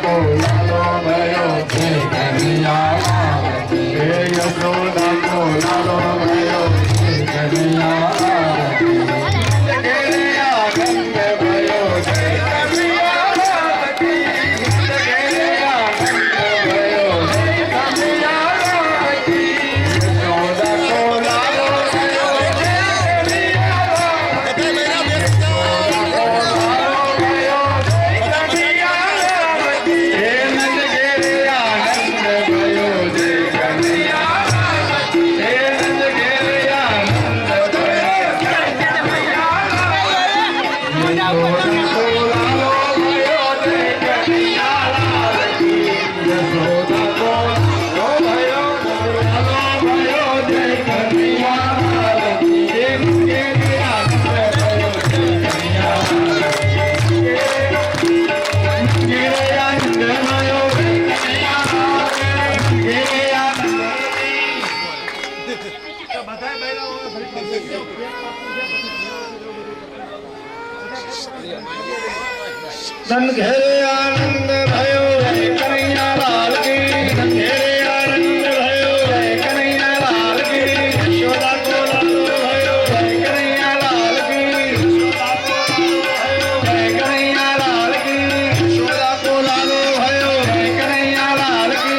को लालो भयो जय कन्हैया लाल की हे यशोदा को लालो भयो जय कन्हैया लाल की तेरे आनंद भयो जय कन्हैया लाल की तेरे आनंद भयो जय कन्हैया लाल की यशोदा को लालो भयो जय कन्हैया लाल की धन घेरे आनंद भयो जय कन्हैया लाल की धन घेरे आनंद भयो जय कन्हैया लाल की यशोदा को लालो भयो जय कन्हैया लाल की यशोदा को लालो भयो जय कन्हैया लाल की यशोदा को लालो भयो जय कन्हैया लाल की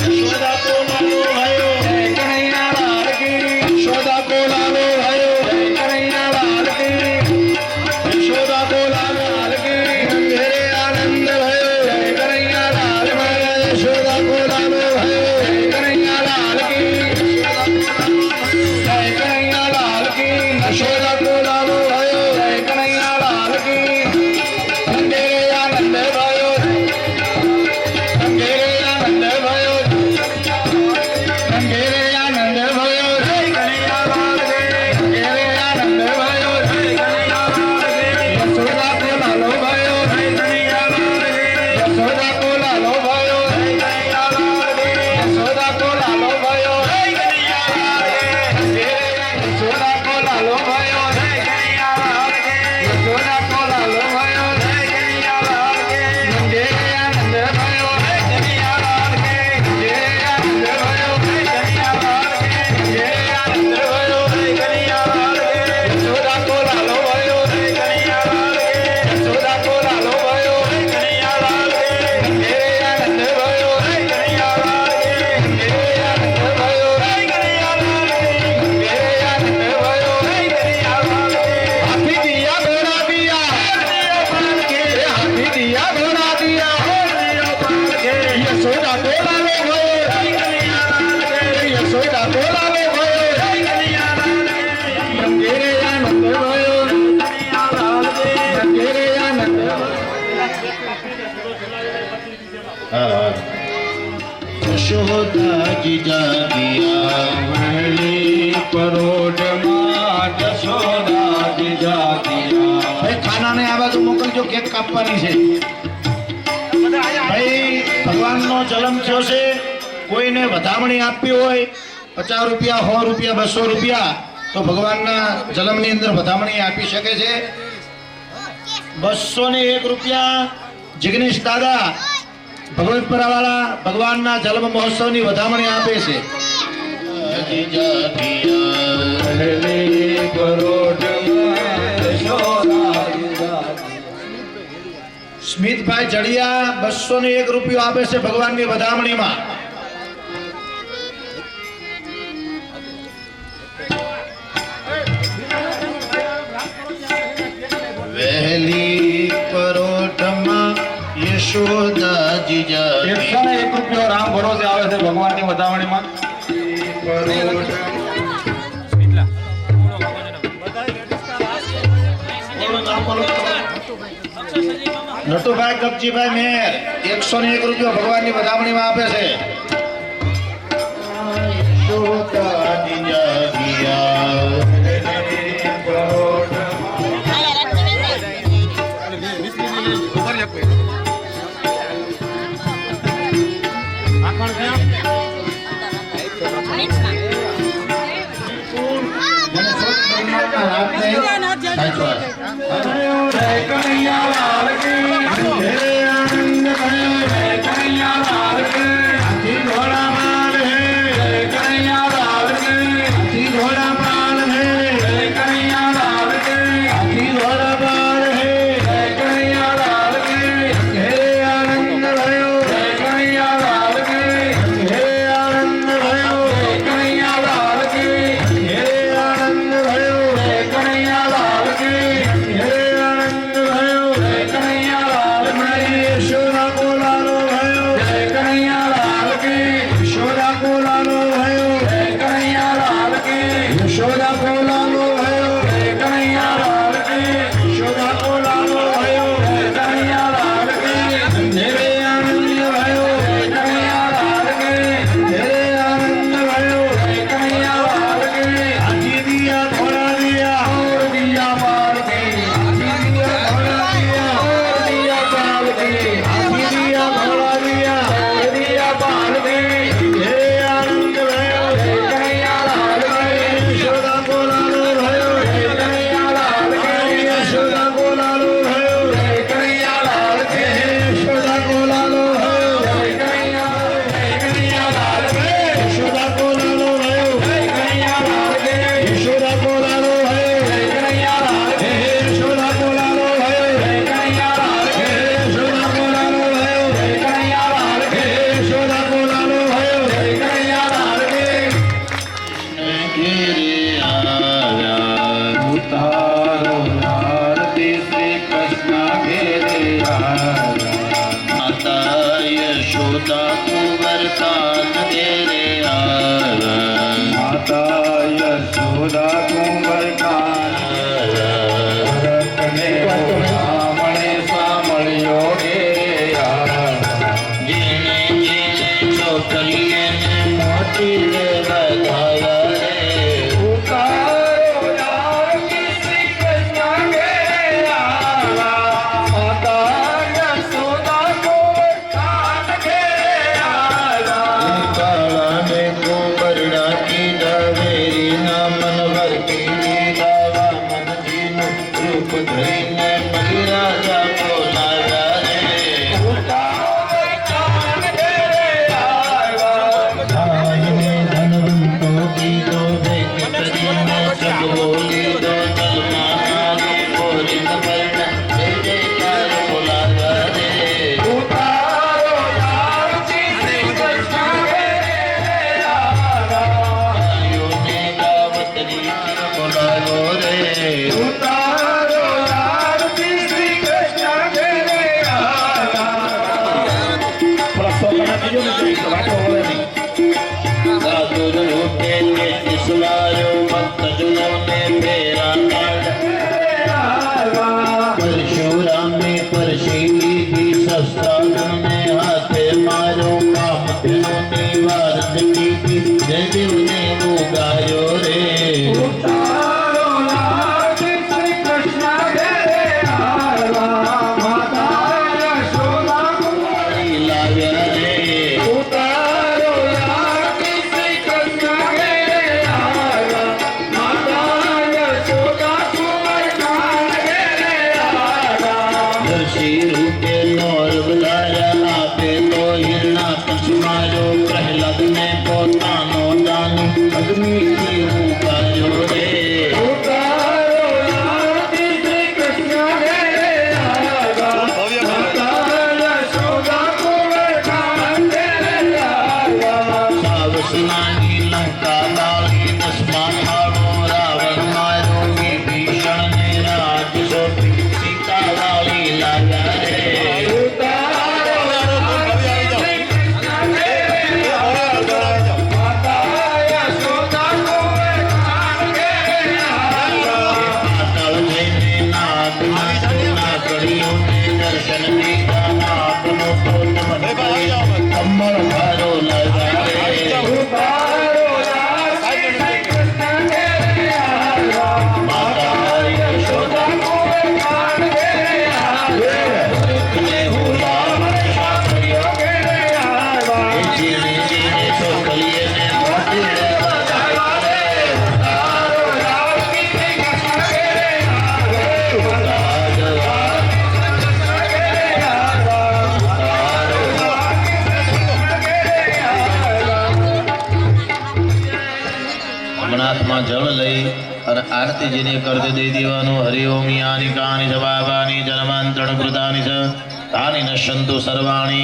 यशोदा को लालो भयो जय कन्हैया लाल की यशोदा को लालो भयो जय कन्हैया लाल की यशोदा को लाल की घेरे आनंद भयो जय कन्हैया लाल भयो यशोदा को लालो भयो जय कन्हैया लाल की जय कन्हैया लाल की यशोदा को लालो भयो जय कन्हैया लाल की घेरे आनंद भयो घेरे आनंद भयो घेरे आनंद भयो जय कन्हैया लाल की घेरे आनंद भयो जय कन्हैया लाल की यशोदा को लालो भयो जय कन्हैया लाल की यशोदा को लालो भयो जय कन्हैया लाल की यशोदा को लालो भयो जय कन्हैया लाल की यशोदा को लालो भयो जय कन्हैया लाल की यशोदा को लालो भयो जय कन्हैया लाल की घेरे आनंद भयो जय कन्हैया लाल की घेरे आनंद भयो जय कन्हैया लाल की घेरे आनंद भयो जय कन्हैया लाल की यशोदा को लालो भयो जय कन्हैया लाल की यशोदा को लालो भयो जय कन्हैया लाल की घेरे आनंद भयो जय कन्हैया लाल की घेरे आनंद भयो जय कन्हैया लाल की घेरे आनंद भयो जय कन्हैया लाल की हाथी दिया घोड़ा दिया पाल के हाथी दिया घोड़ा दिया पाल के यशोदा को लालो भयो जय कन्हैया लाल की यशोदा को लालो भयो जय कन्हैया लाल की घेरे आनंद भयो कन्हैया लाल की घेरे आनंद यशोदा जी जागिया महली परोड માં यशोदा जी जागिया भाई ખાના ને આ બાજુ મોકલજો કેક કાપવાની છે ભાઈ ભગવાનનો જન્મ થયો છે કોઈને વધામણી આપવી હોય 50 રૂપિયા 100 રૂપિયા 200 રૂપિયા તો ભગવાનના જન્મની અંદર વધામણી આપી શકે છે 201 રૂપિયા જિગ્નેશ દાદા ભગવતપરાવાળા ભગવાનના જન્મ મહોત્સવની વધામણી આપે છે સ્મિતભાઈ જડિયા 201 રૂપિયો આપે છે ભગવાનની વધામણીમાં વહેલી પરોઢમાં યશોદાજી જાગી 101 રૂપિયો રામ ભરોસે આવે છે ભગવાનની વધામણીમાં નટુભાઈ કપજીભાઈ મેર 101 રૂપિયો ભગવાનની વધામણીમાં આપે છે યશોદાજી જાગિયા જય કનૈયા લાલ કી હે આનંદ ભયો જય કનૈયા લાલ કી હાથી ઘોડા માલ હે જય કનૈયા લાલ કી હાથી ઘોડા માલ હે જય કનૈયા લાલ કી હાથી ઘોડા માલ હે જય કનૈયા લાલ કી હે આનંદ ભયો જય કનૈયા લાલ કી હે આનંદ ભયો જય કનૈયા લાલ કી હે આનંદ ભયો જય કનૈયા લાલ કી હે આનંદ ભયો જય કનૈયા લાલ કી યશોદા કો લાલો ભયો જય કનૈયા લાલ કી યશોદા કો લાલો ભયો જય કનૈયા લાલ કી યશોદા કો લાલો ભયો જય કનૈયા લાલ કી યશોદા કો લાલો ભયો જય કનૈયા લાલ કી હે આનંદ ભયો જય કનૈયા લાલ કી હે આનંદ ભયો જય કનૈયા લાલ કી હાથી દિયા ઘોડા દિયા ઓર દિયા પાલ કી હાથી દિયા ઘોડા દિયા ઓર દિયા પાલ કી હાથી દિયા ઘોડા દિયા ઓર દિયા પાલ કી હે આનંદ ભયો જય કનૈયા લાલ કી યશોદા કો લાલો ભયો જય કનૈયા લાલ કી યશોદા કો લાલો ભયો જય કનૈયા લાલ કી યશોદા કો લાલો ભયો જય કનૈયા લાલ કી યશોદા કો લાલો ભયો જય કનૈયા લાલ કી યશોદા કો લાલો ભયો જય કનૈયા લાલ કી યશોદા કો લાલો ભયો જય કનૈયા લાલ કી યશોદા કો લાલો ભયો જય કનૈયા લાલ કી યશોદા કો લાલો ભયો જય કનૈયા લાલ કી ઉતારો આરતી શ્રી કૃષ્ણ ઘેરે માતા યશોદા કુંવર કાન ઘેરે આવ્યા. માતા યશોદા કુંવર કાન ભરતને સાંભળે સાંભળ્યો ઘેરે આવ્યા. જેણે જેણે છોકરીએ મોટી રે વધાયા રે. ઉતારો આરતી શ્રી કૃષ્ણ ઘેરે આવ્યા. માતા યશોદા કુંવર કાન ઘેરે આવ્યા. કાળાને કુંવરડા કીધા વેરીના મન વર્તી દીધા. મનજીનું રૂપ ધરીને મળી રાજા બોલાવ્યા રે. ભાઈને ધનવંતો કીધો ભેટ કરીને સગવો લીધો. જલમાનારી બોલીને બરણા જય જયકાર બોલાવ્યા રે. ગાયોને ગાવતરી બોલાવો રે. સાધુર રૂપે તે તિસવાયો ભક્તજનોને ફેરા કાઢ. પરશુરામે પરશી લીધી શસ્ત્રાને હાથે મારો. કામધેનુની વાર્ત કીધી જય દેવને ઉગાયો રે. ઉતારો आरती जिने करते दे देवानो हरि ओम यानि कानि च पापानि जन्मान्तरण कृतानि च तानि नश्यन्तु सर्वाणि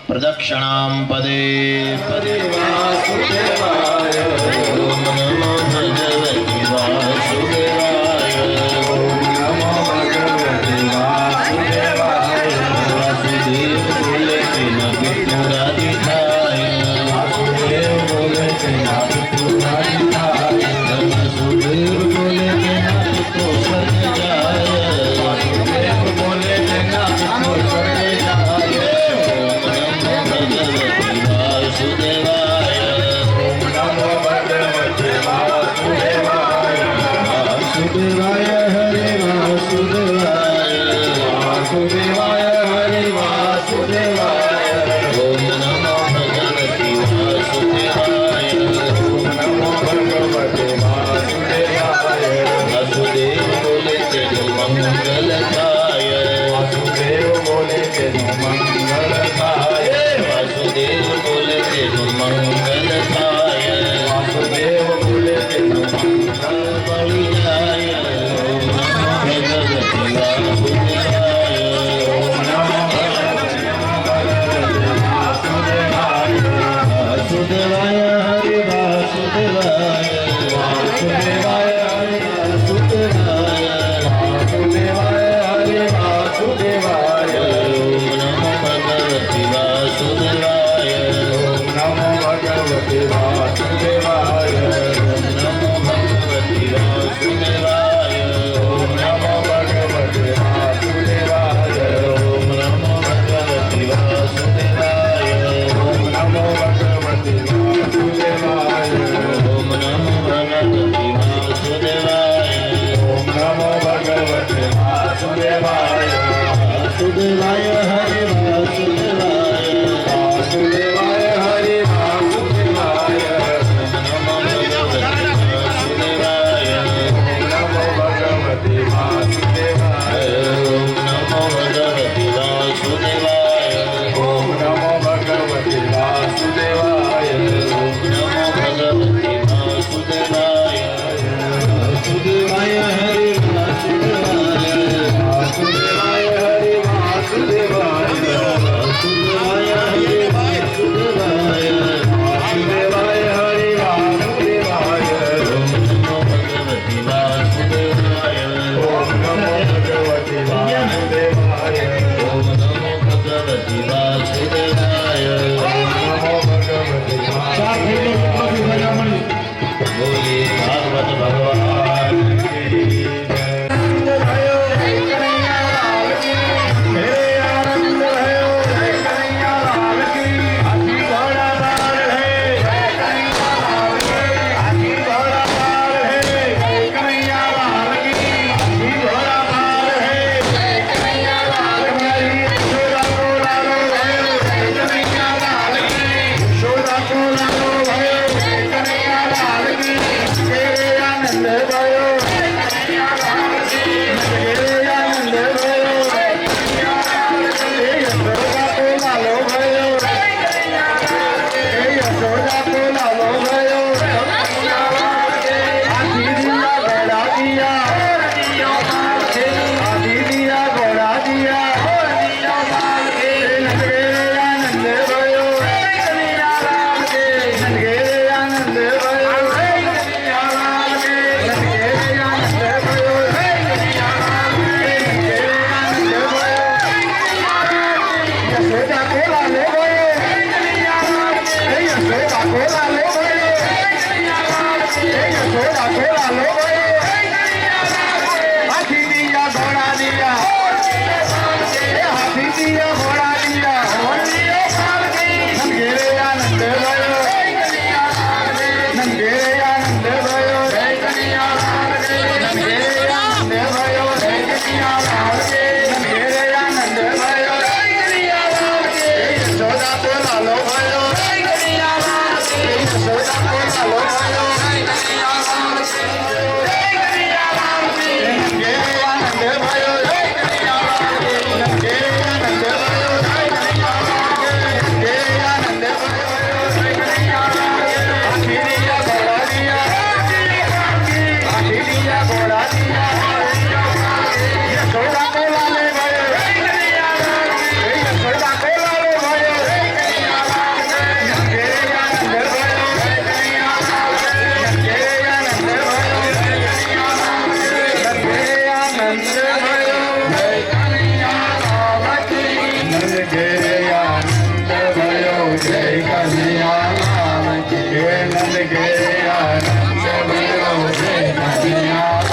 प्रदक्षिणां पदे पदे वासुदेवाय ओम नमो भगवते वासुदेवाय ओम नमो भगवते वासुदेवाय वासुदेव बोले के न पुरादिताय वासुदेव बोले के न पुरादिताय वासुदेव बोले के न तो स्वर्ग जाय वासुदेव बोले के न तो स्वर्ग जाय वासुदेवाय हरे वासुदेवाय वासुदेवाय हरे वासुदेवाय ओम नमो भगवते वासुदेवाय ओम नमो भगवते वासुदेवाय वासुदेव बोले के मंगलकाय वासुदेव बोले के मंगलकाय वासुदेव बोले के मंगलकाय वासुदेव बोले के मंगल बलि जाय ओम नमो भगवते वासुदेवाय ओम नमो भगवते वासुदेवाय वासुदेवाय हरि वासुदेवाय वासुदेवाय हरि वासुदेवाय वासुदेवाय हरि वासुदेवाय ओम नमो भगवते वासुदेवाय ओम नमो भगवते वासुदेवाय ओम नमो भगवते वासुदेवाय ओम नमो भगवते वासुदेवाय ओम नमो भगवते वासुदेवाय ओम नमो भगवते वासुदेवाय ओम नमो भगवते वासुदेवाय ओम नमो भगवते वासुदेवाय वासुदेवाय हरि वासुदेवाय वासुदेवाय हरि वासुदेवाय ओम नमो भगवते वासुदेवाय ओम नमो भगवते वासुदेवाय ओम नमो भगवते वासुदेवाय ओम नमो भगवते वासुदेवाय ओम नमो भगवते वासुदेवाय वासुदेवाय हरि वासुदेवाय वासुदेवाय हरि वासुदेवाय वासुदेवाय हरि वासुदेवाय वासुदेवाय हरि वासुदेवाय ओम नमो भगवते वासुदेवाय ओम नमो भगवते वासुदेवाय ओम नमो भगवते वासुदेवाय ओम नमो भगवते वासुदेवाय बोले भागवत भगवान की Yeah.